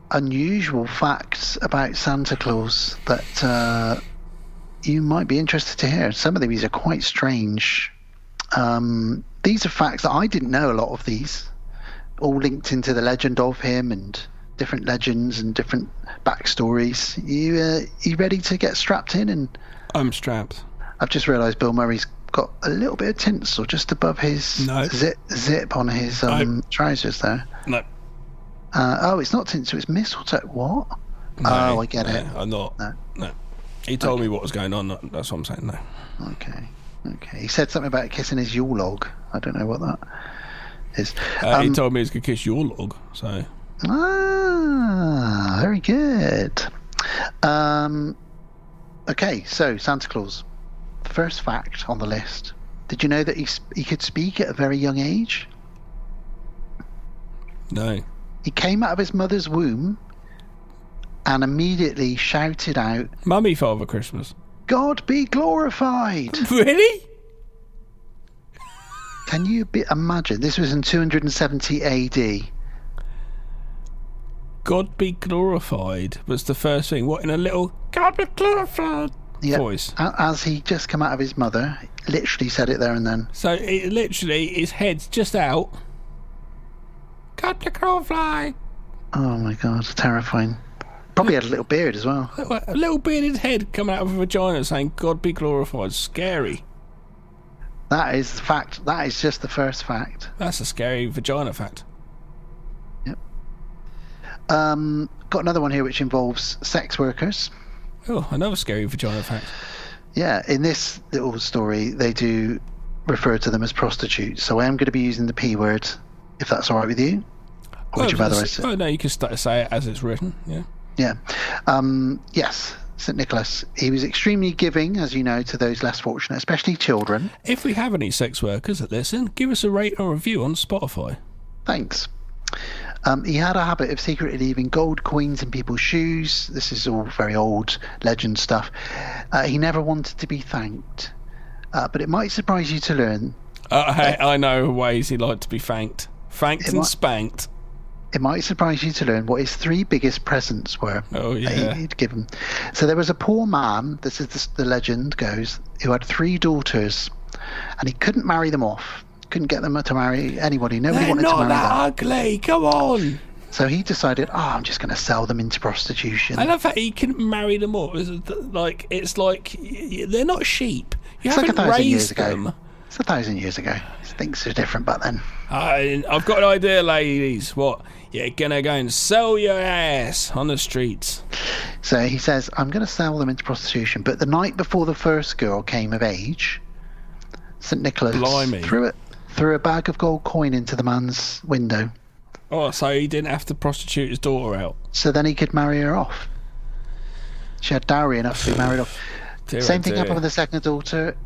unusual facts about Santa Claus that you might be interested to hear. Some of these are quite strange. These are facts that I didn't know, a lot of these, all linked into the legend of him and different legends and different backstories. You ready to get strapped in? And I'm strapped. I've just realised Bill Murray's got a little bit of tinsel just above his zip on his trousers there. No. It's not tinsel, it's mistletoe. What? No, I get it. I'm not. No. He told me what was going on. That's what I'm saying. No. Okay. He said something about kissing his Yule log. I don't know what that is. He told me he was going to kiss your log. So. Very good. Okay, so Santa Claus. First fact on the list. Did you know that he could speak at a very young age? No. He came out of his mother's womb and immediately shouted out, "Mummy, Father Christmas. God be glorified." Really? Can you imagine? This was in 270 AD. God be glorified was the first thing. What, in a little God be glorified voice? As he just come out of his mother, literally said it there and then. So it literally, his head's just out. God be glorified. Oh my God, terrifying. Probably had a little beard as well. A little bearded head coming out of a vagina saying God be glorified. Scary. That is the fact. That is just the first fact. That's a scary vagina fact. Yep. Got another one here which involves sex workers. Oh, another scary vagina fact. Yeah, in this little story, they do refer to them as prostitutes. So I am going to be using the P word, if that's all right with you. Or would you rather I say? Oh, no, you can say it as it's written, yeah. Yeah. Yes, St. Nicholas. He was extremely giving, as you know, to those less fortunate, especially children. If we have any sex workers that listen, give us a rate or review on Spotify. Thanks. He had a habit of secretly leaving gold coins in people's shoes. This is all very old legend stuff. He never wanted to be thanked. But it might surprise you to learn... I know ways he liked to be thanked. Thanked and spanked. It might surprise you to learn what his 3 biggest presents were. Oh, yeah. He'd given. So there was a poor man, this is the legend goes, who had 3 daughters, and he couldn't marry them off. Couldn't get them to marry anybody. Nobody wanted to marry them. They're not that ugly. Come on. So he decided, I'm just going to sell them into prostitution. I love that he couldn't marry them all. It's like they're not sheep. You haven't raised them. It's 1,000 years ago. Things are different back then. I've got an idea, ladies. What? You're gonna go and sell your ass on the streets. So he says, I'm going to sell them into prostitution. But the night before the first girl came of age, St. Nicholas threw a bag of gold coin into the man's window. Oh, so he didn't have to prostitute his daughter out. So then he could marry her off. She had dowry enough to be married off. Same thing happened with the second daughter,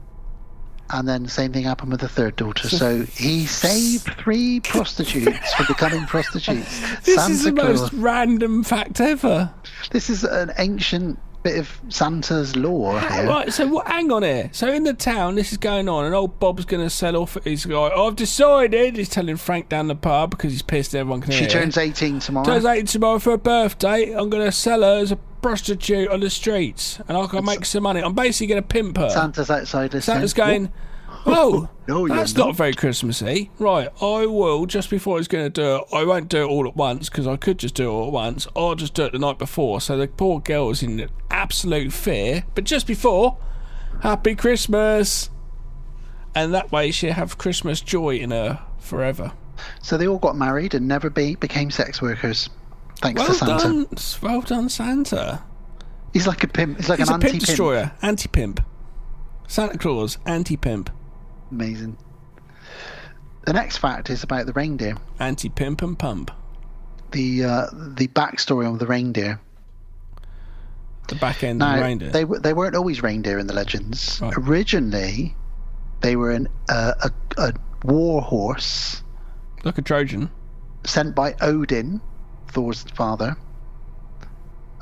and then the same thing happened with the third daughter. So he saved 3 prostitutes from becoming prostitutes. This is the most random fact ever. This is an ancient bit of Santa's lore here. Right, so hang on here. So in the town, this is going on, and old Bob's going to sell off. He's like, I've decided. He's telling Frank down the pub because he's pissed everyone can hear. She turns 18 tomorrow. Turns 18 tomorrow for her birthday. I'm going to sell her as a prostitute on the streets, and I can make some money. I'm basically going to pimp her. Santa's outside listening. Santa's going, oh, no, that's not very Christmassy. Right, I will, just before he's going to do it, I won't do it all at once, because I could just do it all at once. I'll just do it the night before. So the poor girl's in absolute fear. But just before, Happy Christmas. And that way she'll have Christmas joy in her forever. So they all got married and never became sex workers. Thanks to Santa. Well done, Santa. He's like a pimp. He's like an anti-pimp. Pimp destroyer. Anti-pimp. Santa Claus, anti-pimp. Amazing. The next fact is about the reindeer. Anti-pimp and pump. The backstory of the reindeer. The back end of the reindeer. They weren't always reindeer in the legends. Right. Originally, they were a war horse. Like a Trojan. Sent by Odin, Thor's father.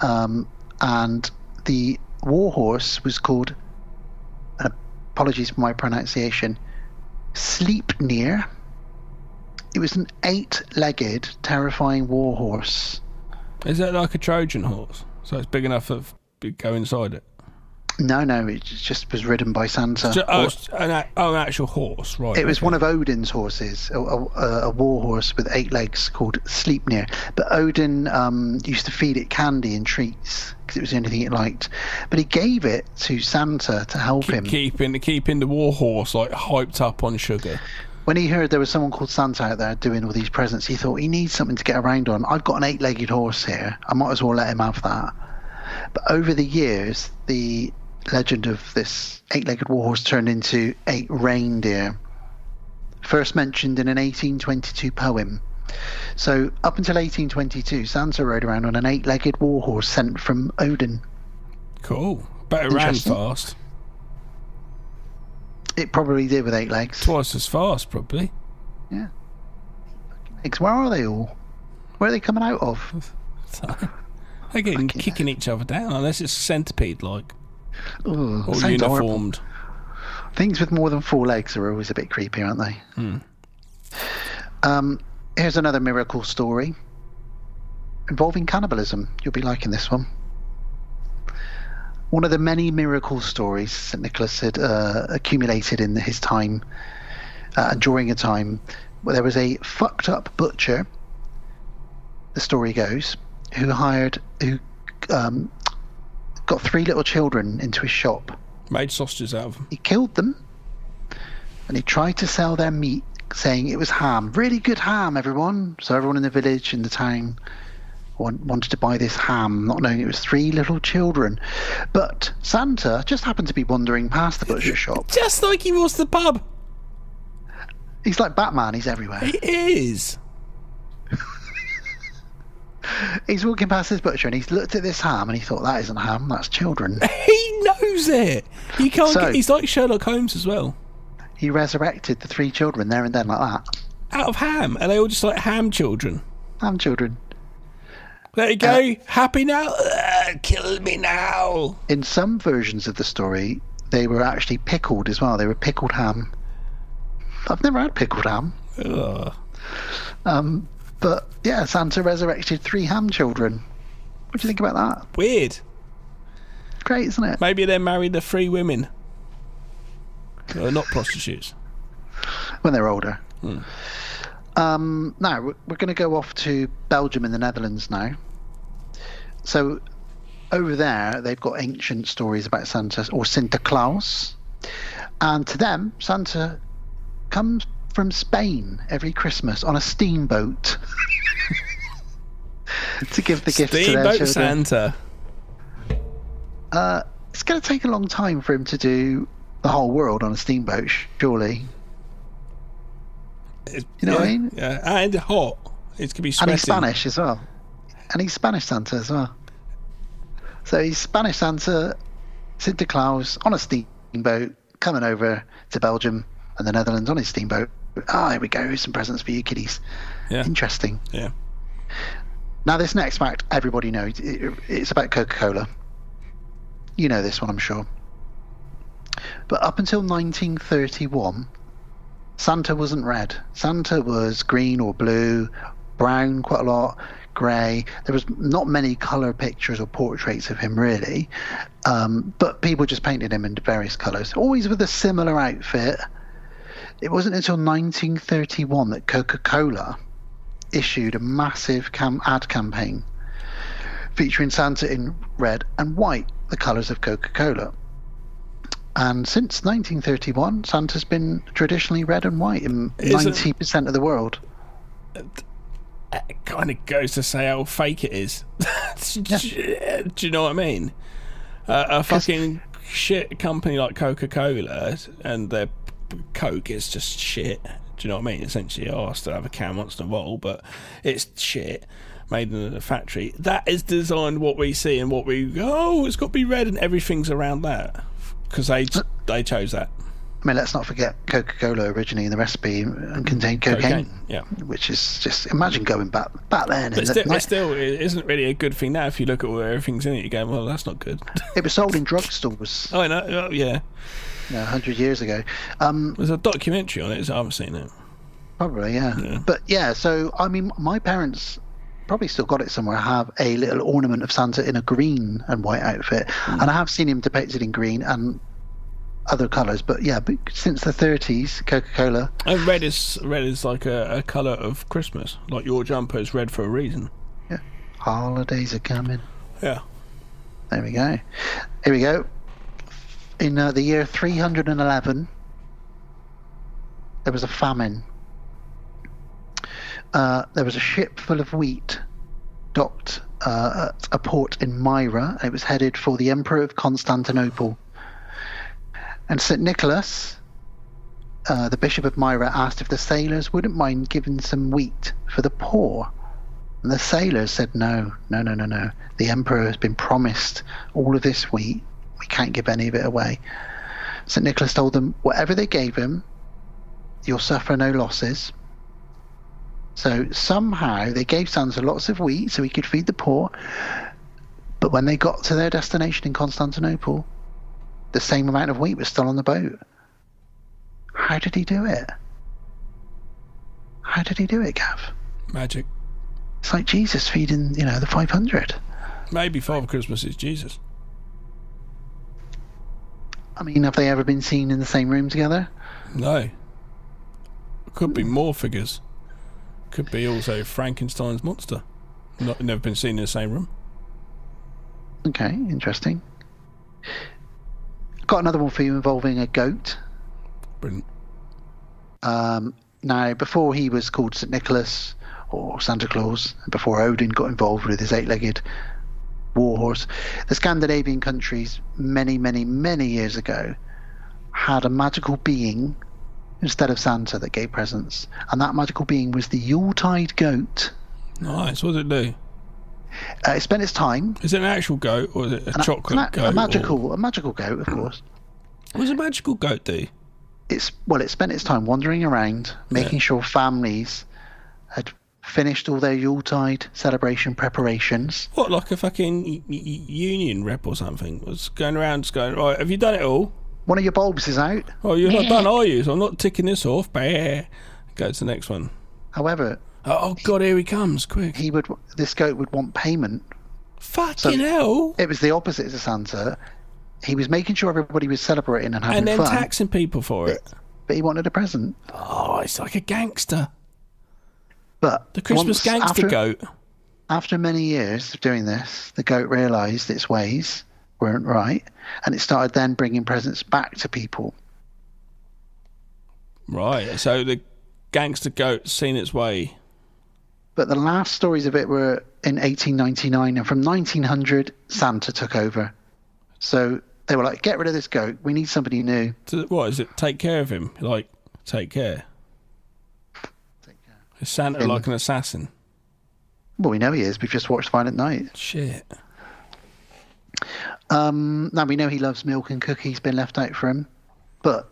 And the war horse was called, apologies for my pronunciation, Sleipnir. It was an 8-legged, terrifying war horse. Is that like a Trojan horse? So it's big enough to go inside it? No, it just was ridden by Santa. An actual horse, right. It was one of Odin's horses, a war horse with 8 legs called Sleipnir. But Odin used to feed it candy and treats because it was the only thing it liked. But he gave it to Santa to help him. Keeping the war horse like hyped up on sugar. When he heard there was someone called Santa out there doing all these presents, he thought he needs something to get around on. I've got an 8-legged horse here. I might as well let him have that. But over the years, the legend of this 8-legged war horse turned into 8 reindeer, first mentioned in an 1822 poem. So up until 1822, Santa rode around on an 8-legged war horse sent from Odin. Cool. Bet it ran fast. It probably did with 8 legs. Twice as fast, probably. Yeah. Legs. Where are they all? Where are they coming out of? They're getting kicking each other down, unless it's centipede-like. Ooh, or uniformed. Horrible. Things with more than 4 legs are always a bit creepy, aren't they? Here's another miracle story involving cannibalism. You'll be liking this one. One of the many miracle stories St. Nicholas had accumulated in his time, during a time where there was a fucked up butcher, the story goes, who got 3 little children into his shop. Made sausages out of them. He killed them, and he tried to sell their meat, saying it was ham. Really good ham, everyone. So everyone in the village and the town wanted to buy this ham, not knowing it was 3 little children. But Santa just happened to be wandering past the butcher shop. Just like he was the pub. He's like Batman, he's everywhere. He is. He's walking past this butcher and he's looked at this ham and he thought, that isn't ham, that's children. He knows it. He can't. He's like Sherlock Holmes as well. He resurrected the 3 children there and then like that. Out of ham. Are they all just like ham children? Ham children. There you go. Happy now? Kill me now. In some versions of the story, they were actually pickled as well. They were pickled ham. I've never had pickled ham. Ugh. But yeah, Santa resurrected 3 ham children. What do you think about that? Weird. Great, isn't it? Maybe they married the 3 women. Not prostitutes. When they're older. Now, we're going to go off to Belgium and the Netherlands now. So, over there, they've got ancient stories about Santa, or Sinterklaas. And to them, Santa comes from Spain every Christmas on a steamboat to give the gifts to their children. Santa. It's going to take a long time for him to do the whole world on a steamboat, surely. You know what I mean? Yeah, and hot. It's going to be sweating. And he's Spanish as well. And he's Spanish Santa as well. So he's Spanish Santa, Santa Claus on a steamboat coming over to Belgium and the Netherlands on his steamboat. Here we go. Here's some presents for you kiddies. Yeah. Interesting. Yeah. Now, this next fact, everybody knows. It's about Coca-Cola. You know this one, I'm sure. But up until 1931, Santa wasn't red. Santa was green or blue, brown quite a lot, grey. There was not many colour pictures or portraits of him, really. But people just painted him in various colours, always with a similar outfit. It wasn't until 1931 that Coca-Cola issued a massive ad campaign featuring Santa in red and white, the colours of Coca-Cola. And since 1931, Santa's been traditionally red and white in 90% of the world. It kind of goes to say how fake it is. Do you know what I mean? A fucking shit company like Coca-Cola and their Coke is just shit. Do you know what I mean? Essentially, I still have a can once in a while, but it's shit. Made in a factory. That is designed what we see and what we go, it's got to be red, and everything's around that because they chose that. I mean, let's not forget Coca-Cola originally in the recipe contained cocaine. Yeah, which is just, imagine going back then. But still, it isn't really a good thing now. If you look at where everything's in it, you go, well, that's not good. It was sold in drugstores. Oh, I know. Oh, yeah. 100 years ago. There's a documentary on it, so I haven't seen it. Probably, yeah. But yeah, so I mean, my parents probably still got it somewhere, have a little ornament of Santa in a green and white outfit. And I have seen him depicted in green and other colours, but since the 30s, Coca-Cola. And red is like a colour of Christmas. Like your jumper is red for a reason. Yeah. Holidays are coming. Yeah. There we go. Here we go. In the year 311, there was a famine. There was a ship full of wheat docked at a port in Myra. It was headed for the Emperor of Constantinople. And St. Nicholas, the Bishop of Myra, asked if the sailors wouldn't mind giving some wheat for the poor. And the sailors said, no. The Emperor has been promised all of this wheat. We can't give any of it away. St. Nicholas told them, whatever they gave him, you'll suffer no losses. So somehow they gave Santa lots of wheat so he could feed the poor. But when they got to their destination in Constantinople, the same amount of wheat was still on the boat. How did he do it? How did he do it, Gav? Magic. It's like Jesus feeding, the 500. Maybe Father Christmas is Jesus. I mean, have they ever been seen in the same room together? No. Could be more figures. Could be also Frankenstein's monster. Never been seen in the same room. Okay, interesting. Got another one for you involving a goat. Brilliant. Now, before he was called St. Nicholas or Santa Claus, and before Odin got involved with his 8-legged war horse, the Scandinavian countries many, many, many years ago had a magical being instead of Santa that gave presents, and that magical being was the Yuletide goat. Nice. What does it do? It spent its time. Is it an actual goat or is it a chocolate goat? A magical goat, of course. What does a magical goat do? It spent its time wandering around, making sure families had finished all their Yuletide celebration preparations. What, like a fucking union rep or something? Was going around just going, right, have you done it all? One of your bulbs is out. Oh, you're not done, are you? So I'm not ticking this off. Bah. Go to the next one. However... Oh, God, here he comes, quick. This goat would want payment. Fucking hell. It was the opposite to Santa. He was making sure everybody was celebrating and having fun. And then taxing people for it. But he wanted a present. Oh, it's like a gangster. But the Christmas gangster goat. After many years of doing this, the goat realised its ways weren't right, and it started then bringing presents back to people. Right. So the gangster goat's seen its way. But the last stories of it were in 1899, and from 1900, Santa took over. So they were like, get rid of this goat. We need somebody new. So what is it? Take care of him. Like, take care. Is Santa like an assassin? Well, we know he is. We've just watched Violent Night. Shit. Now we know he loves milk and cookies been left out for him. But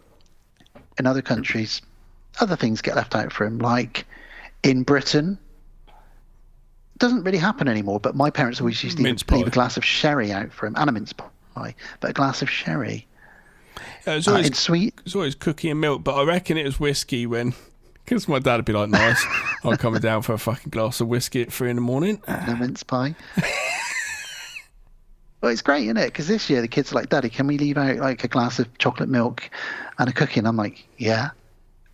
in other countries, other things get left out for him. Like in Britain, it doesn't really happen anymore, but my parents always used to leave a glass of sherry out for him, and a mince pie, but a glass of sherry. It's always it's sweet. It's always cookie and milk, but I reckon it was whiskey when... Because my dad would be like, nice, I'm coming down for a fucking glass of whiskey at 3 a.m. No mince pie. Well, it's great, isn't it? Because this year the kids are like, Daddy, can we leave out like a glass of chocolate milk and a cookie? And I'm like, yeah.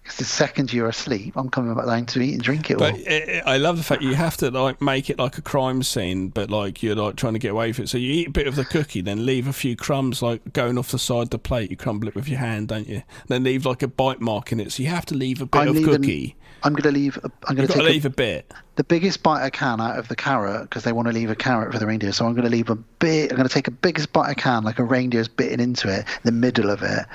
Because the second you're asleep, I'm coming back down to eat and drink it all. But I love the fact you have to like make it like a crime scene, but like you're like trying to get away with it. So you eat a bit of the cookie, then leave a few crumbs like going off the side of the plate. You crumble it with your hand, don't you? Then leave like a bite mark in it. So you have to leave a bit of cookie. I'm going to leave. I'm going to leave a bit. The biggest bite I can out of the carrot, because they want to leave a carrot for the reindeer. So I'm going to leave a bit. I'm going to take the biggest bite I can, like a reindeer's bitten into it, the middle of it.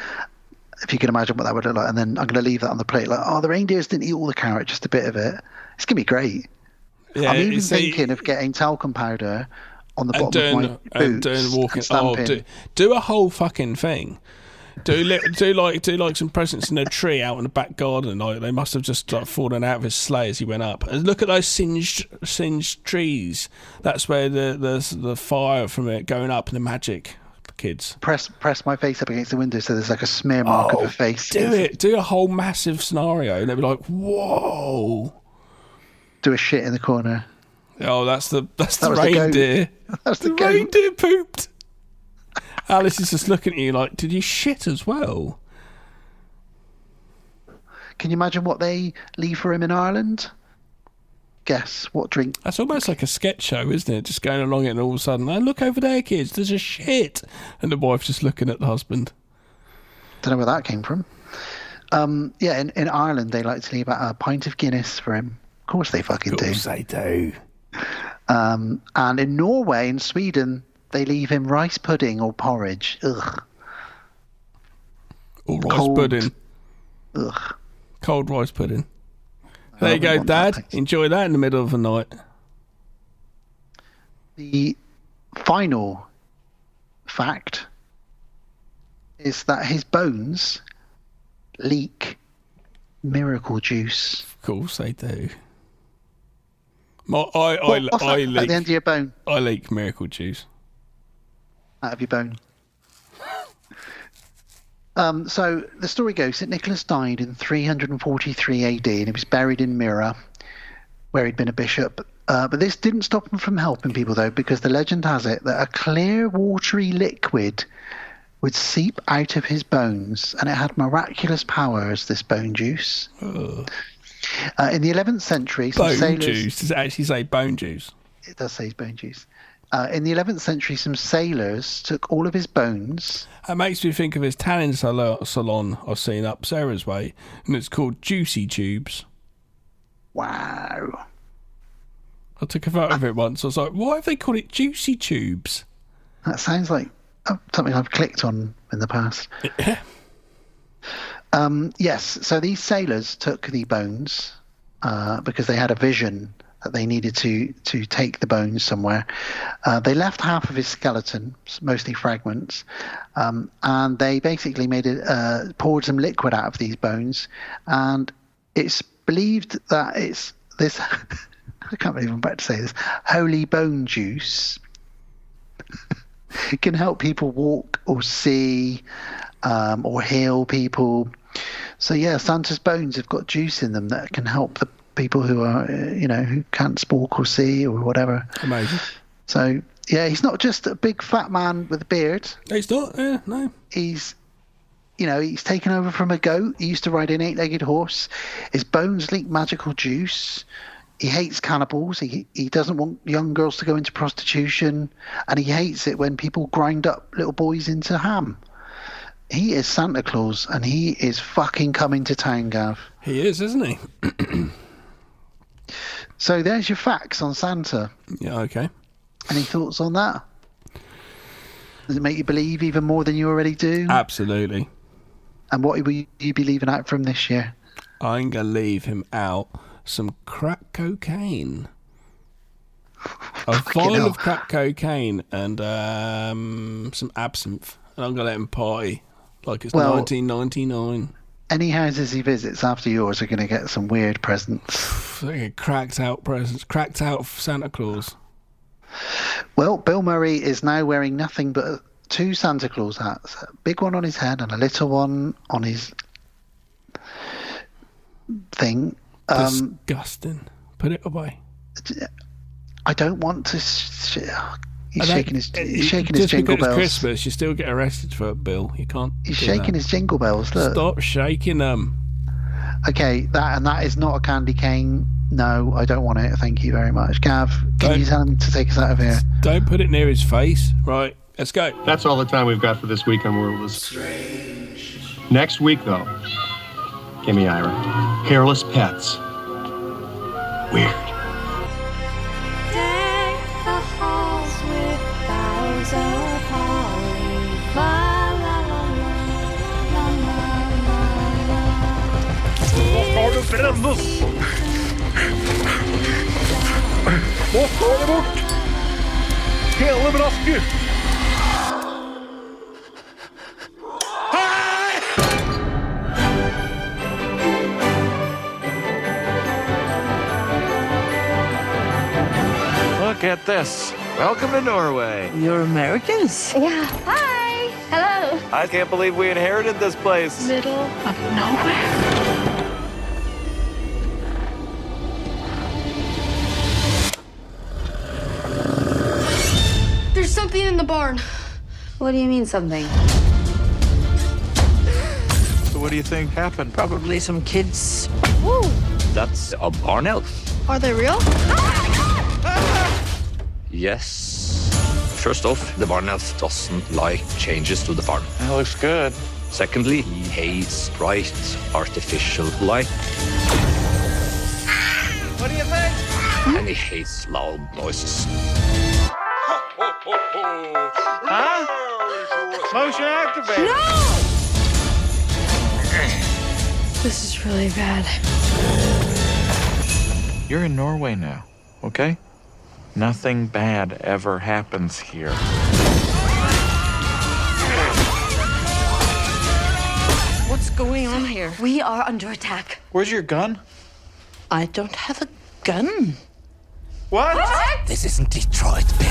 If you can imagine what that would look like, and then I'm going to leave that on the plate. Like, oh, the reindeers didn't eat all the carrot, just a bit of it. It's going to be great. Yeah, I'm even thinking of getting talcum powder on the bottom of my boots and stamping. Do a whole fucking thing. Do like some presents in a tree out in the back garden. Like they must have just like fallen out of his sleigh as he went up. And look at those singed trees. That's where the fire from it going up and the magic. Kids, press my face up against the window so there's like a smear mark of a face. Do a whole massive scenario and they'll be like, whoa. Do a shit in the corner. Oh, that's the reindeer. That's the reindeer pooped. Alice is just looking at you like, did you shit as well? Can you imagine what they leave for him in Ireland? Guess what drink? That's almost like a sketch show, isn't it? Just going along it and all of a sudden, oh, look over there, kids, there's a shit. And the wife's just looking at the husband. Don't know where that came from. Yeah, in Ireland, they like to leave out a pint of Guinness for him. Of course they fucking do. Of course they do. And in Norway and Sweden, they leave him rice pudding or porridge. Ugh. Or rice pudding. Ugh. Cold rice pudding. There you go, Dad. Enjoy that in the middle of the night. The final fact is that his bones leak miracle juice. Of course they do. What's that at the end of your bone? I leak miracle juice. Out of your bone. So the story goes that Nicholas died in 343 AD and he was buried in Myra, where he'd been a bishop. But this didn't stop him from helping people, though, because the legend has it that a clear, watery liquid would seep out of his bones, and it had miraculous powers, this bone juice. In the 11th century, some sailors... juice? Does it actually say bone juice? It does say bone juice. In the 11th century, some sailors took all of his bones. That makes me think of his tanning salon I've seen up Sarah's Way, and it's called Juicy Tubes. Wow. I took a photo of it once. I was like, why have they called it Juicy Tubes? That sounds like something I've clicked on in the past. Yes, so these sailors took the bones because they had a vision that they needed to take the bones somewhere. They left half of his skeleton, mostly fragments, and they basically poured some liquid out of these bones. And it's believed that it's this, I can't believe I'm about to say this, holy bone juice can help people walk or see or heal people. So yeah, Santa's bones have got juice in them that can help the people who are, who can't speak or see or whatever. Amazing. So yeah, he's not just a big fat man with a beard. He's not. Yeah, no. He's taken over from a goat. He used to ride an 8-legged horse. His bones leak magical juice. He hates cannibals. He doesn't want young girls to go into prostitution, and he hates it when people grind up little boys into ham. He is Santa Claus, and he is fucking coming to town, Gav. He is, isn't he? So there's your facts on Santa. Yeah, okay. Any thoughts on that? Does it make you believe even more than you already do? Absolutely. And what will you be leaving out from this year? I'm going to leave him out some crack cocaine. A vial of crack cocaine and some absinthe. And I'm going to let him party like it's 1999. Any houses he visits after yours are going to get some weird presents. Like cracked out presents. Cracked out Santa Claus. Well, Bill Murray is now wearing nothing but 2 Santa Claus hats. A big one on his head and a little one on his thing. Disgusting. Put it away. I don't want to... He's shaking his jingle because bells. It's Christmas, you still get arrested for it, Bill. You can't. He's shaking his jingle bells. Look. Stop shaking them. Okay, that is not a candy cane. No, I don't want it. Thank you very much, Gav. Can you tell him to take us out of here? Don't put it near his face. Right, let's go. That's all the time we've got for this week on World is Strange. Next week, though, give me Ira. Hairless pets. Weird. Vad tar det bort? Hela Braske! Look at this. Welcome to Norway. You're Americans? Yeah. Hi. Hello. I can't believe we inherited this place. Middle of nowhere. There's something in the barn. What do you mean something? So what do you think happened? Probably some kids. Woo! That's a barn elf. Are they real? Yes. First off, the barn elf doesn't like changes to the farm. That looks good. Secondly, he hates bright artificial light. What do you think? And he hates loud noises. Huh? Motion activated. No! This is really bad. You're in Norway now, okay? Nothing bad ever happens here. What's going on here? We are under attack. Where's your gun? I don't have a gun. What? This isn't Detroit, Bill.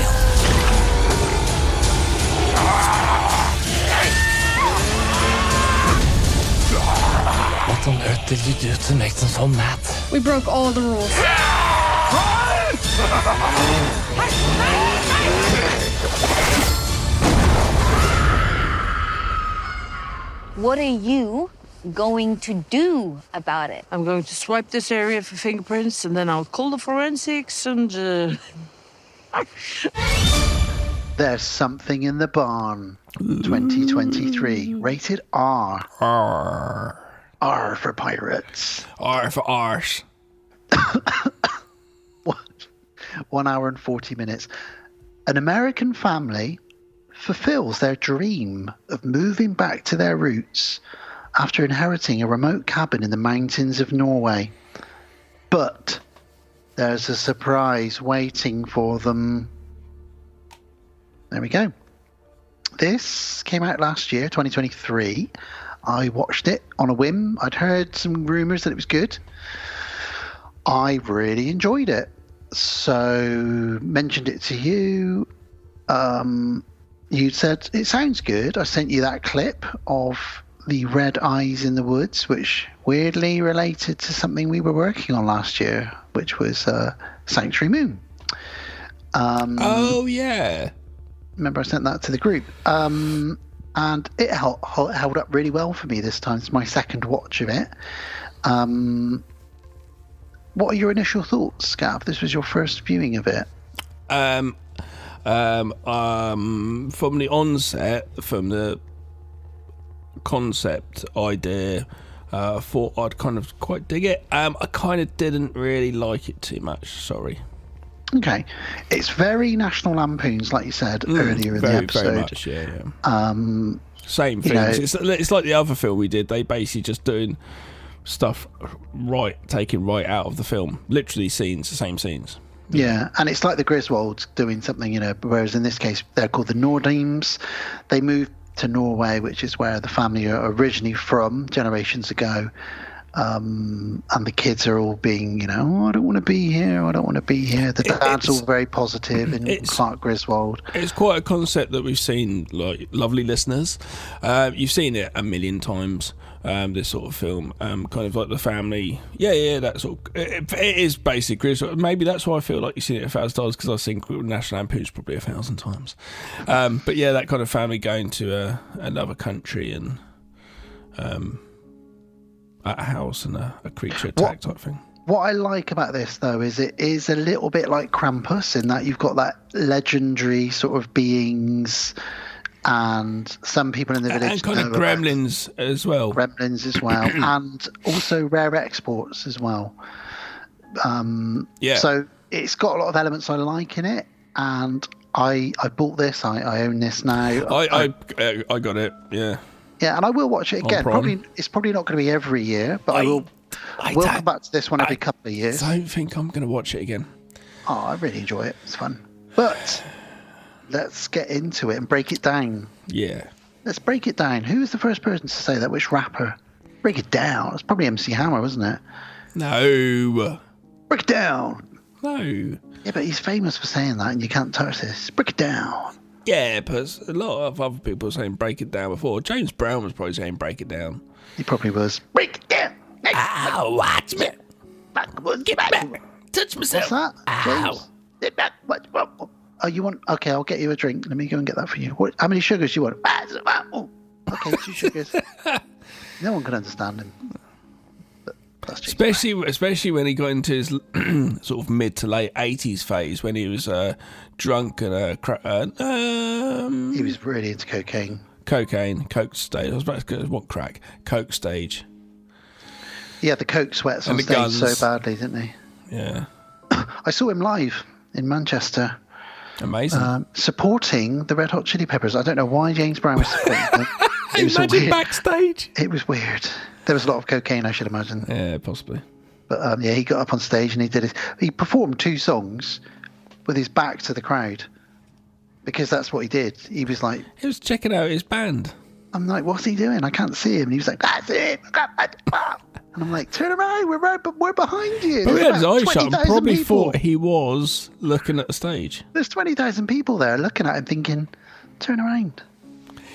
What on earth did you do to make them so mad? We broke all the rules. What are you going to do about it? I'm going to swipe this area for fingerprints, and then I'll call the forensics and... There's Something in the Barn 2023. Rated R. R. R for pirates. R for arse. 1 hour and 40 minutes. An American family fulfills their dream of moving back to their roots after inheriting a remote cabin in the mountains of Norway. But there's a surprise waiting for them. There we go. This came out last year, 2023. I watched it on a whim. I'd heard some rumours that it was good. I really enjoyed it. So, mentioned it to you. You said, it sounds good. I sent you that clip of the red eyes in the woods, which weirdly related to something we were working on last year, which was Sanctuary Moon. Oh, yeah. Remember, I sent that to the group. And it held up really well for me this time. It's my second watch of it. What are your initial thoughts, Gav? This was your first viewing of it. From the onset, from the concept idea. I thought I'd kind of quite dig it. I kind of didn't really like it too much. Sorry. Okay, it's very National Lampoons, like you said earlier in the episode. Very much, yeah. Same things. It's like the other film we did. They basically just doing stuff taken right out of the film. Literally scenes, the same scenes. Yeah, and it's like the Griswolds doing something, whereas in this case they're called the Nordimes. They moved to Norway, which is where the family are originally from generations ago. And the kids are all being, I don't want to be here, I don't want to be here. The dad's all very positive in Clark Griswold. It's quite a concept that we've seen, like, lovely listeners. You've seen it a million times, this sort of film. Kind of like the family. Yeah, that sort of... It is basic Griswold. Maybe that's why I feel like you've seen it 1,000 times, because I've seen National Lampoons probably 1,000 times. But yeah, that kind of family going to another country and... at a house and a creature attack type thing. What I like about this, though, is it is a little bit like Krampus in that you've got that legendary sort of beings, and some people in the village... And kind of gremlins as well. And also rare exports as well. So it's got a lot of elements I like in it, and I bought this. I own this now. I got it, yeah. Yeah, and I will watch it again. It's probably not going to be every year, but we'll come back to this one every couple of years. I don't think I'm going to watch it again. Oh, I really enjoy it. It's fun. But let's get into it and break it down. Yeah. Let's break it down. Who was the first person to say that? Which rapper? Break it down. It's probably MC Hammer, wasn't it? No. Break it down. No. Yeah, but he's famous for saying that, and you can't touch this. Break it down. Yeah, but a lot of other people were saying break it down before. James Brown was probably saying break it down. He probably was. Break it down. Ow, watch me. Get back. Touch myself. What's that? James? Oh, you want... Okay, I'll get you a drink. Let me go and get that for you. How many sugars do you want? Okay, 2 sugars. No one can understand him. Especially when he got into his sort of mid to late 80s phase, when he was drunk and he was really into cocaine. Coke stage. I was about to go, what crack? Coke stage. He had the coke sweats on stage so badly, didn't he? Yeah. I saw him live in Manchester. Amazing. Supporting the Red Hot Chili Peppers. I don't know why James Brown was supporting them. Imagine backstage. It was weird. There was a lot of cocaine, I should imagine. Yeah, possibly. But he got up on stage and he performed 2 songs with his back to the crowd, because that's what he did. He was like... He was checking out his band. I'm like, what's he doing? I can't see him. And he was like, that's it. And I'm like, turn around. We're behind you. But we had his eyes shut and probably thought he was looking at the stage. There's 20,000 people there looking at him thinking, turn around.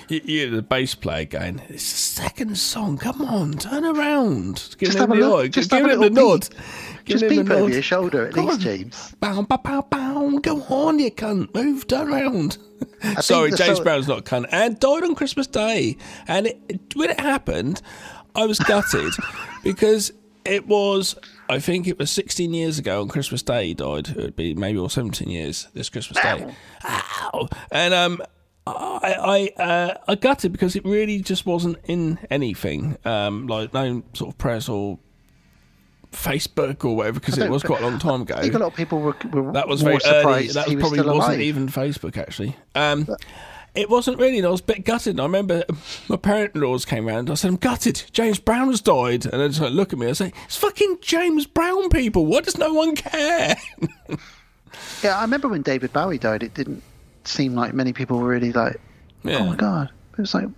You're the bass player going, it's the second song, come on, turn around. Give him the nod. Just peep over your shoulder at least, James. Bow, bow, bow, bow. Go on, you cunt. Move, turn around. Sorry, James Brown's not a cunt. And died on Christmas Day. And when it happened, I was gutted because it was, I think it was 16 years ago on Christmas Day he died. It would be maybe or 17 years this Christmas Day. Ow. And I gutted because it really just wasn't in anything, like no sort of press or Facebook or whatever, because it was quite a long time ago. I think a lot of people were that was more very surprised early. That he was probably still wasn't alive. even Facebook actually. It wasn't really, and I was a bit gutted. And I remember my parent-in-laws came round. I said, I'm gutted. James Brown's died. And they just like, look at me. I say, it's fucking James Brown, people. Why does no one care? Yeah, I remember when David Bowie died, it didn't seem like many people were really like, oh my God. It was like,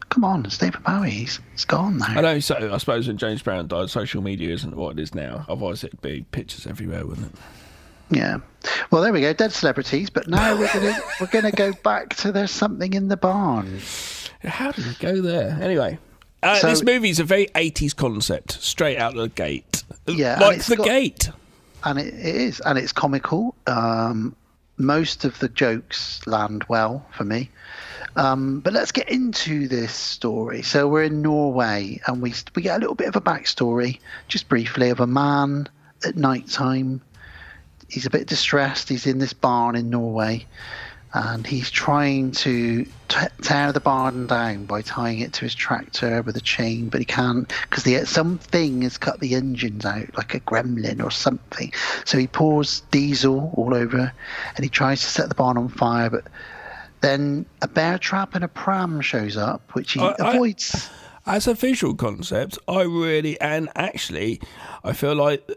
come on, it's David Bowie. He's gone now. I know. So I suppose when James Brown died, social media isn't what it is now. Otherwise, it'd be pictures everywhere, wouldn't it? Yeah. Well, there we go. Dead celebrities. But now we're gonna go back to There's Something in the Barn. How did we go there? Anyway, this movie's a very 80s concept, straight out of the gate. Yeah, like the gate. And it is, and it's comical. Most of the jokes land well for me. But let's get into this story. So we're in Norway, and we get a little bit of a backstory, just briefly, of a man at night time. He's a bit distressed. He's in this barn in Norway, and he's trying to tear the barn down by tying it to his tractor with a chain, but he can't because something has cut the engines out, like a gremlin or something. So he pours diesel all over, and he tries to set the barn on fire, but then a bear trap and a pram shows up, which he avoids. As a visual concept, I feel like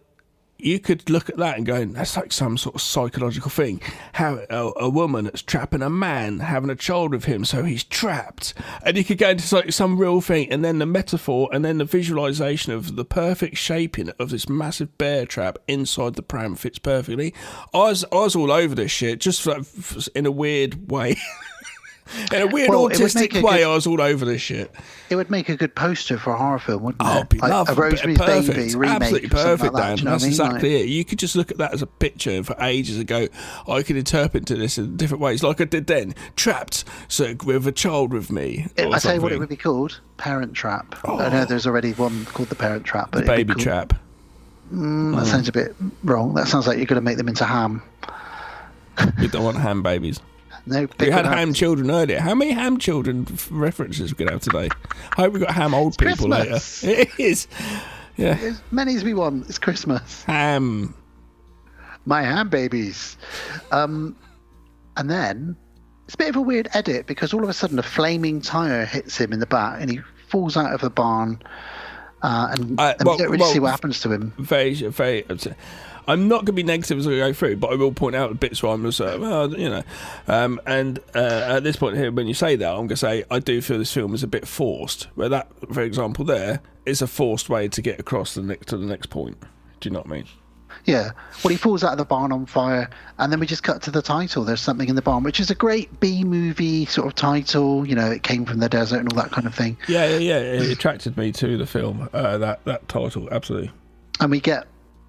you could look at that and go, that's like some sort of psychological thing. How a woman that's trapping a man, having a child with him, so he's trapped. And you could go into like some real thing, and then the metaphor, and then the visualization of the perfect shaping of this massive bear trap inside the pram fits perfectly. I was all over this shit, just in a weird way. In a weird autistic way, I was all over this shit. It would make a good poster for a horror film, wouldn't it? Oh, it'd be like a Rosemary's Baby remake. Absolutely perfect, like Dan. that. That's exactly it. You could just look at that as a picture for ages and go, I could interpret this in different ways, like I did then. Trapped, so with a child with me. I tell you what it would be called: Parent Trap. I know there's already one called The Parent Trap. But the Baby Trap. That sounds a bit wrong. That sounds like you're going to make them into ham. You don't want ham babies. No, we had ham children earlier. How many ham children references we could have today? I hope we've got ham old people Christmas. later. It is. Yeah. As many as we want. It's Christmas. Ham. My ham babies. And then it's a bit of a weird edit because all of a sudden a flaming tyre hits him in the back and he falls out of the barn. And we don't really see what happens to him. Very. I'm not going to be negative as I go through, but I will point out the bits where I'm just, and at this point here, when you say that, I'm going to say I do feel this film is a bit forced. Where that, for example, there is a forced way to get across to the next point. Do you know what I mean? Yeah. Well, he falls out of the barn on fire, and then we just cut to the title. There's something in the barn, which is a great B-movie sort of title. You know, it came from the desert and all that kind of thing. Yeah. It attracted me to the film. That title, absolutely. And we get,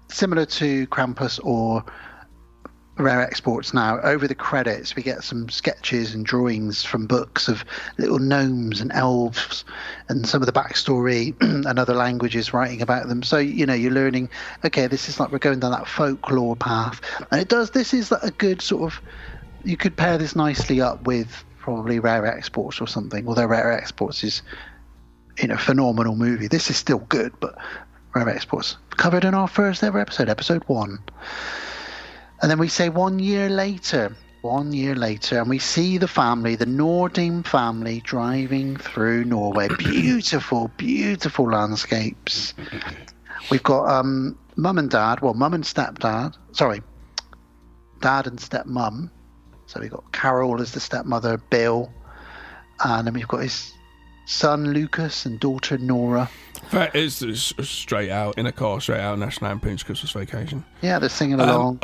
similar to Krampus or Rare Exports now, over the credits we get some sketches and drawings from books of little gnomes and elves and some of the backstory and other languages writing about them. So, you know, you're learning, okay, this is like we're going down that folklore path. And this is like a good sort of, you could pair this nicely up with probably Rare Exports or something, although Rare Exports is, you know, phenomenal movie. This is still good, but Rare Exports covered in our first ever episode 1. And then we say 1 year later, and we see the family, the Nordheim family, driving through Norway. Beautiful, beautiful landscapes. We've got mum and dad, mum and stepdad, dad and stepmum. So we've got Carol as the stepmother, Bill, and then we've got his son Lucas and daughter Nora. It's straight out in a car, straight out National Lampoon's Christmas Vacation. Yeah, they're singing along.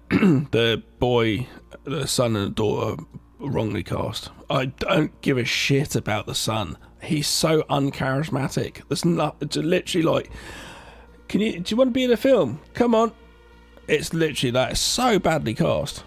The boy, the son and the daughter, wrongly cast. I don't give a shit about the son. He's so uncharismatic. There's it's literally like, do you want to be in a film? Come on. It's literally that. It's so badly cast.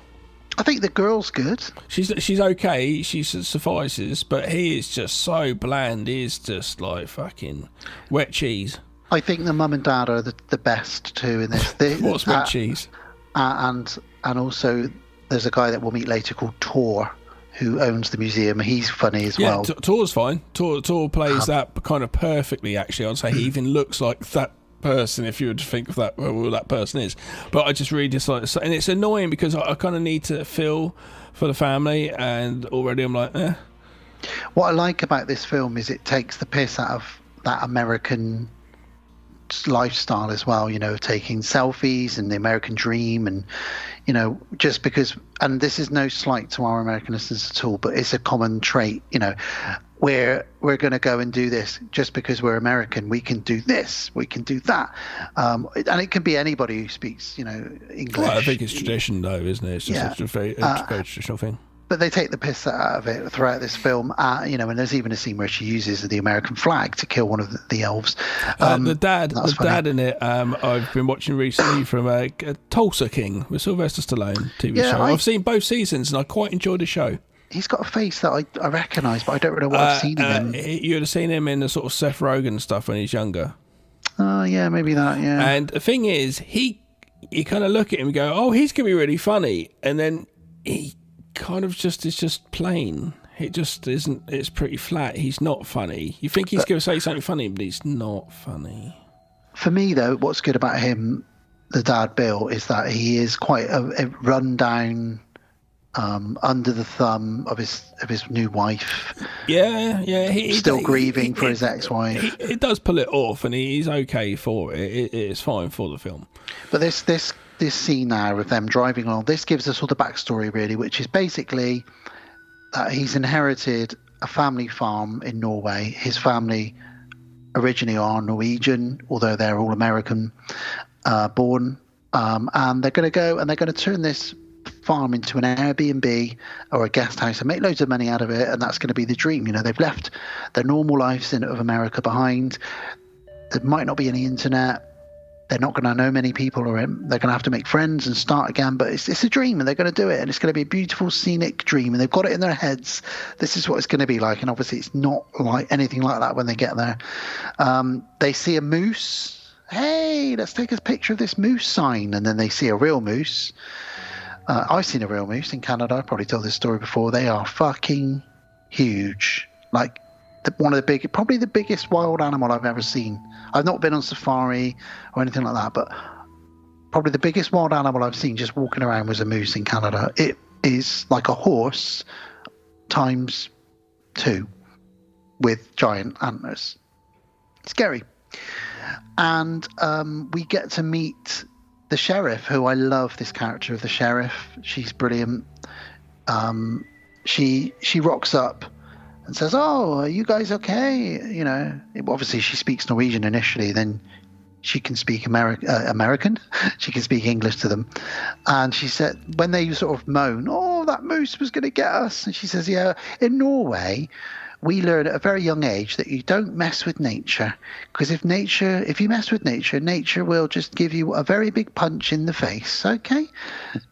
I think the girl's good. She's okay. She suffices, but he is just so bland. He's just like fucking wet cheese. I think the mum and dad are the best too in this. What's wet cheese? And also, there's a guy that we'll meet later called Tor, who owns the museum. He's funny as well. Yeah, Tor's fine. Tor plays that kind of perfectly. Actually, I'd say he even looks like that person if you would think of that who that person is. But I just really dislike it, and it's annoying because I kind of need to feel for the family, and already I'm like, eh. What I like about this film is it takes the piss out of that American lifestyle as well, you know, taking selfies and the American dream, and you know, just because, and this is no slight to our American listeners at all, but it's a common trait, you know, where we're going to go and do this just because we're American. We can do this, we can do that, and it can be anybody who speaks, you know, English. Well, I think it's tradition though, isn't it? It's just a very traditional thing. But they take the piss out of it throughout this film, you know, and there's even a scene where she uses the American flag to kill one of the elves. The dad in it, I've been watching recently from Tulsa King with Sylvester Stallone TV show. I've seen both seasons and I quite enjoyed the show. He's got a face that I recognise, but I don't know what I've seen him in. You would have seen him in the sort of Seth Rogen stuff when he's younger. Oh, yeah, maybe that, yeah. And the thing is, you kind of look at him and go, oh, he's going to be really funny. And then he kind of it's just plain. It just isn't. It's pretty flat. He's not funny. You think he's going to say something funny, but he's not funny. For me, though, what's good about him, the dad Bill, is that he is quite a rundown, under the thumb of his new wife. Yeah. He's still grieving for his ex-wife. It does pull it off, and he's okay for it. It's fine for the film. But this scene now of them driving along, this gives us all the backstory, really, which is basically that he's inherited a family farm in Norway. His family originally are Norwegian, although they're all American born. And they're going to go and they're going to turn this farm into an Airbnb or a guest house and make loads of money out of it. And that's going to be the dream. You know, they've left their normal lives of America behind. There might not be any internet. They're not going to know many people, or they're going to have to make friends and start again. But it's a dream, and they're going to do it, and it's going to be a beautiful, scenic dream. And they've got it in their heads. This is what it's going to be like, and obviously, it's not like anything like that when they get there. They see a moose. Hey, let's take a picture of this moose sign, and then they see a real moose. I've seen a real moose in Canada. I've probably told this story before. They are fucking huge, like. Probably the biggest wild animal I've ever seen. I've not been on safari or anything like that, but probably the biggest wild animal I've seen just walking around was a moose in Canada. It is like a horse times 2 with giant antlers. Scary. And we get to meet the sheriff, who I love this character of the sheriff. She's brilliant. She rocks up and says, "Oh, are you guys okay?" You know, obviously she speaks Norwegian initially, then she can speak American. She can speak English to them. And she said, when they sort of moan, "Oh, that moose was going to get us." And she says, "Yeah, in Norway, we learn at a very young age that you don't mess with nature. Because if you mess with nature, nature will just give you a very big punch in the face, okay?"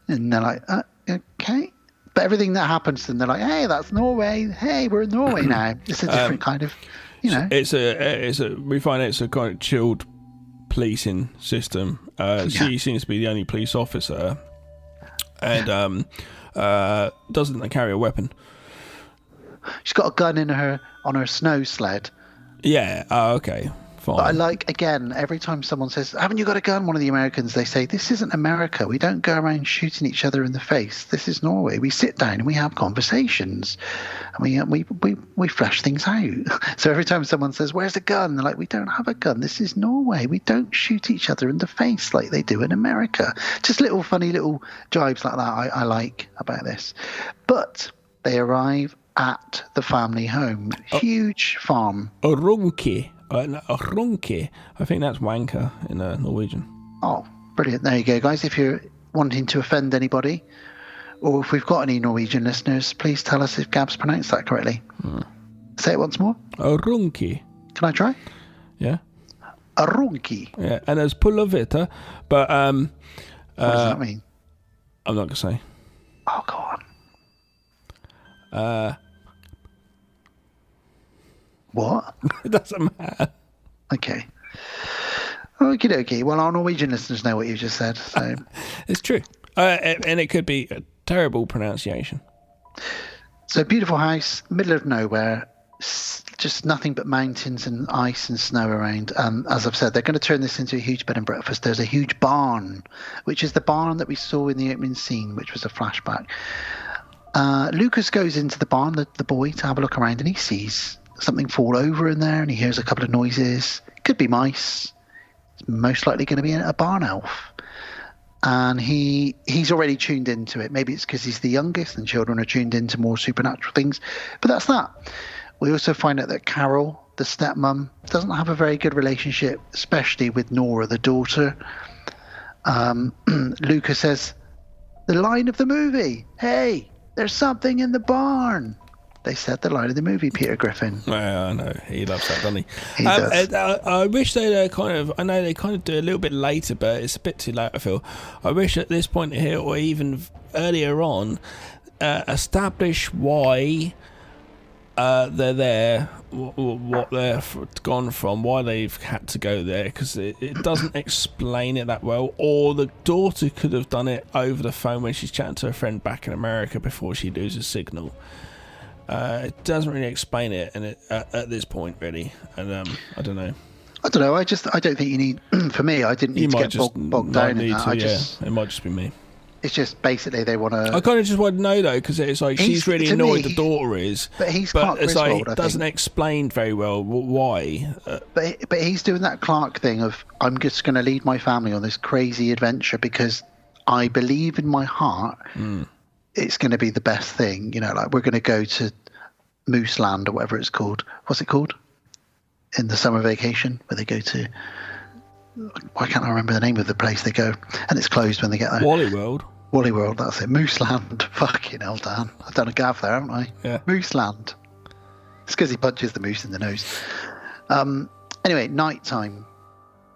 And they're like, "Okay." But everything that happens to them, they're like, "Hey, that's Norway. Hey, we're in Norway now." It's a different kind of, you know. We find it's a kind of chilled policing system. She seems to be the only police officer, and doesn't carry a weapon. She's got a gun on her snow sled. Yeah. Oh, okay. Fine. But I like, again, every time someone says, "Haven't you got a gun?" one of the Americans, they say, "This isn't America. We don't go around shooting each other in the face. This is Norway. We sit down and we have conversations, and we flesh things out." So every time someone says, "Where's the gun?" they're like, "We don't have a gun. This is Norway. We don't shoot each other in the face like they do in America." Just little funny little jibes like that I like about this. But they arrive at the family home. Huge farm. Runke. I think that's wanker in Norwegian. Oh, brilliant. There you go, guys. If you're wanting to offend anybody, or if we've got any Norwegian listeners, please tell us if Gab's pronounced that correctly. Say it once more. Runke. Can I try? Yeah. A runke. Yeah, and there's pullovita, but what does that mean? I'm not going to say. Oh, go on. What? It doesn't matter. Okay. Okie dokie. Well, our Norwegian listeners know what you just said. So it's true. And it could be a terrible pronunciation. So, beautiful house, middle of nowhere, just nothing but mountains and ice and snow around. As I've said, they're going to turn this into a huge bed and breakfast. There's a huge barn, which is the barn that we saw in the opening scene, which was a flashback. Lucas goes into the barn, the boy, to have a look around, and he sees something fall over in there, and he hears a couple of noises. Could be mice. It's most likely going to be a barn elf. And he's already tuned into it. Maybe it's because he's the youngest and children are tuned into more supernatural things. But that's that. We also find out that Carol, the stepmom, doesn't have a very good relationship, especially with Nora, the daughter. Lucas says, the line of the movie, "Hey, there's something in the barn." They said the line of the movie, Peter Griffin. Well, I know. He loves that, doesn't he? He does. I wish they'd I know they kind of do a little bit later, but it's a bit too late, I feel. I wish at this point here, or even earlier on, establish why they're there, what they're gone from, why they've had to go there, because it doesn't explain it that well. Or the daughter could have done it over the phone when she's chatting to her friend back in America before she loses signal. It doesn't really explain it, and at this point, really. And I don't know. I don't think you need. For me, I didn't need to get bogged down in that. It might just be me. It's just basically they want to. I kind of just want to know though, because it's like she's really annoyed the daughter is, but it's like it doesn't explain very well why. But he's doing that Clark thing of I'm just going to lead my family on this crazy adventure because I believe in my heart it's going to be the best thing. You know, like we're going to go to Moose Land or whatever it's called. What's it called? In the summer vacation where they go to. Why can't I remember the name of the place they go? And it's closed when they get there. Wally World. Wally World, that's it. Moose Land. Fucking hell, Dan. I've done a gaff there, haven't I? Yeah. Moose Land. It's because he punches the moose in the nose. Anyway, nighttime.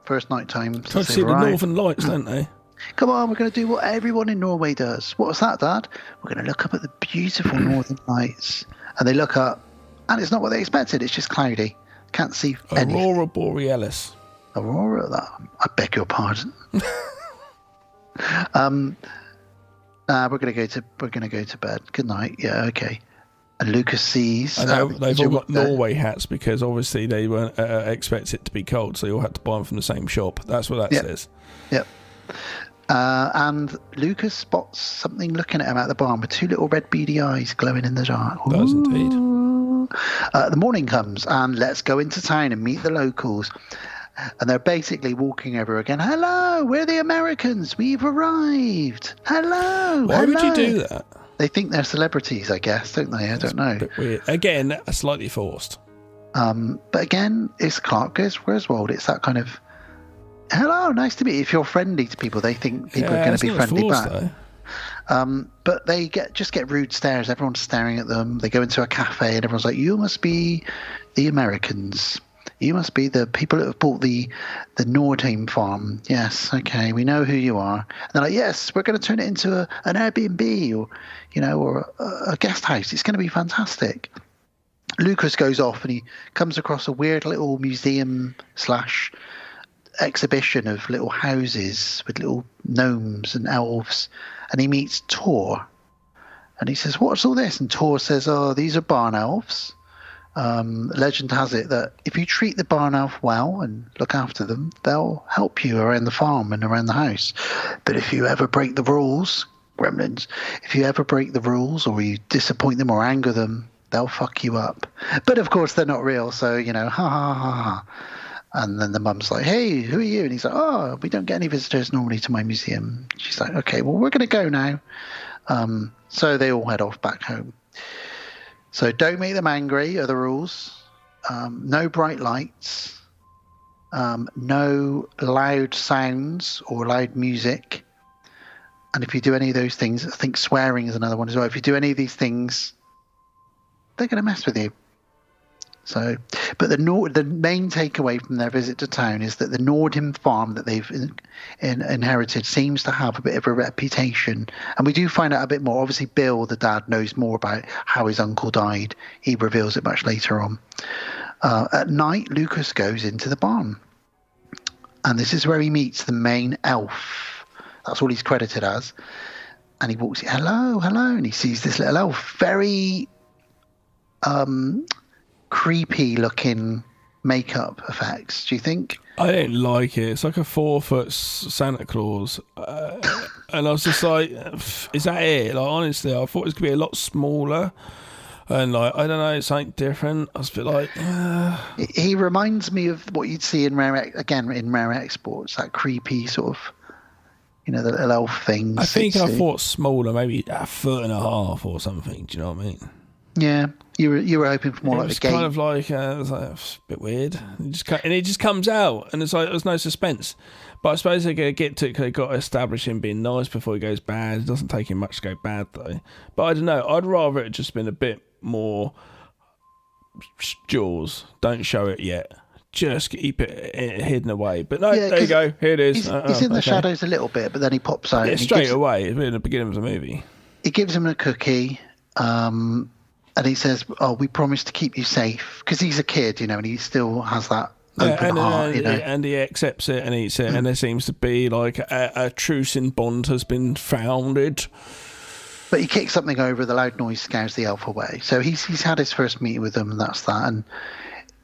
First nighttime. Try to see the Northern Lights, don't they? Come on, we're going to do what everyone in Norway does. What's that, Dad? We're going to look up at the beautiful Northern Lights. And they look up, and it's not what they expected. It's just cloudy. Can't see anything. Aurora Borealis. Aurora, I beg your pardon. We're gonna go to bed. Good night. Yeah, okay. And Lucas sees. I know they've all got Norway hats because obviously they weren't expect it to be cold, so they all had to buy them from the same shop. That's what that says. Yep. And Lucas spots something looking at him at the barn with two little red beady eyes glowing in the dark. Does indeed. The morning comes and let's go into town and meet the locals. And they're basically walking over again. Hello, we're the Americans. We've arrived. Hello. Why would you do that? They think they're celebrities, I guess, don't they? I don't know. A bit weird. Again, slightly forced. But again, it's Clark Griswold. It's that kind of, hello, nice to meet you. If you're friendly to people, they think people are going to be friendly back. But they just get rude stares. Everyone's staring at them. They go into a cafe and everyone's like, you must be the Americans. You must be the people that have bought the Nordheim farm. Yes, okay, we know who you are. And they're like, yes, we're going to turn it into an Airbnb or a guest house. It's going to be fantastic. Lucas goes off and he comes across a weird little museum / exhibition of little houses with little gnomes and elves. And he meets Tor. And he says, what's all this? And Tor says, oh, these are barn elves. Legend has it that if you treat the barn elf well and look after them, they'll help you around the farm and around the house. But if you ever break the rules, gremlins, if you ever break the rules or you disappoint them or anger them, they'll fuck you up. But of course they're not real, so, ha ha ha ha. And then the mum's like, hey, who are you? And he's like, oh, we don't get any visitors normally to my museum. She's like, okay, well, we're going to go now. So they all head off back home. So don't make them angry are the rules. No bright lights. No loud sounds or loud music. And if you do any of those things, I think swearing is another one as well. If you do any of these things, they're going to mess with you. So, but the main takeaway from their visit to town is that the Nordheim farm that they've inherited seems to have a bit of a reputation. And we do find out a bit more. Obviously, Bill, the dad, knows more about how his uncle died. He reveals it much later on. At night, Lucas goes into the barn. And this is where he meets the main elf. That's all he's credited as. And he walks in, hello, and he sees this little elf. Very creepy looking makeup effects, do you think? I didn't like it. It's like a 4-foot Santa Claus. And I was just like, is that it? Like, honestly, I thought it was going to be a lot smaller. And like, I don't know, something different. I was a bit like, He reminds me of what you'd see in Rare Exports, that creepy sort of, the little elf things. I think I thought smaller, maybe 1.5 foot or something. Do you know what I mean? Yeah, you were hoping for more like the game. Kind of like, it was a bit weird. It just comes out, and it's like there's no suspense. But I suppose they're going to get to it because they've got to establish him being nice before he goes bad. It doesn't take him much to go bad, though. But I don't know. I'd rather it just been a bit more Jaws. Don't show it yet. Just keep it hidden away. But no, there you go. Here it is. He's in the shadows a little bit, but then he pops out. Yeah, straight away. It's in the beginning of the movie. He gives him a cookie. And he says, "Oh, we promise to keep you safe," because he's a kid, and he still has that open heart, and he accepts it and eats it, and there seems to be like a truce in bond has been founded. But he kicks something over, the loud noise scares the elf away. So he's had his first meeting with them, and that's that. And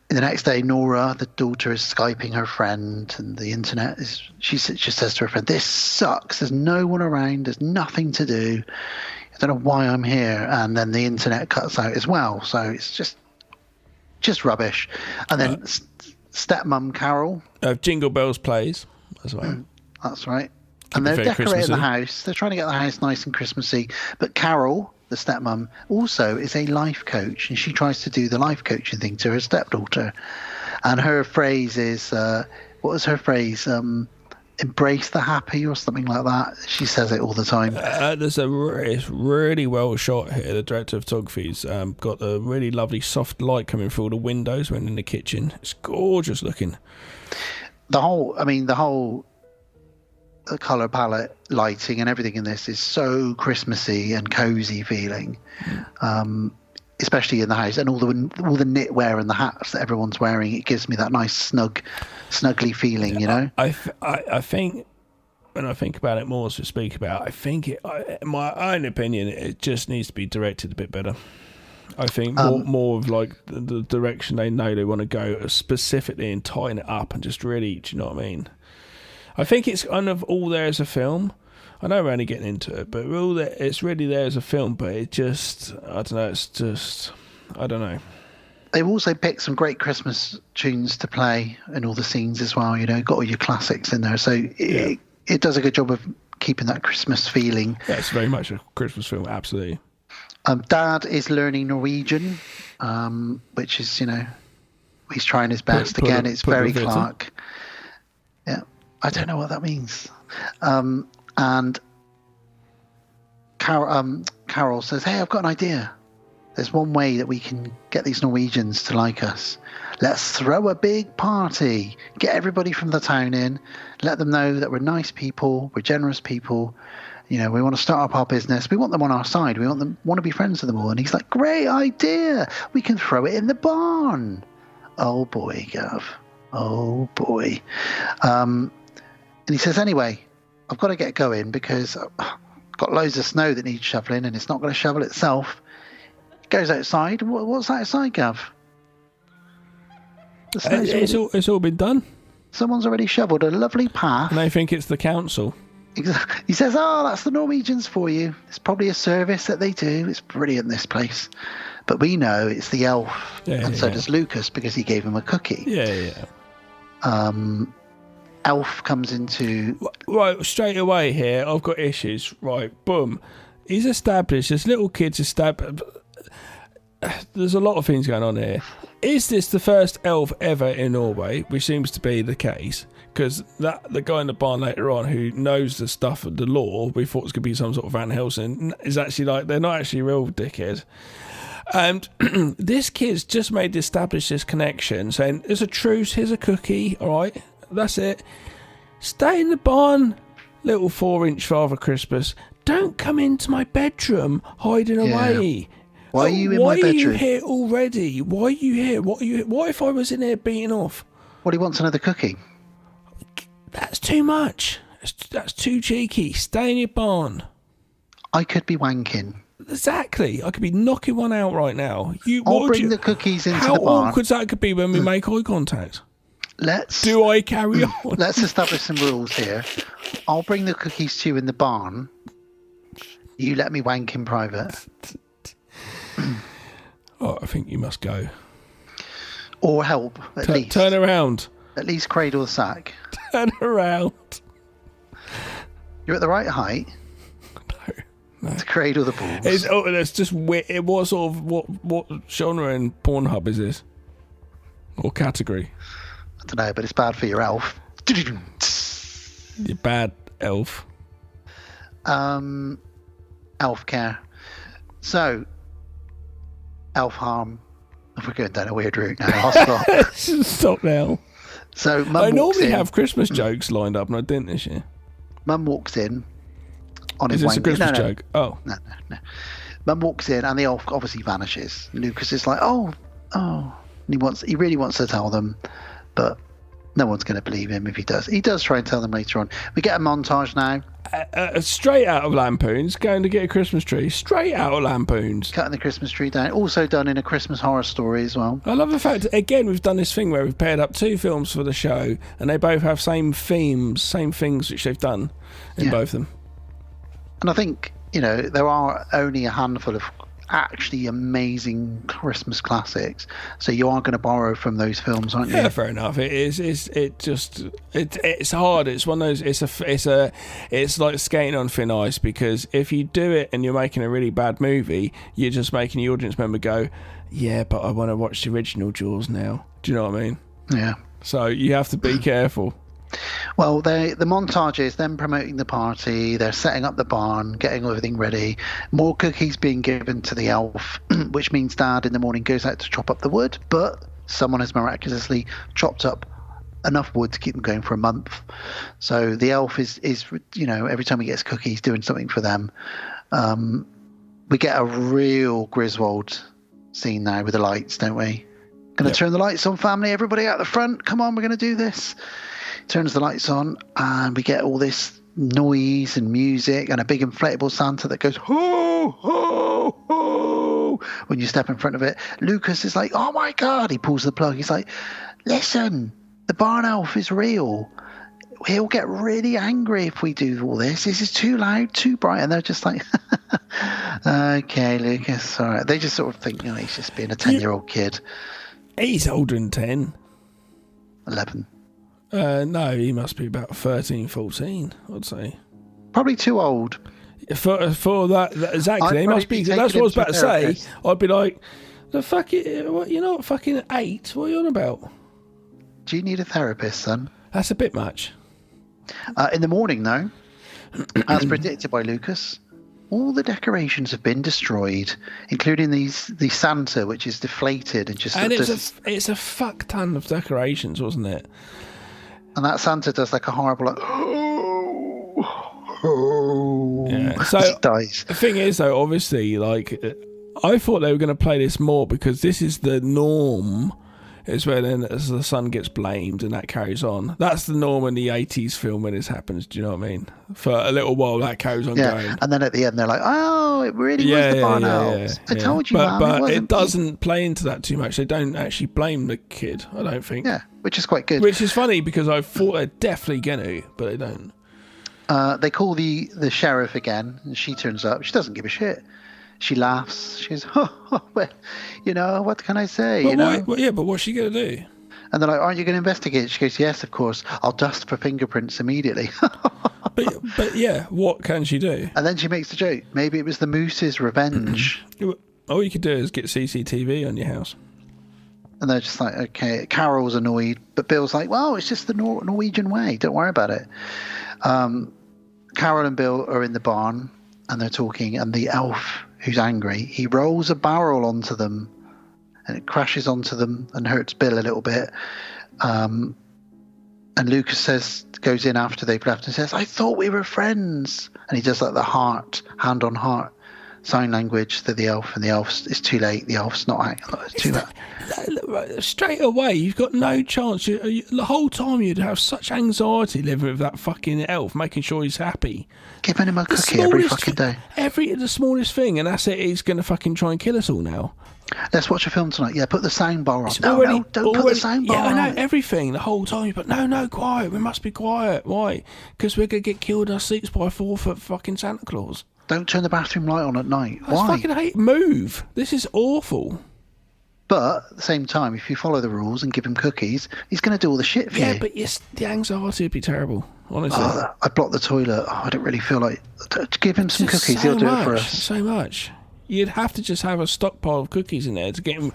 the next day, Nora, the daughter, is Skyping her friend, and the internet is. She just says to her friend, "This sucks. There's no one around. There's nothing to do. I don't know why I'm here." And then the internet cuts out as well. So it's just rubbish. And then stepmom Carol, Jingle Bells plays as well. That's right. And they're decorating the house. They're trying to get the house nice and Christmassy. But Carol, the stepmom, also is a life coach, and she tries to do the life coaching thing to her stepdaughter. And her phrase is, what was her phrase? Embrace the happy or something like that. She says it all the time. It's really well shot here. The director of photography's got a really lovely soft light coming through all the windows when in the kitchen. It's gorgeous looking. The whole colour palette, lighting and everything in this is so Christmassy and cosy feeling, especially in the house, and all the knitwear and the hats that everyone's wearing. It gives me that nice snuggly feeling, I think when I think about it more as we speak about, I think in my own opinion, it just needs to be directed a bit better. I think more of like the direction they know they want to go specifically and tighten it up and just really, do you know what I mean? I think it's kind of all there as a film. I know we're only getting into it, but it's really there as a film, but it just, I don't know, it's just, I don't know. They've also picked some great Christmas tunes to play in all the scenes as well, got all your classics in there. So it does a good job of keeping that Christmas feeling. Yeah, it's very much a Christmas film, absolutely. Dad is learning Norwegian, which is, he's trying his best. Again, it's very Clark. Yeah. I don't know what that means. And Carol says, "Hey, I've got an idea. There's one way that we can get these Norwegians to like us. Let's throw a big party. Get everybody from the town in. Let them know that we're nice people. We're generous people. We want to start up our business. We want them on our side. We want to be friends with them all." And he's like, "Great idea. We can throw it in the barn." Oh boy, Gav. Oh boy. And he says, "Anyway, I've got to get going because I've got loads of snow that needs shoveling, and it's not going to shovel itself." He goes outside. What's outside, Gav? It's all been done. Someone's already shoveled a lovely path. And they think it's the council. Exactly. He says, "Oh, that's the Norwegians for you. It's probably a service that they do. It's brilliant, this place." But we know it's the elf, and so does Lucas because he gave him a cookie. Yeah. Elf comes into... Right, straight away here, I've got issues. Right, boom. He's established, this little kid's established... There's a lot of things going on here. Is this the first elf ever in Norway? Which seems to be the case. Because the guy in the barn later on who knows the stuff of the law, we thought it was going to be some sort of Van Helsing, is actually like, they're not actually real dickheads. And this kid's just made to establish this connection, saying, "There's a truce, here's a cookie, all right? That's it. Stay in the barn, little 4-inch Father Christmas. Don't come into my bedroom hiding away. Why are you in my bedroom? Why are you here already? Why are you here? What if I was in here beating off?" Well, he wants another cookie. That's too much. That's too cheeky. Stay in your barn. I could be wanking. Exactly. I could be knocking one out right now. I'll bring the cookies into the barn. How awkward that could be when we make eye contact. Do I carry on? Let's establish some rules here. I'll bring the cookies to you in the barn. You let me wank in private. Oh, I think you must go. Or help, at least. Turn around. At least cradle the sack. Turn around. You're at the right height. No. To cradle the balls. It's just weird. What sort of what genre in Pornhub is this? Or category? I don't know, but it's bad for your elf. Your bad elf. Elf care. So, elf harm. We're going down a weird route now. I'll stop. Stop now. So, I normally have Christmas jokes lined up, and I didn't this year. Mum walks in. On is his this a Christmas joke? Oh. No. Mum walks in, and the elf obviously vanishes. Lucas is like, oh. And he really wants to tell them, but no one's going to believe him if he does. He does try and tell them later on. We get a montage now. Straight out of Lampoons, going to get a Christmas tree. Straight out of Lampoons. Cutting the Christmas tree down. Also done in A Christmas Horror Story as well. I love the fact, again, we've done this thing where we've paired up 2 films for the show, and they both have same themes, same things which they've done in both of them. And I think, there are only a handful of actually amazing Christmas classics, so you are going to borrow from those films, aren't you? Yeah, fair enough. It's hard. It's one of those. It's like skating on thin ice, because if you do it and you're making a really bad movie, you're just making the audience member go, yeah, but I want to watch the original Jaws now. Do you know what I mean? Yeah. So you have to be careful. Well, the montage is them promoting the party. They're setting up the barn, getting everything ready. More cookies being given to the elf, which means Dad in the morning goes out to chop up the wood, but someone has miraculously chopped up enough wood to keep them going for a month. So the elf is every time he gets cookies, doing something for them. We get a real Griswold scene now with the lights, don't we? Going to turn the lights on, family. Everybody out the front. Come on, we're going to do this. Turns the lights on, and we get all this noise and music and a big inflatable Santa that goes ho ho ho when you step in front of it. Lucas is like, oh my god, he pulls the plug. He's like, listen, the barn elf is real. He'll get really angry if we do all this. This is too loud, too bright. And they're just like, okay, Lucas, all right. They just sort of think, he's just being a 10-year-old kid. He's older than 10. 11. No, he must be about 13, 14, I'd say. Probably too old. For that exactly. He must be. That's what I was about to say. I'd be like, the fuck, you're not fucking 8. What are you on about? Do you need a therapist, son? That's a bit much. In the morning, though, as predicted by Lucas, all the decorations have been destroyed, including the Santa, which is deflated and just. And it's a fuck ton of decorations, wasn't it? And that Santa does like a horrible, like, yeah. So he dies. The thing is, though, obviously, like, I thought they were going to play this more because this is the norm. Is where then as the son gets blamed and that carries on. That's the norm in the 80s film when this happens. Do you know what I mean? For a little while, that carries on going. And then at the end, they're like, oh, it really was the barn elves. I told you, but it doesn't play into that too much. They don't actually blame the kid, I don't think. Yeah, which is quite good. Which is funny because I thought they're definitely going to, but they don't. They call the sheriff again, and she turns up. She doesn't give a shit. She laughs. She goes, well, what can I say? But but what's she going to do? And they're like, aren't you going to investigate? She goes, yes, of course. I'll dust for fingerprints immediately. but yeah, what can she do? And then she makes the joke. Maybe it was the moose's revenge. All you could do is get CCTV on your house. And they're just like, okay. Carol's annoyed, but Bill's like, well, it's just the Norwegian way. Don't worry about it. Carol and Bill are in the barn, and they're talking, and the elf, who's angry, he rolls a barrel onto them, and it crashes onto them and hurts Bill a little bit. And Lucas goes in after they've left and says, I thought we were friends. And he does like the heart, hand on heart sign language to the elf, and the elf is too late. The elf's not acting. It's too late. Straight away, you've got no chance. The whole time you'd have such anxiety living with that fucking elf, making sure he's happy. Giving him a cookie every fucking day. The smallest thing, and that's it. He's going to fucking try and kill us all now. Let's watch a film tonight. Yeah, put the sound bar on. No, don't put the sound bar on. Yeah, I know, everything, the whole time. But no, quiet. We must be quiet. Why? Because we're going to get killed in our seats by a 4-foot fucking Santa Claus. Don't turn the bathroom light on at night. Why? I fucking hate. Move. This is awful. But at the same time, if you follow the rules and give him cookies, he's going to do all the shit for you. Yeah, but the anxiety would be terrible, honestly. I blocked the toilet. I don't really feel like... Give him some cookies. He'll do it for us. So much. You'd have to just have a stockpile of cookies in there to get him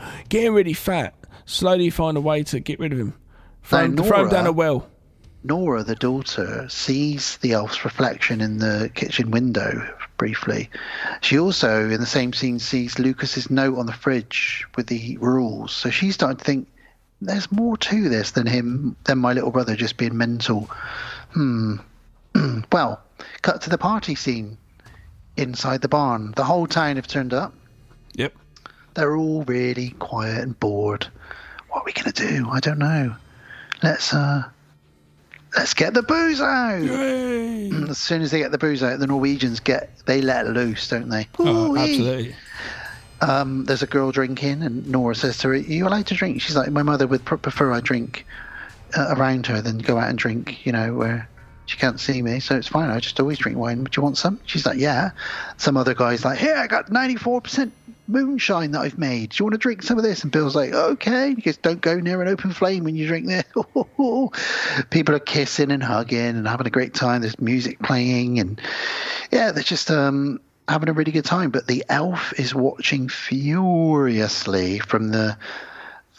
really fat. Slowly find a way to get rid of him. Throw him down a well. Nora, the daughter, sees the elf's reflection in the kitchen window briefly. She also, in the same scene, sees Lucas's note on the fridge with the rules. So she's starting to think, there's more to this than my little brother just being mental. Well, cut to the party scene. inside the barn. The whole town have turned up. Yep. They're all really quiet and bored. What are we going to do? I don't know. Let's get the booze out. Yay. As soon as they get the booze out, the Norwegians they let loose, don't they? Oh, absolutely. There's a girl drinking, and Nora says to her, "Are you allowed to drink?" She's like, "My mother would prefer I drink around her than go out and drink, where she can't see me, so it's fine. I just always drink wine. Do you want some?" She's like, "Yeah." Some other guy's like, "Here, I got 94% moonshine that I've made. Do you want to drink some of this?" And Bill's like, "Okay." He goes, "Don't go near an open flame when you drink this." People are kissing and hugging and having a great time. There's music playing, and yeah, they're just having a really good time. But the elf is watching furiously from the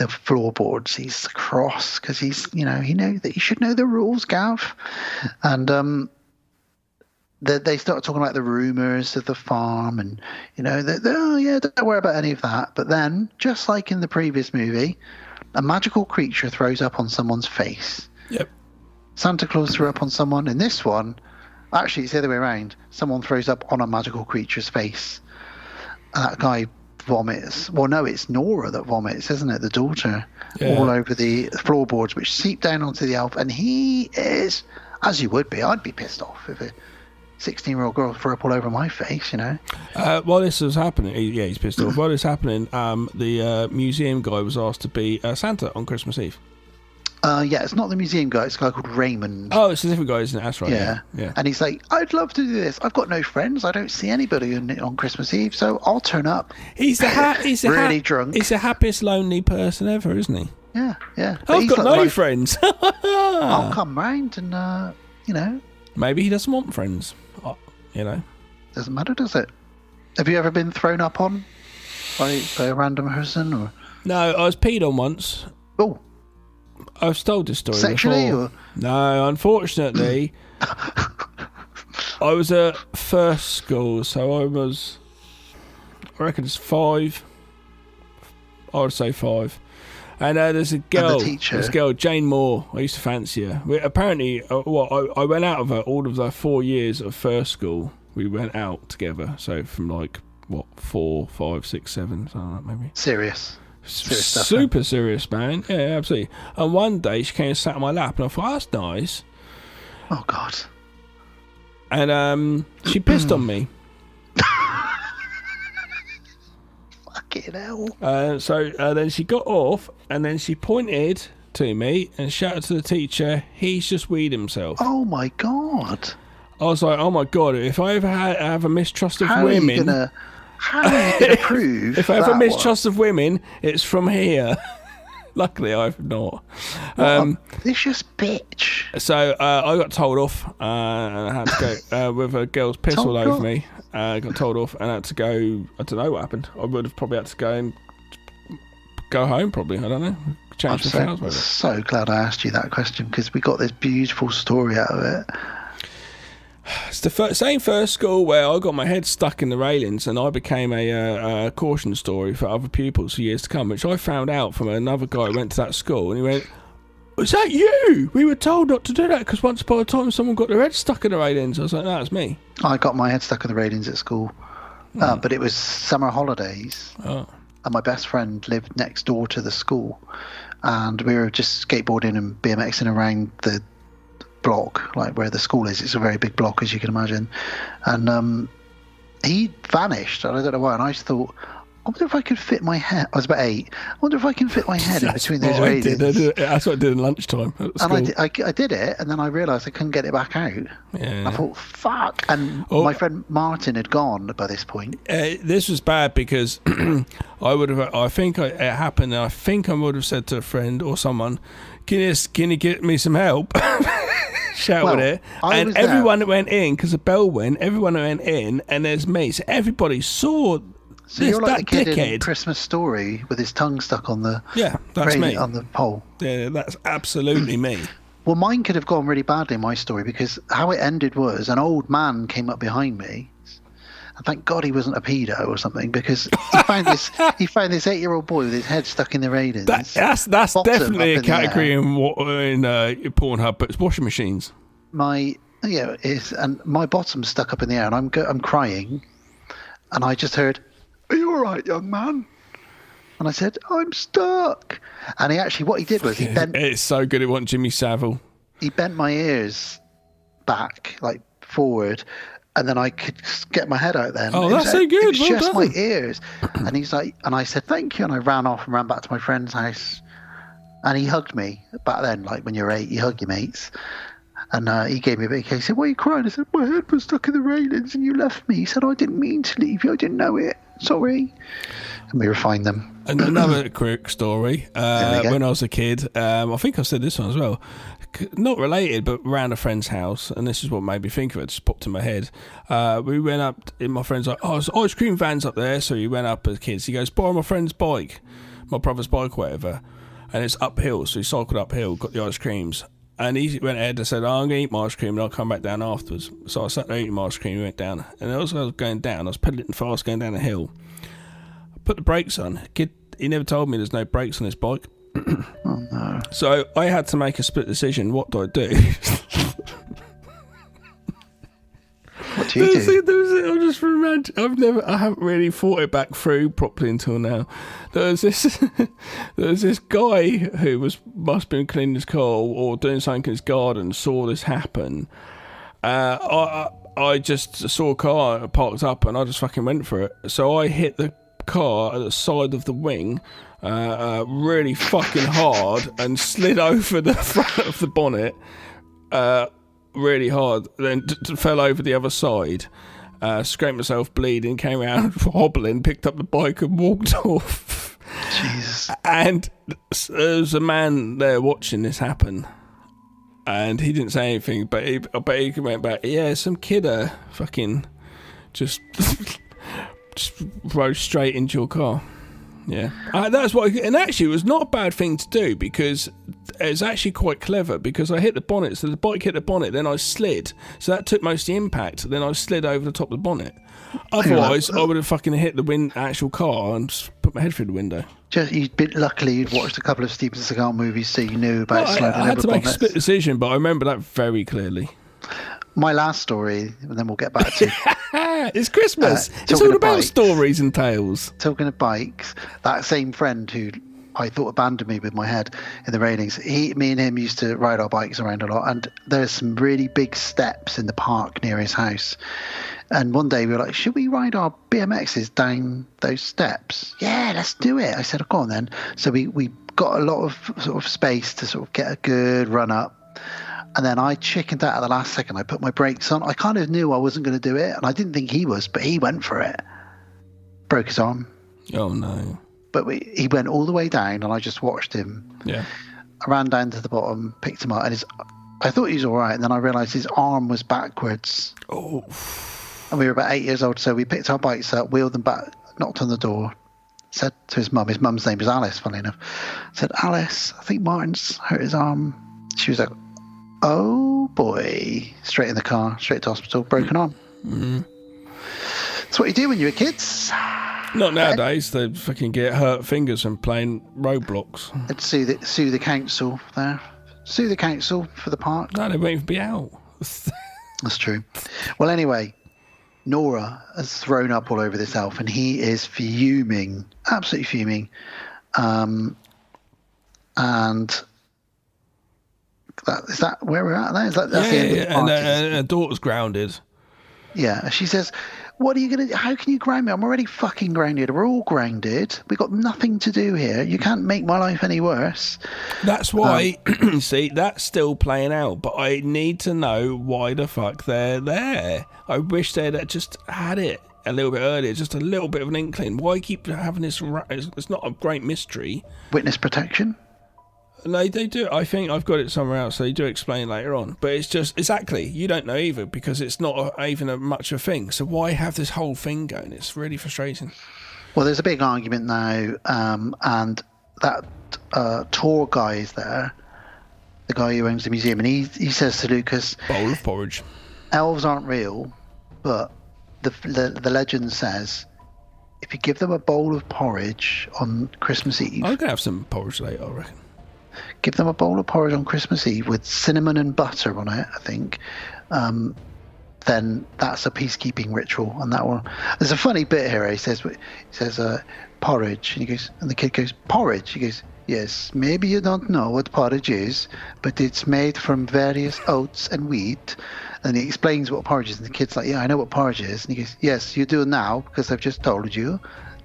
floorboards. He's cross because he's, he knows that he should know the rules, Gav. And they start talking about the rumors of the farm, and oh yeah, don't worry about any of that. But then, just like in the previous movie, a magical creature throws up on someone's face. Yep. Santa Claus threw up on someone. In this one, actually, it's the other way around. Someone throws up on a magical creature's face. That guy vomits. Well, no, it's Nora that vomits, isn't it? The daughter, all over the floorboards, which seep down onto the elf. And he is, as you would be, I'd be pissed off if a 16-year-old girl threw up all over my face, While this was happening, he's pissed off. While this was happening, the museum guy was asked to be Santa on Christmas Eve. Yeah, it's not the museum guy. It's a guy called Raymond. Oh, it's a different guy, isn't it? That's right. Yeah. And he's like, "I'd love to do this. I've got no friends. I don't see anybody on Christmas Eve, so I'll turn up." He's really drunk. He's the happiest lonely person ever, isn't he? Yeah. I've got no friends. I'll come round and, Maybe he doesn't want friends. Doesn't matter, does it? Have you ever been thrown up on by a random person? Or? No, I was peed on once. Oh. I've told this story Sexually? before. No, unfortunately, I was at first school, so I reckon it's 5. I would say 5. And there's a girl, Jane Moore. I used to fancy her. Apparently, I went out of her all of the 4 years of first school. We went out together. So from 4, 5, 6, 7, something like that, maybe. Serious stuff, super serious, man. Yeah, absolutely. And one day she came and sat on my lap, and I thought, that's nice. Oh God. And she pissed on me. Fucking hell. So then she got off, and then she pointed to me and shouted to the teacher, "He's just weed himself." Oh my God. I was like, oh my God, if I ever have a mistrust of women... How are you going to prove if I have a mistrust of women, it's from here. Luckily, I've not. Vicious bitch. So I got told off, and I had to go with a girl's piss all over me. I got told off, and I had to go. I don't know what happened. I would have probably had to go and go home. Probably, I don't know. Change I'm so glad I asked you that question, because we got this beautiful story out of it. It's the same first school where I got my head stuck in the railings, and I became a caution story for other pupils for years to come, which I found out from another guy who went to that school, and he went, "Was that you? We were told not to do that because once upon a time someone got their head stuck in the railings." I was like, "No, it's me." I got my head stuck in the railings at school, but it was summer holidays, and my best friend lived next door to the school, and we were just skateboarding and BMXing around the block, like where the school is. It's a very big block, as you can imagine, and he vanished, and I don't know why. And I just thought, I wonder if I could fit my head. I was about 8. I wonder if I can fit my head in between those railings. That's what I did in lunchtime at school. And I did it, and then I realised I couldn't get it back out. Yeah. I thought, fuck. And my friend Martin had gone by this point. This was bad because I think it happened, and I think I would have said to a friend or someone, can you get me some help? Shouted it, and everyone that went in, because the bell went, everyone went in, and there's me, so everybody saw. So you're like the kid in Christmas Story with his tongue stuck on the that's me on the pole. Yeah, that's absolutely me. Well, mine could have gone really badly, my story, because how it ended was an old man came up behind me, and thank God he wasn't a pedo or something, because he found this 8-year-old boy with his head stuck in the railings. That's definitely a category in Pornhub, but it's washing machines. My Yeah, and my bottom's stuck up in the air, and I'm crying, and I just heard, "Are you all right, young man?" And I said, "I'm stuck." And what he did was he bent. It's so good. It wasn't Jimmy Savile. He bent my ears back, like forward, and then I could get my head out then. Oh, that's so good. It was Well just done. my ears. And he's like, and I said, "Thank you." And I ran off and ran back to my friend's house. And he hugged me. Back then, like when you're 8, you hug your mates. And he gave me a big kiss. He said, "Why are you crying?" I said, "My head was stuck in the railings and you left me." He said, "I didn't mean to leave you. I didn't know it. Sorry." And we refined them. And another quick story. When I was a kid, I think I said this one as well. Not related, but around a friend's house. And this is what made me think of it. Just popped in my head. We went up, and my friend's like, "Oh, there's ice cream vans up there." So we went up as kids. He goes, "Borrow my friend's bike, my brother's bike, or whatever." And it's uphill. So he cycled uphill, got the ice creams. And he went ahead and said, "Oh, I'm going to eat my ice cream and I'll come back down afterwards." So I sat there eating my ice cream and went down. And as I was going down, I was pedaling fast going down a hill. I put the brakes on. Kid, he never told me there's no brakes on his bike. Oh, no. So I had to make a split decision. What do I do? What do you do? I just remember. I haven't really thought it back through properly until now. There was this guy who must have been cleaning his car or doing something in his garden. Saw this happen. I just saw a car parked up and I just fucking went for it. So I hit the car at the side of the wing really fucking hard and slid over the front of the bonnet really hard, then fell over the other side, scraped myself bleeding, came out hobbling, picked up the bike and walked off. Jesus. And there was a man there watching this happen. And he didn't say anything, but he went back, "Yeah, some kid fucking just rode straight into your car." Yeah. That's what, and actually it was not a bad thing to do because it's actually quite clever because I hit the bonnet, so the bike hit the bonnet, then I slid. So that took most of the impact, then I slid over the top of the bonnet. Otherwise, I would have fucking hit the actual car and just put my head through the window. Luckily, you'd watched a couple of Steven Seagal movies, so you knew about sliding over I had to make bonnets. a split decision, but I remember that very clearly. My last story, and then we'll get back to it's Christmas. It's all about stories and tales. Talking of bikes, that same friend who I thought abandoned me with my head in the railings, me and him used to ride our bikes around a lot, and there's some really big steps in the park near his house. And one day we were like, "Should we ride our BMXs down those steps?" "Yeah, let's do it." I said, "Oh, go on then." So we got a lot of sort of space to sort of get a good run up. And then I chickened out at the last second. I put my brakes on. I kind of knew I wasn't going to do it, and I didn't think he was, but he went for it. Broke his arm. Oh, no. But he went all the way down, and I just watched him. Yeah. I ran down to the bottom, picked him up, and I thought he was all right, and then I realised his arm was backwards. Oh. And we were about 8 years old, so we picked our bikes up, wheeled them back, knocked on the door, said to his mum. His mum's name was Alice, funnily enough. Said, "Alice, I think Martin's hurt his arm." She was like, "Oh boy." Straight in the car, straight to hospital, broken arm. Mm-hmm. That's what you do when you're kids. Not nowadays. They fucking get hurt fingers from playing Roblox. And sue the council there. Sue the council for the park. No, they won't even be out. That's true. Well, anyway, Nora has thrown up all over this elf, and he is fuming, absolutely fuming. And is that where we're at now? That's the end of the party. And her daughter's grounded. Yeah, she says, "What are you going to do? How can you ground me? I'm already fucking grounded. We're all grounded. We've got nothing to do here. You can't make my life any worse." That's why, see, that's still playing out, but I need to know why the fuck they're there. I wish they'd just had it a little bit earlier, just a little bit of an inkling. Why keep having this? It's not a great mystery. Witness protection? No, they do. I think I've got it somewhere else. They do explain later on. But it's just, exactly, you don't know either because it's not even much of a thing. So why have this whole thing going? It's really frustrating. Well, there's a big argument now, and that tour guy is there, the guy who owns the museum, and he says to Lucas, "Bowl of porridge. Elves aren't real, but the legend says if you give them a bowl of porridge on Christmas Eve..." I'm going to have some porridge later, I reckon. give them a bowl of porridge on Christmas Eve with cinnamon and butter on it, I think, then that's a peacekeeping ritual. And that one, there's a funny bit here. He says porridge, and the kid goes, porridge. He goes, yes, maybe you don't know what porridge is, but it's made from various oats and wheat. And he explains what porridge is, and the kid's like, yeah, I know what porridge is. And he goes, yes, you do now, because I've just told you.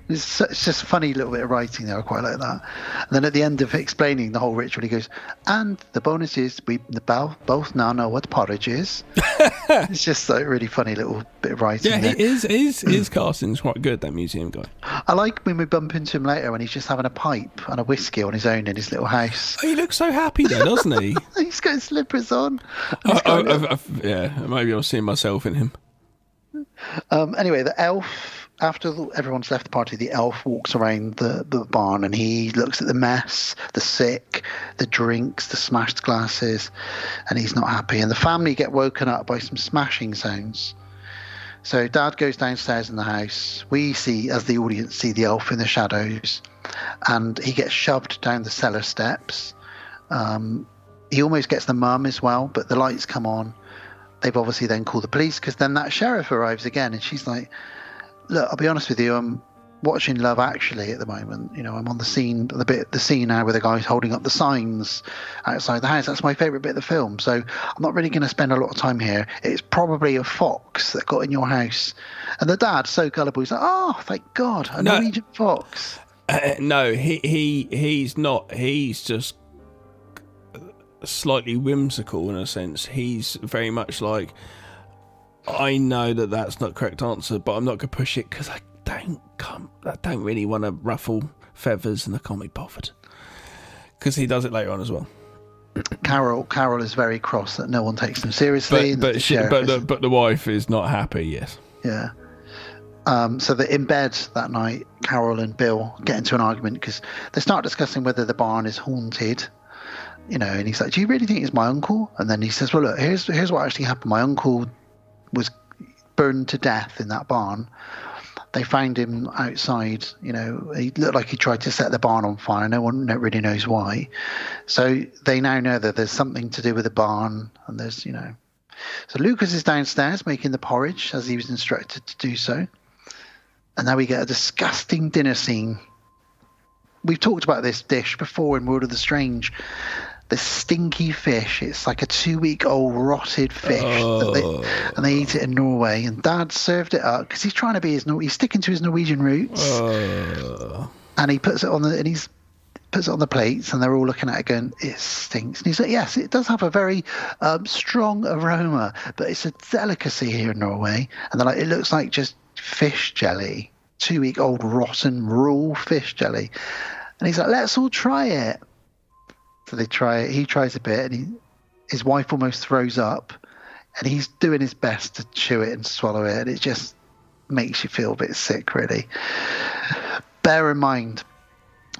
It's just a funny little bit of writing there. I quite like that. And then at the end of explaining the whole ritual, he goes, and the bonus is we both now know what porridge is. It's just like a really funny little bit of writing. Yeah, his casting's quite good, that museum guy. I like when we bump into him later when he's just having a pipe and a whiskey on his own in his little house. He looks so happy there, doesn't he? He's got slippers on. Yeah, maybe I'll see myself in him. Anyway, the elf... After everyone's left the party, the elf walks around the barn and he looks at the mess, the sick, the drinks, the smashed glasses, and he's not happy. And the family get woken up by some smashing sounds. So Dad goes downstairs in the house. We see, as the audience, see the elf in the shadows, and he gets shoved down the cellar steps. He almost gets the mum as well, but the lights come on. They've obviously then called the police, because then that sheriff arrives again, and she's like, look, I'll be honest with you, I'm watching Love Actually at the moment. You know, I'm on the scene now where the guy's holding up the signs outside the house. That's my favourite bit of the film. So I'm not really going to spend a lot of time here. It's probably a fox that got in your house. And the dad's so gullible. He's like, oh, thank God, a Norwegian fox. No, he's not. He's just slightly whimsical in a sense. He's very much like, I know that that's not the correct answer, but I'm not going to push it because I don't really want to ruffle feathers and I can't be bothered. Because he does it later on as well. Carol is very cross that no one takes him seriously. But the wife is not happy, yes. Yeah. So that in bed that night, Carol and Bill get into an argument because they start discussing whether the barn is haunted. You know, and he's like, do you really think it's my uncle? And then he says, well, look, here's what actually happened. My uncle was burned to death in that barn. They found him outside. You know, he looked like he tried to set the barn on fire. No one really knows why. So they now know that there's something to do with the barn, and there's, you know. So Lucas is downstairs making the porridge as he was instructed to do so. And now we get a disgusting dinner scene. We've talked about this dish before in World of the Strange. The stinky fish. It's like a 2-week-old rotted fish, and they eat it in Norway. And Dad served it up because he's trying to be he's sticking to his Norwegian roots. And he puts it on the plates, and they're all looking at it going, it stinks. And he's like, yes, it does have a very strong aroma, but it's a delicacy here in Norway. And they're like, it looks like just fish jelly, 2-week-old rotten raw fish jelly. And he's like, let's all try it. So they try it. He tries a bit, and his wife almost throws up, and he's doing his best to chew it and swallow it, and it just makes you feel a bit sick, really. Bear in mind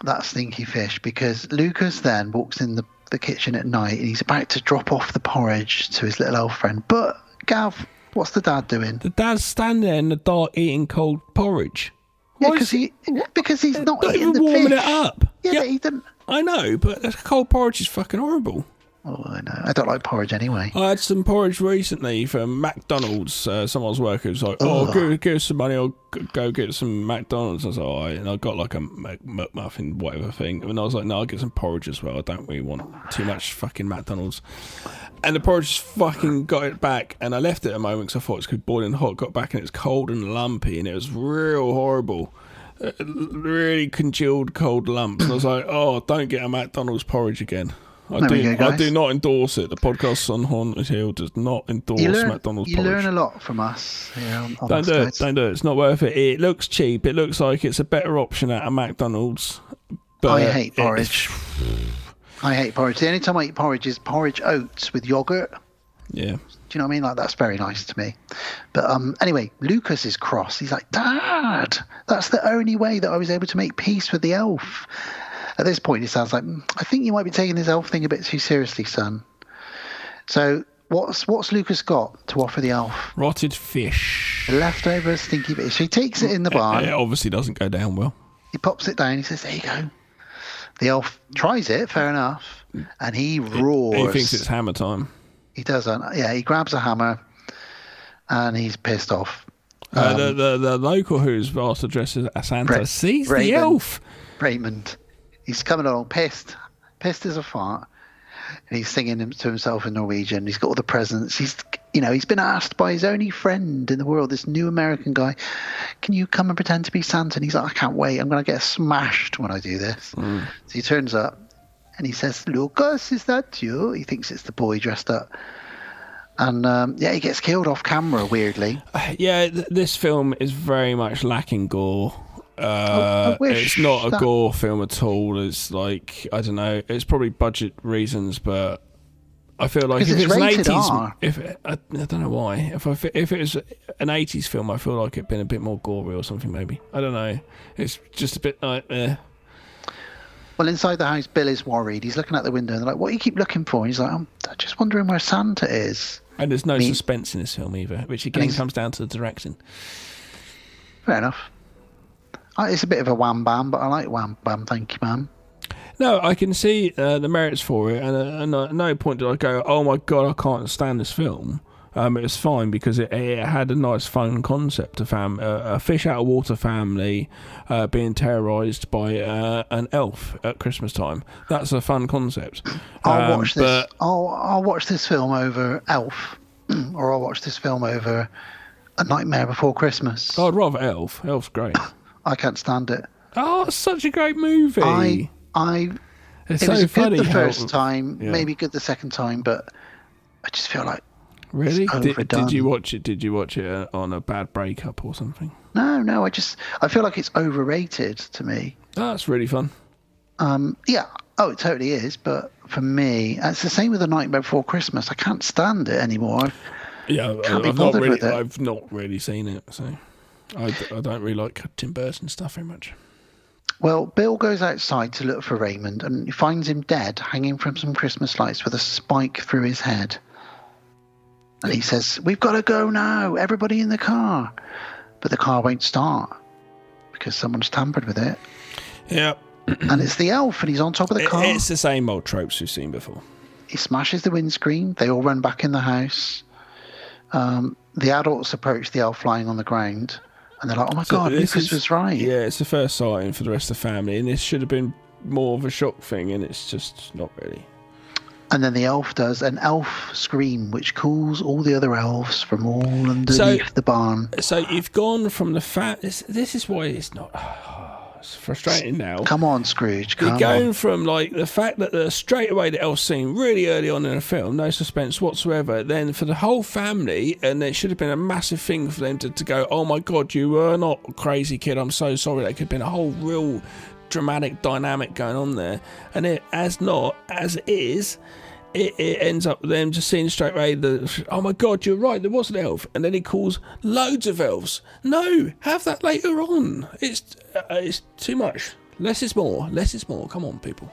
that stinky fish, because Lucas then walks in the kitchen at night, and he's about to drop off the porridge to his little elf friend. But, Gav, what's the dad doing? The dad's standing there in the dark eating cold porridge. Yeah, because he's not eating the warming fish. it up. Yeah, but he didn't. I know, but cold porridge is fucking horrible. Oh, I know. I don't like porridge anyway. I had some porridge recently from McDonald's. Someone's worker was like, give us some money, I'll go get some McDonald's. I was like, all right. And I got like a McMuffin, whatever thing. And I was like, no, I'll get some porridge as well. I don't really want too much fucking McDonald's. And the porridge fucking got it back. And I left it a moment because I thought it was going to be boiling hot. Got back and it's cold and lumpy. And it was real horrible. Really congealed cold lumps. And I was like, oh, don't get a McDonald's porridge again. I do not endorse it. The podcast on Haunted Hill does not endorse McDonald's porridge. You learn a lot from us here on Don't do it. Don't do it. It's not worth it. It looks cheap. It looks like it's a better option at a McDonald's. But I hate porridge. I hate porridge. The only time I eat porridge is porridge oats with yogurt. Yeah. Do you know what I mean? Like, that's very nice to me. But anyway, Lucas is cross. He's like, Dad, that's the only way that I was able to make peace with the elf. At this point, it sounds like, I think you might be taking this elf thing a bit too seriously, son. So what's Lucas got to offer the elf? Rotted fish. Leftover stinky fish. So he takes it in the barn. It obviously doesn't go down well. He pops it down. He says, there you go. The elf tries it, fair enough, and he roars. He thinks it's hammer time. He doesn't. Yeah, he grabs a hammer, and he's pissed off. The local who's asked to dress as Santa sees the elf. Raymond. He's coming along pissed as a fart, and he's singing to himself in Norwegian. He's got all the presents. He's been asked by his only friend in the world, this new American guy, can you come and pretend to be Santa? And he's like, I can't wait. I'm going to get smashed when I do this. So he turns up and he says, Lucas, is that you? He thinks it's the boy dressed up. And he gets killed off camera, weirdly. This film is very much lacking gore. It's not a gore film at all. It's like, I don't know, it's probably budget reasons, but I feel like if it's an 80s, I don't know why. If it was an 80s film, I feel like it'd been a bit more gory or something. Maybe, I don't know. It's just a bit like. Well, inside the house, Bill is worried. He's looking out the window and they're like, "What do you keep looking for?" And he's like, "I'm just wondering where Santa is." And there's no suspense in this film either, which again comes down to the direction. Fair enough. It's a bit of a wham bam, but I like wham bam. Thank you, ma'am. No, I can see the merits for it, and at no point did I go, "Oh my god, I can't stand this film." It was fine because it had a nice, fun concept of a fish out of water family being terrorised by an elf at Christmas time. That's a fun concept. I'll watch this. I'll watch this film over Elf, or I'll watch this film over A Nightmare Before Christmas. I'd rather Elf. Elf's great. I can't stand it. Oh, it's such a great movie. It was good the first time, maybe good the second time, but I just feel like really it's overdone. Did you watch it? Did you watch it on a bad breakup or something? No. I feel like it's overrated to me. Oh, that's really fun. Yeah. Oh, it totally is. But for me, it's the same with The Nightmare Before Christmas. I can't stand it anymore. I've not really seen it, so I don't really like Tim Burton stuff very much. Well, Bill goes outside to look for Raymond and he finds him dead, hanging from some Christmas lights with a spike through his head. And he says, "We've got to go now, everybody in the car." But the car won't start because someone's tampered with it. Yeah. And it's the elf and he's on top of the car. It's the same old tropes we've seen before. He smashes the windscreen. They all run back in the house. The adults approach the elf lying on the ground. And they're like, "Oh my God, Lucas was right." Yeah, it's the first sighting for the rest of the family, and this should have been more of a shock thing, and it's just not really. And then the elf does an elf scream, which calls all the other elves from all underneath the barn. So you've gone from the fact... This is why it's not... it's frustrating now. Come on, Scrooge, You're going from like the fact that straight away the elf's scene really early on in the film, no suspense whatsoever, then for the whole family, and it should have been a massive thing for them to go, "Oh my God, you were not a crazy kid, I'm so sorry." There could have been a whole real dramatic dynamic going on there, and it ends up them just seeing straight away "Oh my God, you're right, there was an elf," and then he calls loads of elves. No, have that later on. It's too much. Less is more. Come on, people.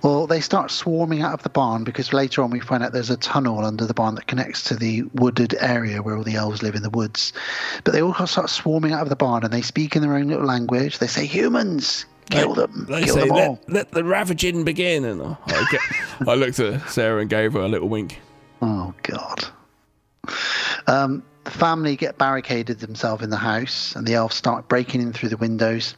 Well, they start swarming out of the barn because later on we find out there's a tunnel under the barn that connects to the wooded area where all the elves live in the woods. But they all start swarming out of the barn and they speak in their own little language. They say, "Humans, kill them. Kill them all. Let the ravaging begin." And I looked at Sarah and gave her a little wink. Oh, God. The family get barricaded themselves in the house and the elves start breaking in through the windows.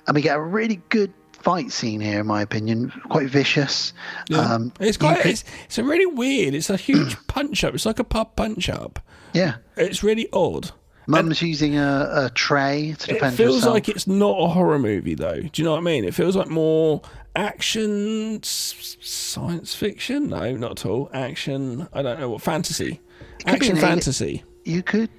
And we get a really good fight scene here, in my opinion. Quite vicious. Yeah. It's a really weird. It's a huge punch-up. It's like a pub punch-up. Yeah. It's really odd. Mum's using a tray to defend herself. It feels like it's not a horror movie, though. Do you know what I mean? It feels like more action, science fiction. No, not at all. Action. I don't know what fantasy. Action fantasy.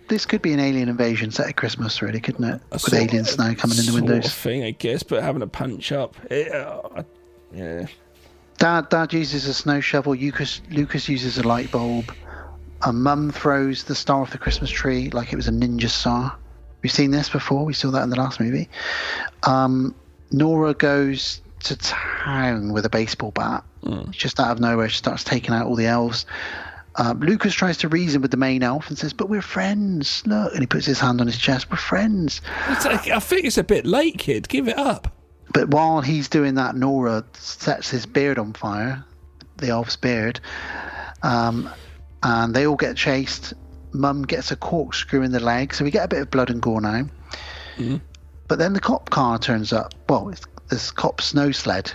This could be an alien invasion set at Christmas, really, couldn't it? With aliens now coming in the windows. Sort of thing, I guess. But having a punch up, yeah. Dad uses a snow shovel. Lucas uses a light bulb. Mum throws the star off the Christmas tree like it was a ninja star. We've seen this before. We saw that in the last movie. Nora goes to town with a baseball bat. Just out of nowhere, she starts taking out all the elves. Lucas tries to reason with the main elf and says, "But we're friends, look." And he puts his hand on his chest. "We're friends." I think it's a bit late, kid. Give it up. But while he's doing that, Nora sets his beard on fire, the elf's beard, and they all get chased. Mum gets a corkscrew in the leg, so we get a bit of blood and gore now. Mm-hmm. But then the cop car turns up. Well, this cop snow sled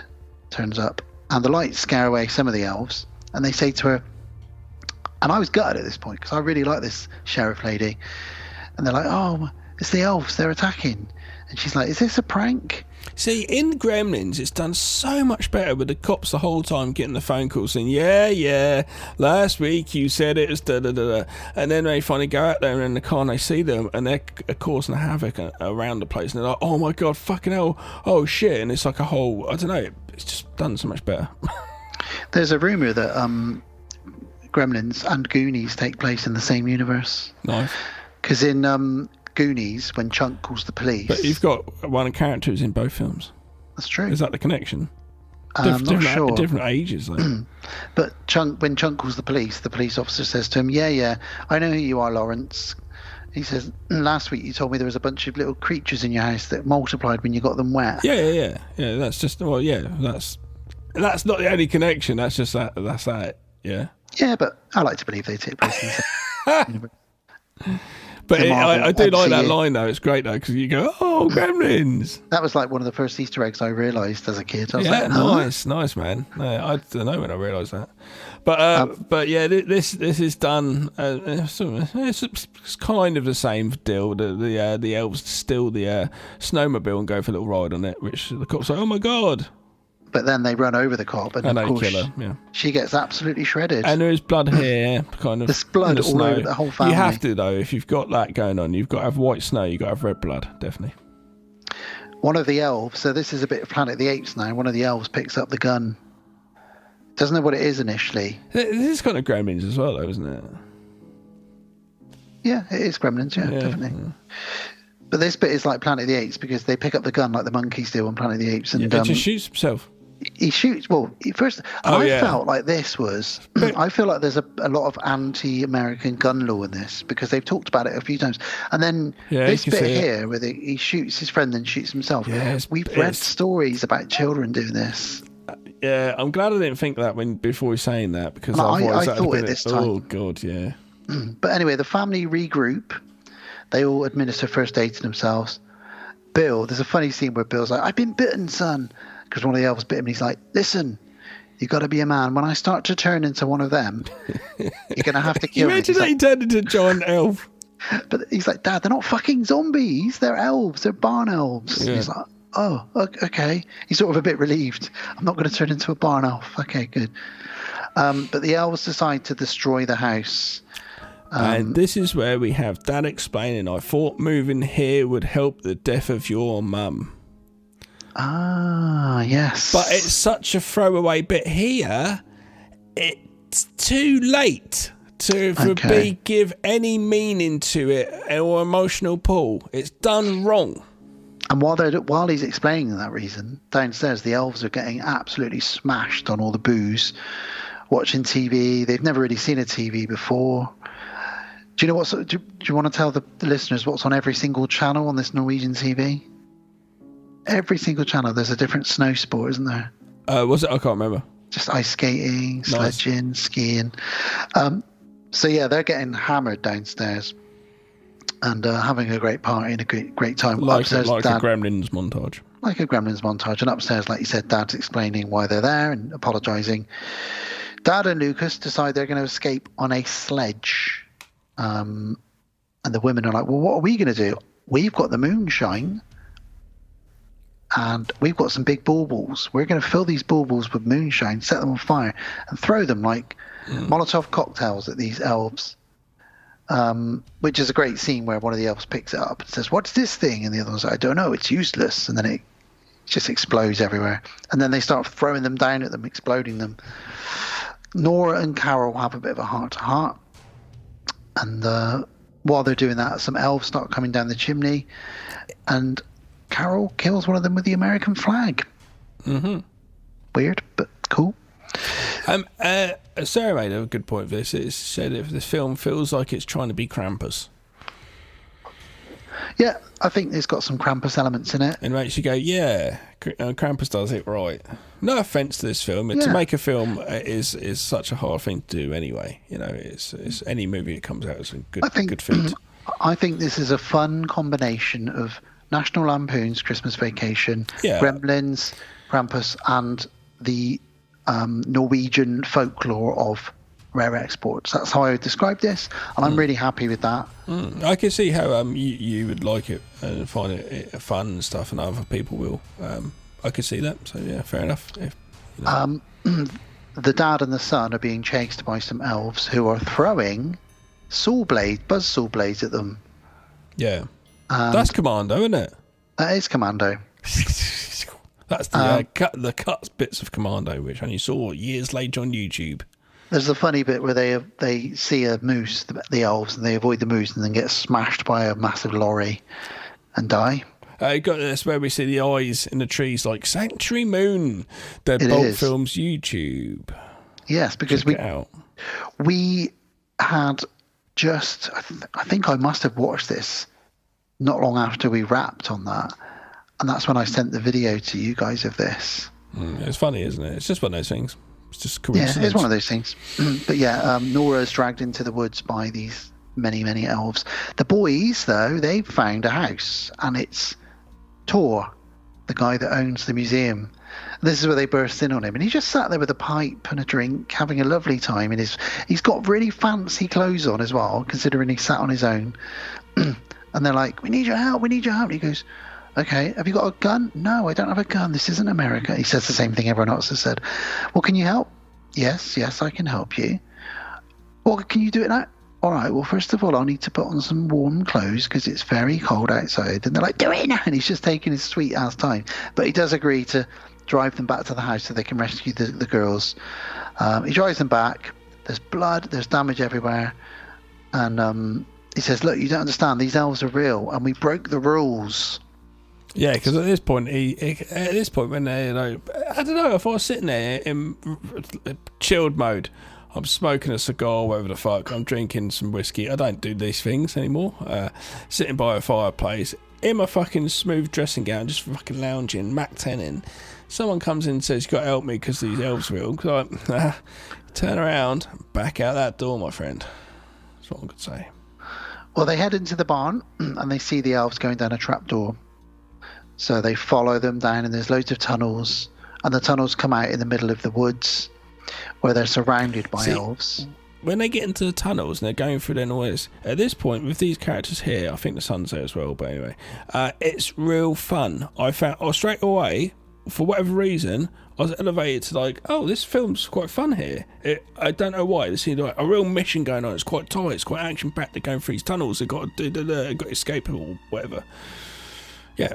turns up, and the lights scare away some of the elves, and they say to her, and I was gutted at this point because I really like this sheriff lady, and they're like, oh, it's the elves, they're attacking. And she's like, is this a prank? See, in Gremlins, it's done so much better with the cops the whole time getting the phone call saying, yeah, last week you said it was da-da-da-da. And then they finally go out there in the car and they see them and they're causing havoc around the place. And they're like, oh my God, fucking hell, oh shit. And it's like a whole, I don't know, it's just done so much better. There's a rumour that Gremlins and Goonies take place in the same universe. Nice. Because in Goonies, when Chunk calls the police... But you've got one character who's in both films. That's true. Is that the connection? I'm not sure. Different ages, though. But when Chunk calls the police officer says to him, yeah, I know who you are, Lawrence. He says, last week you told me there was a bunch of little creatures in your house that multiplied when you got them wet. Yeah, that's just... Well, yeah, that's not the only connection. That's just that. That's that, yeah. Yeah, but I like to believe they take place in the same universe. But I do like that line, though. It's great, though, because you go, oh, Gremlins. That was like one of the first Easter eggs I realised as a kid. I was like, nice, man. No, I don't know when I realised that. But yeah, this is done. It's kind of the same deal. The elves steal the snowmobile and go for a little ride on it, which the cops say, oh my God. But then they run over the cop and of course, kill her. Yeah. She gets absolutely shredded. And there is blood here, kind of. There's blood all over the whole family. You have to, though. If you've got that going on, you've got to have white snow, you've got to have red blood, definitely. One of the elves, so this is a bit of Planet of the Apes now, one of the elves picks up the gun. Doesn't know what it is initially. This is kind of Gremlins as well, though, isn't it? Yeah, it is Gremlins, yeah. Definitely. Yeah. But this bit is like Planet of the Apes because they pick up the gun like the monkeys do on Planet of the Apes. And he just shoots himself. He shoots. Well, felt like this was. I feel like there's a lot of anti-American gun law in this because they've talked about it a few times. And then this bit here, where he shoots his friend and shoots himself. Yeah, we've read stories about children doing this. Yeah, I'm glad I didn't think that before we saying that because I thought it this time. Oh God, yeah. But anyway, the family regroup. They all administer first aid to themselves. Bill, there's a funny scene where Bill's like, "I've been bitten, son." Because one of the elves bit him and he's like, listen, you got to be a man. When I start to turn into one of them, you're going to have to kill me. Imagine that he turned into a giant elf. But he's like, Dad, they're not fucking zombies. They're elves. They're barn elves. Yeah. He's like, oh, okay. He's sort of a bit relieved. I'm not going to turn into a barn elf. Okay, good. But the elves decide to destroy the house. And this is where we have Dad explaining, I thought moving here would help the death of your mum. Ah, yes. But it's such a throwaway bit here. It's too late to give any meaning to it or emotional pull. It's done wrong. And while he's explaining that reason, downstairs the elves are getting absolutely smashed on all the booze, watching TV. They've never really seen a TV before. Do you know what? Do you want to tell the listeners what's on every single channel on this Norwegian TV? Every single channel, there's a different snow sport, isn't there? Was it? I can't remember. Just ice skating, sledging, skiing. So yeah, they're getting hammered downstairs and having a great party and a great time. Upstairs, a Gremlins montage. Like a Gremlins montage. And upstairs, like you said, Dad's explaining why they're there and apologising. Dad and Lucas decide they're going to escape on a sledge. And the women are like, well, what are we going to do? We've got the moonshine. And we've got some big baubles. We're going to fill these baubles with moonshine, set them on fire, and throw them like Molotov cocktails at these elves. Which is a great scene where one of the elves picks it up and says, "What's this thing?" And the other one's like, "I don't know, it's useless." And then it just explodes everywhere. And then they start throwing them down at them, exploding them. Nora and Carol have a bit of a heart-to-heart. And while they're doing that, some elves start coming down the chimney. And Carol kills one of them with the American flag. Mm-hmm. Weird, but cool. Sarah made a good point for this. It said if the film feels like it's trying to be Krampus. Yeah, I think it's got some Krampus elements in it. And makes you go, yeah, Krampus does it right. No offence to this film. To make a film is such a hard thing to do anyway. You know, it's any movie that comes out is a good feat. I think this is a fun combination of National Lampoon's Christmas Vacation, Gremlins, Krampus, and the Norwegian folklore of rare exports. That's how I would describe this, and I'm really happy with that. I can see how you would like it and find it fun and stuff, and other people will. I could see that, so yeah, fair enough. The dad and the son are being chased by some elves who are throwing buzz saw blades at them. Yeah, that's Commando, isn't it? That is Commando. That's the cut bits of Commando, which only saw years later on YouTube. There's a funny bit where they see a moose, the elves, and they avoid the moose and then get smashed by a massive lorry and die. That's where we see the eyes in the trees, like Sanctuary Moon, the Bolt Films YouTube. Yes, because we had just, I think I must have watched this not long after we wrapped on that, and that's when I sent the video to you guys of this. It's funny, isn't it? It's just one of those things. It's just coincidence. Yeah, it's one of those things. But yeah, Nora is dragged into the woods by these many, many elves. The boys, though, they've found a house, and it's Tor, the guy that owns the museum. And this is where they burst in on him, and he just sat there with a pipe and a drink, having a lovely time. He's got really fancy clothes on as well, considering he sat on his own. And they're like, "We need your help. We need your help." And he goes, "Okay, have you got a gun?" "No, I don't have a gun. This isn't America." He says the same thing everyone else has said. "Well, can you help?" Yes, I can help you." "Well, can you do it now?" "All right, well, first of all, I'll need to put on some warm clothes because it's very cold outside." And they're like, "Do it now." And he's just taking his sweet-ass time. But he does agree to drive them back to the house so they can rescue the girls. He drives them back. There's blood. There's damage everywhere. And he says, "Look, you don't understand. These elves are real, and we broke the rules." Yeah, because at this point, when they, I don't know, if I was sitting there in chilled mode, I'm smoking a cigar, whatever the fuck, I'm drinking some whiskey. I don't do these things anymore. Sitting by a fireplace in my fucking smooth dressing gown, just fucking lounging, Mac 10 in. Someone comes in and says, "You got to help me because these elves are real." Turn around, back out that door, my friend. That's what I could say. Well, they head into the barn and they see the elves going down a trapdoor. So they follow them down, and there's loads of tunnels, and the tunnels come out in the middle of the woods where they're surrounded by elves. When they get into the tunnels and they're going through their noise, at this point with these characters here, I think the sun's there as well, but anyway, it's real fun. I found straight away, for whatever reason, I was elevated to like, oh, this film's quite fun here. I don't know why. There seems like a real mission going on. It's quite tight. It's quite action-packed. They're going through these tunnels. They've got to escape or whatever. Yeah.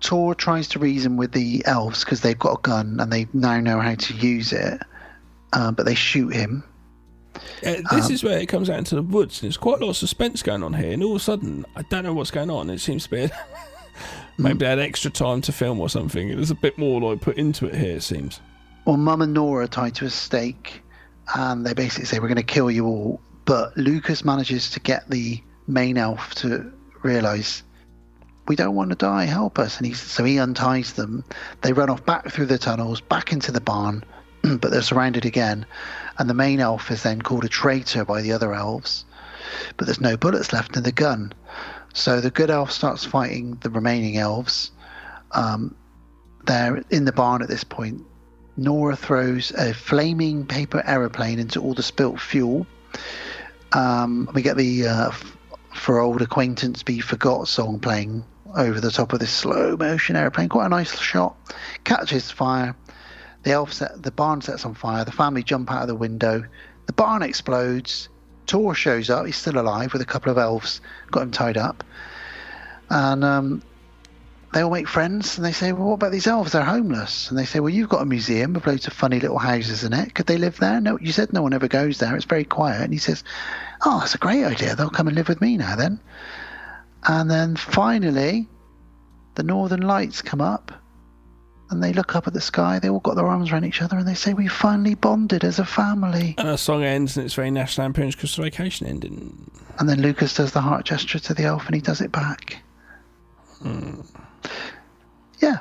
Tor tries to reason with the elves because they've got a gun and they now know how to use it, but they shoot him. This is where it comes out into the woods, and there's quite a lot of suspense going on here, and all of a sudden, I don't know what's going on. It seems to be maybe they had extra time to film or something. There's a bit more like put into it here, it seems. Well, Mum and Nora are tied to a stake, and they basically say, "We're going to kill you all." But Lucas manages to get the main elf to realise, "We don't want to die, help us." And so he unties them. They run off back through the tunnels, back into the barn, but they're surrounded again. And the main elf is then called a traitor by the other elves. But there's no bullets left in the gun. So the good elf starts fighting the remaining elves. They're in the barn at this point. Nora throws a flaming paper aeroplane into all the spilt fuel. We get the For Old Acquaintance Be Forgot song playing over the top of this slow motion airplane. Quite a nice shot. Catches fire. The barn sets on fire. The family jump out of the window. The barn explodes. Tor shows up. He's still alive with a couple of elves. Got him tied up. And they all make friends, and they say, "Well, what about these elves? They're homeless." And they say, "Well, you've got a museum with loads of funny little houses in it. Could they live there?" "No, you said no one ever goes there. It's very quiet." And he says, "Oh, that's a great idea. They'll come and live with me now then." And then finally, the Northern Lights come up, and they look up at the sky. They all got their arms around each other, and they say, "We finally bonded as a family." And the song ends, and it's very National Lampoon's Christmas Vacation ending. And then Lucas does the heart gesture to the elf and he does it back. Yeah.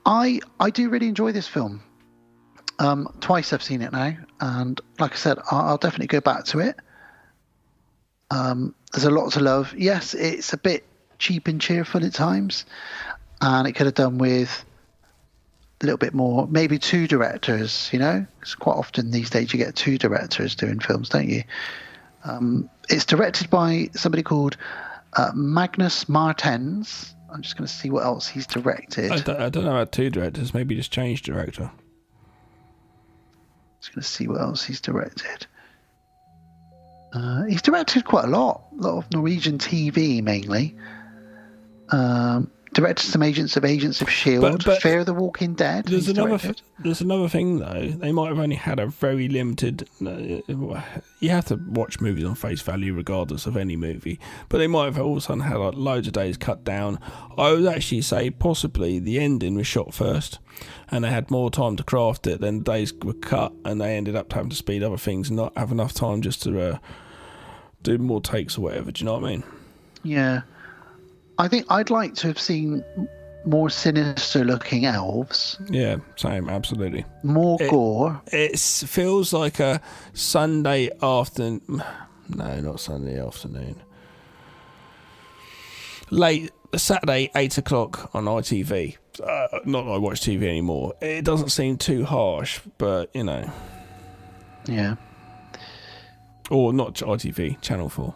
I do really enjoy this film. Twice I've seen it now, and like I said, I'll definitely go back to it. There's a lot to love. Yes, it's a bit cheap and cheerful at times, and it could have done with a little bit more, maybe two directors, you know, because quite often these days you get two directors doing films, don't you? It's directed by somebody called Magnus Martens. I'm just going to see what else he's directed. I don't know about two directors, maybe just change director. Just going to see what else he's directed. He's directed quite a lot of Norwegian TV mainly. Directed some Agents of S.H.I.E.L.D., but Fear the Walking Dead. There's another thing though. They might have only had a very limited. You have to watch movies on face value, regardless of any movie. But they might have all of a sudden had like loads of days cut down. I would actually say possibly the ending was shot first, and they had more time to craft it. Then the days were cut, and they ended up having to speed other things and not have enough time just to do more takes or whatever. Do you know what I mean? Yeah. I think I'd like to have seen more sinister looking elves. Yeah, same, absolutely. More gore. It feels like a Sunday afternoon. No, not Sunday afternoon. Late Saturday, 8 o'clock on ITV. Not that I watch TV anymore. It doesn't seem too harsh, but you know. Yeah. Or not ITV, Channel 4.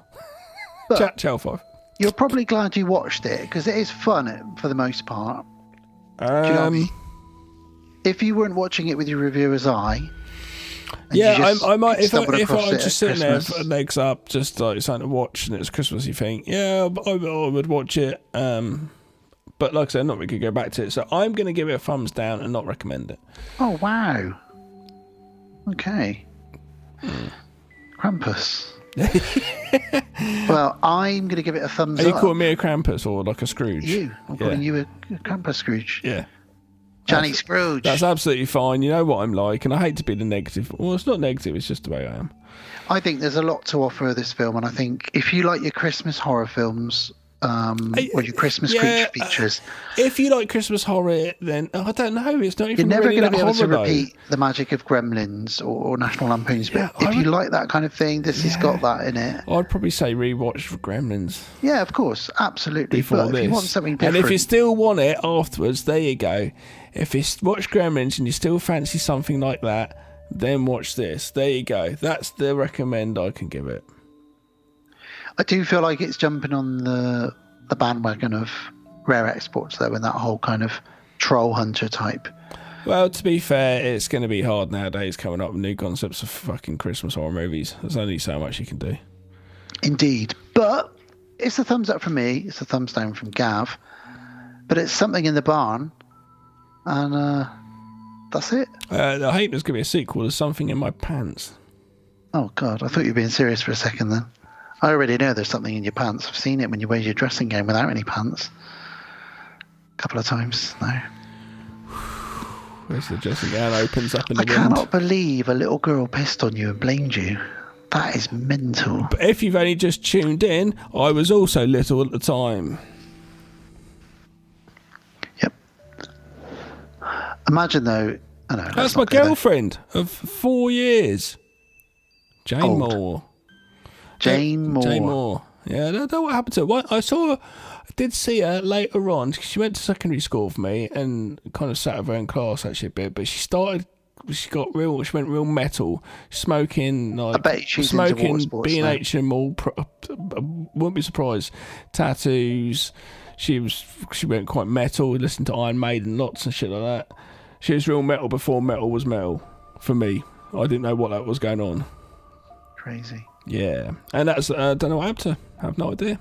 Channel 5. You're probably glad you watched it because it is fun for the most part. Do you know what I mean? If you weren't watching it with your reviewer's eye, yeah, I might. If I was just sitting there, legs up, just like something to watch, and it's Christmas, you think, yeah, I would watch it. But like I said, I'm not really going to go back to it, so I'm going to give it a thumbs down and not recommend it. Oh wow. Okay. Krampus. Well, I'm going to give it a thumbs up. Are you calling me a Krampus or like a Scrooge? I'm calling you a Krampus Scrooge. Yeah. Johnny Scrooge. That's absolutely fine. You know what I'm like, and I hate to be the negative. Well, it's not negative, it's just the way I am. I think there's a lot to offer this film, and I think if you like your Christmas horror films, or your Christmas creature features. If you like Christmas horror, then I don't know. It's not even. You're never really going to be able to horror, repeat the magic of Gremlins or National Lampoon's. But if you like that kind of thing, this has got that in it. I'd probably say rewatch Gremlins. Yeah, of course, absolutely. Before but this. If you want something different, and if you still want it afterwards, there you go. If you watch Gremlins and you still fancy something like that, then watch this. There you go. That's the recommend I can give it. I do feel like it's jumping on the bandwagon of rare exports, though, in that whole kind of troll hunter type. Well, to be fair, it's going to be hard nowadays coming up with new concepts of fucking Christmas horror movies. There's only so much you can do. Indeed. But it's a thumbs up from me. It's a thumbs down from Gav. But it's something in the barn. And that's it. I hate there's going to be a sequel to Something in My Pants. Oh, God. I thought you were being serious for a second then. I already know there's something in your pants. I've seen it when you wear your dressing gown without any pants. A couple of times now. Where's the dressing gown opens up in the wind? I cannot believe a little girl pissed on you and blamed you. That is mental. But if you've only just tuned in, I was also little at the time. Yep. Imagine though, I know. That's my girlfriend of 4 years. Jane Moore. Jane Moore. Yeah, I don't know what happened to her. I did see her later on. She went to secondary school with me and kind of sat with her in class actually a bit. But she went real metal, smoking B&H and all. Wouldn't be surprised. Tattoos. She went quite metal. Listened to Iron Maiden lots and shit like that. She was real metal before metal was metal for me. I didn't know what that was going on. Crazy. Yeah, and that's I don't know what happened to her. I have no idea.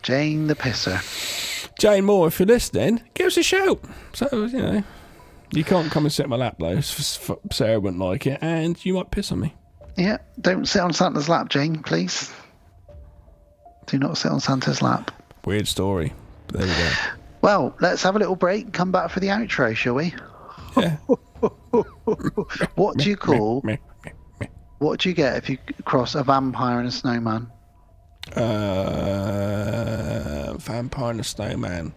Jane the Pisser. Jane Moore, if you're listening, give us a shout. So, you know, you can't come and sit in my lap though. Sarah wouldn't like it, and you might piss on me. Yeah, don't sit on Santa's lap, Jane, please. Do not sit on Santa's lap. Weird story. There we go. Well, let's have a little break. Come back for the outro, shall we? Yeah. What do you call What do you get if you cross a vampire and a snowman? Vampire and a snowman.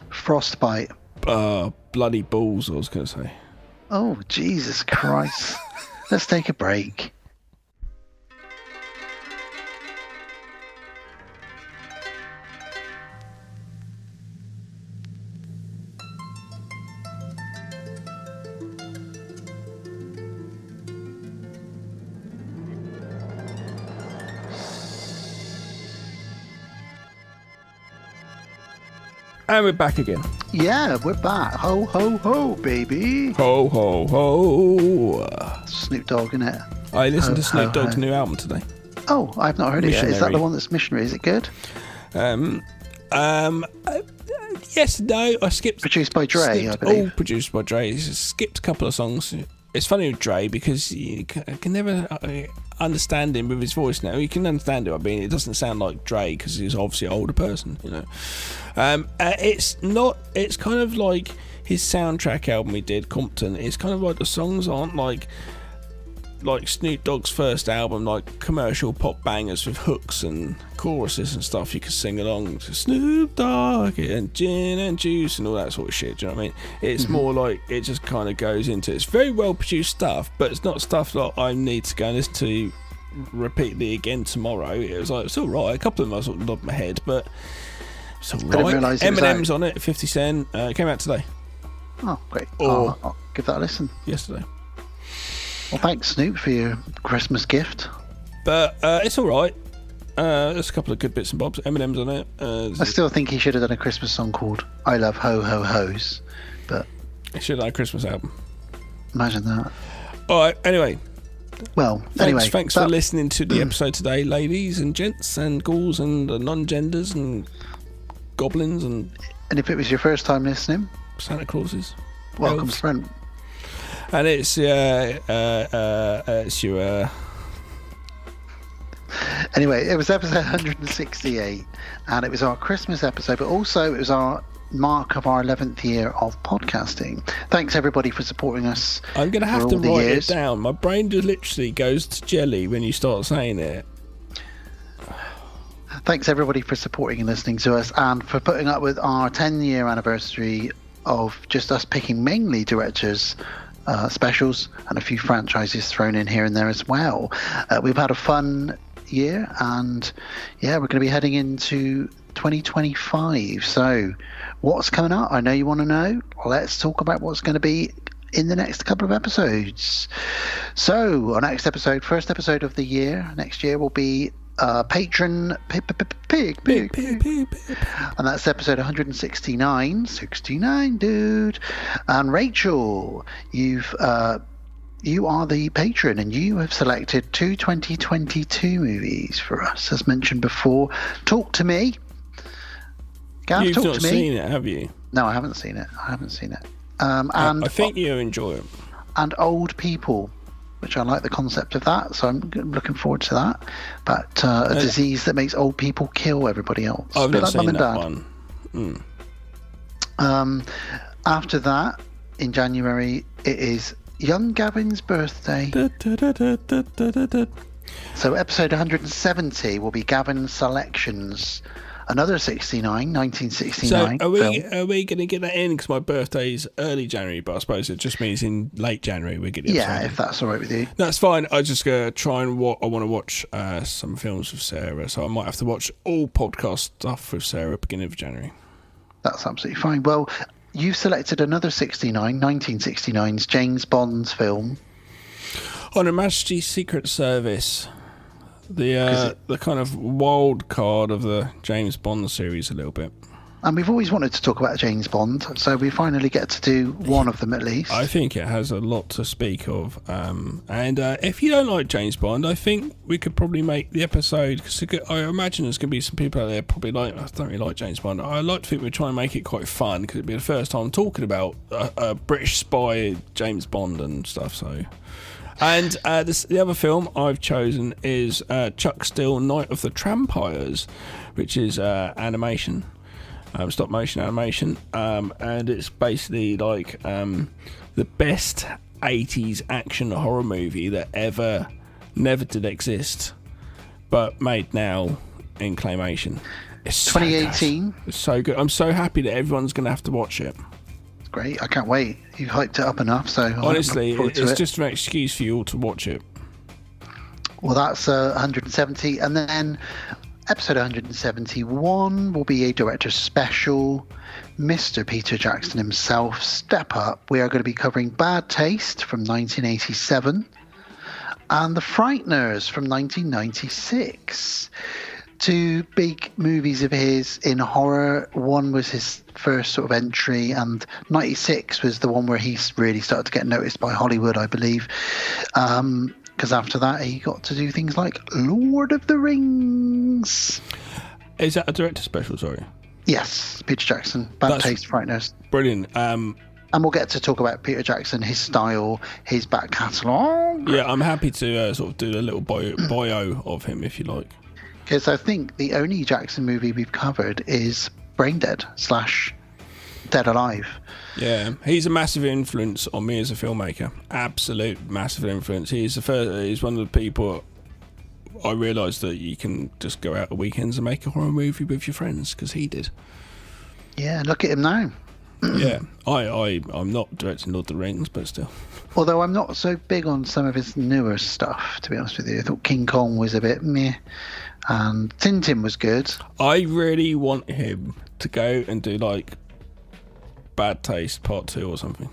Frostbite. Bloody balls, I was going to say. Oh, Jesus Christ. Let's take a break. And we're back again. Yeah, we're back. Ho, ho, ho, baby. Ho, ho, ho. Snoop Dogg, innit? I listened to Snoop Dogg's new album today. Oh, I've not heard it yet. Is that the one that's Missionary? Is it good? Yes, no. I skipped. Produced by Dre, I believe. All produced by Dre. Skipped a couple of songs. It's funny with Dre because you can never understand him with his voice now. You can understand it. I mean, it doesn't sound like Dre because he's obviously an older person, you know. It's not. It's kind of like his soundtrack album he did, Compton. It's kind of like the songs aren't like Snoop Dogg's first album, like commercial pop bangers with hooks and choruses and stuff you could sing along to Snoop Dogg and gin and juice and all that sort of shit. Do you know what I mean? It's more like it just kind of goes into it's very well produced stuff, but it's not stuff that I need to go and listen to repeatedly again tomorrow. It was like it's all right. A couple of them I sort of nodded my head, but it's all right. Eminem's on it. 50 Cent. It came out today. Oh, great! I'll give that a listen. Yesterday. Well, thanks, Snoop, for your Christmas gift. But it's all right. There's a couple of good bits and bobs. Eminem's on it. I still think he should have done a Christmas song called I Love Ho Ho Ho's. But he should have done a Christmas album. Imagine that. All right, anyway. Well, thanks for listening to the episode today, ladies and gents and ghouls and non-genders and goblins and... And if it was your first time listening... Santa Clauses. Welcome, friend. And it's your anyway, it was episode 168 and it was our Christmas episode, but also it was our mark of our 11th year of podcasting. Thanks everybody for supporting us. I'm going to have to write it down. My brain just literally goes to jelly when you start saying it. Thanks everybody for supporting and listening to us and for putting up with our 10-year anniversary of just us picking mainly directors specials and a few franchises thrown in here and there as well. We've had a fun year and we're going to be heading into 2025. So what's coming up? I know you want to know. Let's talk about what's going to be in the next couple of episodes. So our next episode, first episode of the year next year, will be patron pig, and that's episode 169, dude. And Rachel, you are the patron and you have selected 2 2022 movies for us, as mentioned before. Talk to me, Gav. You've talk not to me. Seen it, have you? No, I haven't seen it. And I think you'll enjoy it. And old people, which I like the concept of that, so I'm looking forward to that. But a disease that makes old people kill everybody else. I've not like seen Mum and that Dad. one. After that, in January, it is young Gavin's birthday. So episode 170 will be Gavin's Selections. Another 1969 So are we going to get that in? Because my birthday's early January, but I suppose it just means in late January we get it. Yeah, if that's all right with you. That's fine. I just try and I want to watch some films with Sarah, so I might have to watch all podcast stuff with Sarah beginning of January. That's absolutely fine. Well, you've selected another 1969's James Bond's film. On Her Majesty's Secret Service. The kind of wild card of the James Bond series a little bit. And we've always wanted to talk about James Bond, so we finally get to do one of them at least. I think it has a lot to speak of. And if you don't like James Bond, I think we could probably make the episode, because I imagine there's going to be some people out there probably like, I don't really like James Bond. I like to think we're trying to make it quite fun, because it'd be the first time talking about a British spy, James Bond and stuff, so... And the other film I've chosen is Chuck Still, Night of the Trampires, which is animation. stop motion animation, and it's basically like the best 80s action horror movie that never did exist, but made now in claymation. It's 2018. It's so good. I'm so happy that everyone's going to have to watch it. It's great. I can't wait. You've hyped it up enough, so honestly, it's just an excuse for you all to watch it. Well, that's 170, and then episode 171 will be a director special. Mr. Peter Jackson himself, step up. We are going to be covering Bad Taste from 1987 and The Frighteners from 1996. Two big movies of his in horror. One was his first sort of entry, and 96 was the one where he really started to get noticed by Hollywood, I believe. Because after that, he got to do things like Lord of the Rings. Is that a director special, sorry? Yes, Peter Jackson, Bad Taste, Frighteners. Brilliant. And we'll get to talk about Peter Jackson, his style, his back catalogue. Yeah, I'm happy to sort of do a little bio of him, if you like. Because I think the only Jackson movie we've covered is Braindead / Dead Alive. Yeah, he's a massive influence on me as a filmmaker. Absolute massive influence. He's one of the people I realised that you can just go out on weekends and make a horror movie with your friends, because he did. Yeah, look at him now. Yeah, I'm not directing Lord of the Rings, but still. Although I'm not so big on some of his newer stuff, to be honest with you. I thought King Kong was a bit meh, and Tintin was good. I really want him to go and do like Bad Taste Part 2 or something.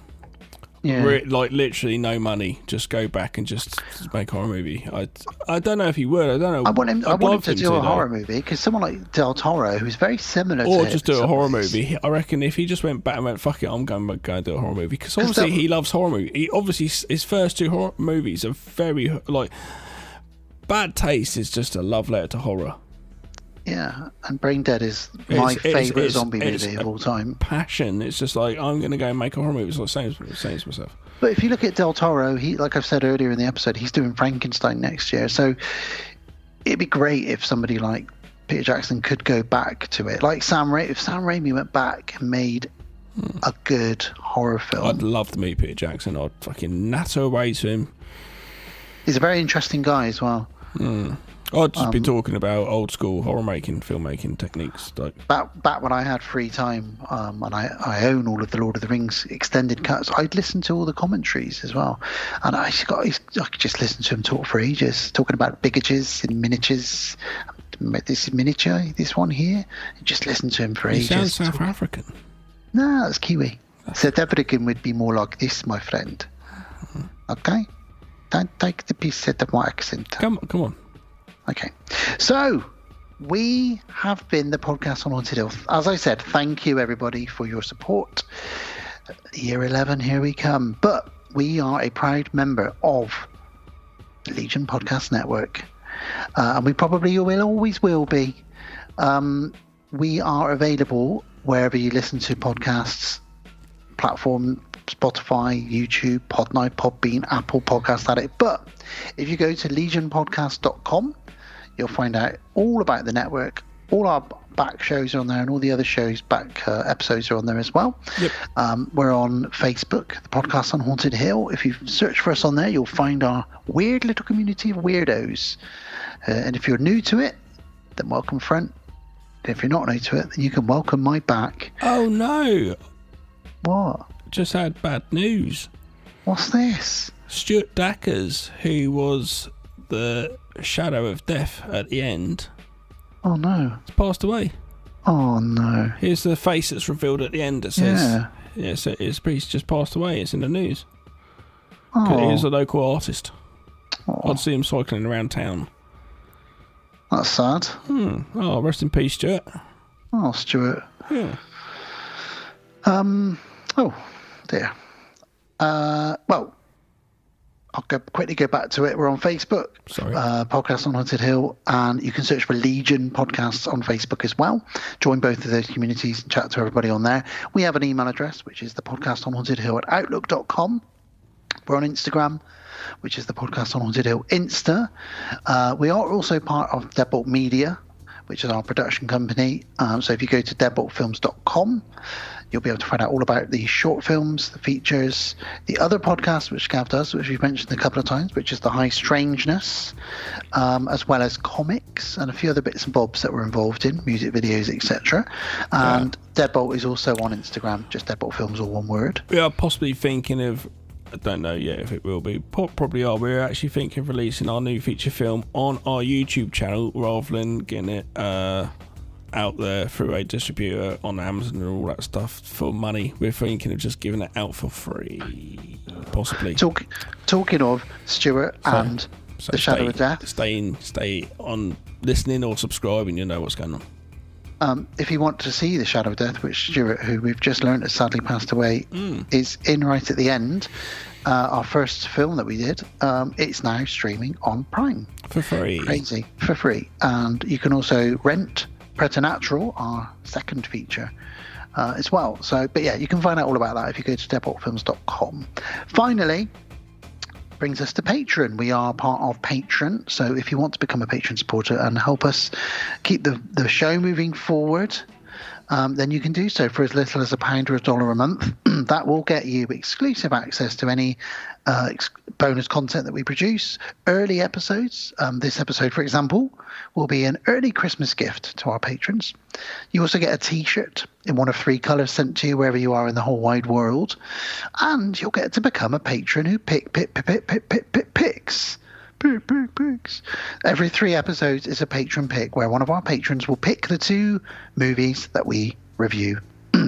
Yeah. Like literally no money, just go back and just make a horror movie. I don't know if he would. I don't know. I want him to do a horror movie, because someone like Del Toro, who's very similar to him. Or just do a horror movie. I reckon if he just went back and went, fuck it, I'm going to go and do a horror movie. Because obviously he loves horror movies. Obviously his first two horror movies are very, like, Bad Taste is just a love letter to horror. Yeah, and Braindead is my favourite zombie movie of all time. Passion. It's just like, I'm going to go and make a horror movie. It's like saying to myself. But if you look at Del Toro, he, like I've said earlier in the episode, he's doing Frankenstein next year. So it'd be great if somebody like Peter Jackson could go back to it. Like if Sam Raimi went back and made a good horror film. I'd love to meet Peter Jackson. I'd fucking natter away to him. He's a very interesting guy as well. I'd just be talking about old school horror making, filmmaking techniques. Like back when I had free time, and I own all of the Lord of the Rings extended cuts, I'd listen to all the commentaries as well. And I could just listen to him talk for ages, talking about bigages and miniatures. This is miniature, this one here. And just listen to him for ages. He sounds South African. No, that's Kiwi. South African would be more like this, my friend. Okay? Don't take the piece out of my accent. Come on. Okay, so we have been the podcast on Haunted Hill. As I said, thank you everybody for your support. Year 11, here we come. But we are a proud member of the Legion Podcast Network, and we probably always will be. We are available wherever you listen to podcasts, platform, Spotify, YouTube, Podnight, Podbean, Apple Podcast Addict. But if you go to legionpodcast.com, you'll find out all about the network. All our back shows are on there, and all the other shows back episodes are on there as well. Yep. We're on Facebook, the podcast on Haunted Hill. If you search for us on there, you'll find our weird little community of weirdos. And if you're new to it, then welcome front. And if you're not new to it, then you can welcome my back. Oh no! What? Just had bad news. What's this? Stuart Dackers, who was the shadow of death at the end. Oh no. He's passed away. Oh no. Here's the face that's revealed at the end that says, so his priest just passed away. It's in the news. Oh. He is a local artist. I'd see him cycling around town. That's sad. Oh, rest in peace, Stuart. Oh, Stuart. Yeah. Oh, dear. Well, I'll quickly go back to it. We're on Facebook. Sorry. Podcast on Haunted Hill, and you can search for Legion Podcasts on Facebook as well. Join both of those communities and chat to everybody on there. We have an email address, which is the podcast on Haunted Hill at outlook.com. We're on Instagram, which is the podcast on Haunted Hill Insta. We are also part of Deadbolt Media, which is our production company. So if you go to deadboltfilms.com, you'll be able to find out all about the short films, the features, the other podcast which Gav does, which we've mentioned a couple of times, which is The High Strangeness, as well as comics and a few other bits and bobs that we're involved in, music videos, etc. And Deadbolt is also on Instagram, just Deadbolt Films, all one word. We are possibly thinking of, I don't know yet if it will be, probably are, we're actually thinking of releasing our new feature film on our YouTube channel rather than getting it out there through a distributor on Amazon and all that stuff for money. We're thinking of just giving it out for free, possibly. Talking of Stuart and The Shadow of Death, stay on listening or subscribing. You know what's going on. If you want to see The Shadow of Death, which Stuart, who we've just learned has sadly passed away, is in right at the end, our first film that we did, it's now streaming on Prime for free. Crazy, for free. And you can also rent Preternatural, our second feature, as well. So, but yeah, you can find out all about that if you go to deadboltfilms.com. Finally, brings us to Patreon. We are part of Patreon, so if you want to become a Patreon supporter and help us keep the show moving forward, then you can do so for as little as £1 or $1 a month. That will get you exclusive access to any bonus content that we produce, early episodes. This episode, for example, will be an early Christmas gift to our patrons. You also get a t-shirt in one of 3 colours sent to you wherever you are in the whole wide world, and you'll get to become a patron who picks. Every 3 episodes is a patron pick, where one of our patrons will pick the 2 movies that we review.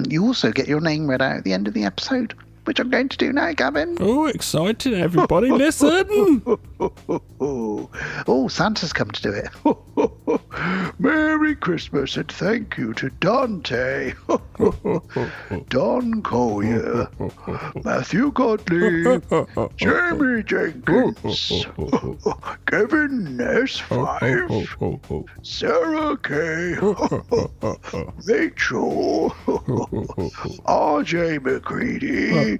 You also get your name read out at the end of the episode, which I'm going to do now, Gavin. Oh, excited, everybody, listen! Oh, Santa's come to do it. Merry Christmas and thank you to Dante, Don Collier, Matthew Gottlieb, Jamie Jenkins, Kevin S5, Sarah K, Rachel, RJ McCready,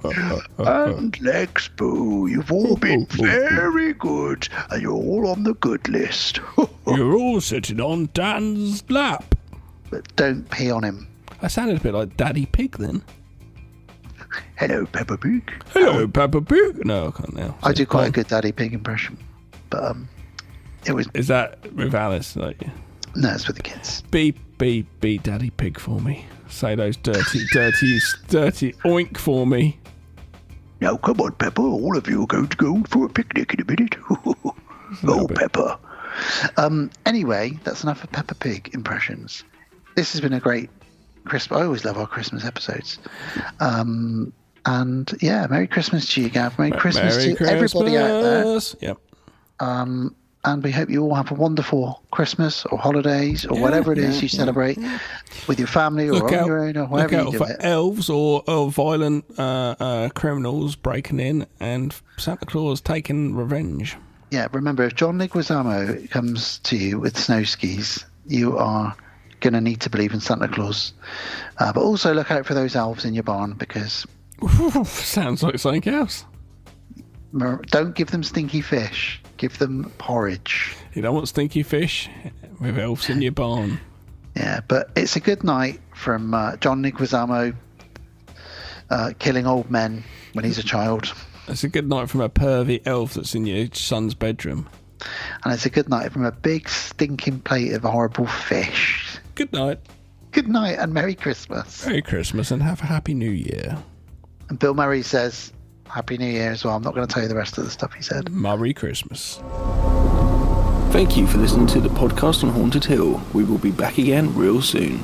and Lex Boo. You've all been very good, and you're all on the good list. You're all sitting on Dan's lap. But don't pee on him. I sounded a bit like Daddy Pig then. Hello, Peppa Pig. Hello, Peppa Pig. No, I can't now. I do quite a good Daddy Pig impression, but it was. Is that with Alice? Like, no, it's with the kids. Be Daddy Pig for me. Say those dirty oink for me. Now, come on, Peppa. All of you are going to go for a picnic in a minute. Oh, Peppa. Anyway, that's enough of Peppa Pig impressions. This has been a great Christmas. I always love our Christmas episodes. And yeah, Merry Christmas to you, Gav. Merry Christmas to everybody out there. Yep. And we hope you all have a wonderful Christmas or holidays or whatever it is you celebrate with your family or on your own or whatever you do. Look out for elves or violent criminals breaking in and Santa Claus taking revenge. Yeah, remember, if John Leguizamo comes to you with snow skis, you are going to need to believe in Santa Claus. But also look out for those elves in your barn, because... Sounds like something else. Don't give them stinky fish. Give them porridge. You don't want stinky fish with elves in your barn. Yeah, but it's a good night from John Leguizamo killing old men when he's a child. It's a good night from a pervy elf that's in your son's bedroom. And it's a good night from a big stinking plate of horrible fish. Good night. Good night and Merry Christmas. Merry Christmas and have a Happy New Year. And Bill Murray says Happy New Year as well. I'm not going to tell you the rest of the stuff he said. Merry Christmas. Thank you for listening to the podcast on Haunted Hill. We will be back again real soon.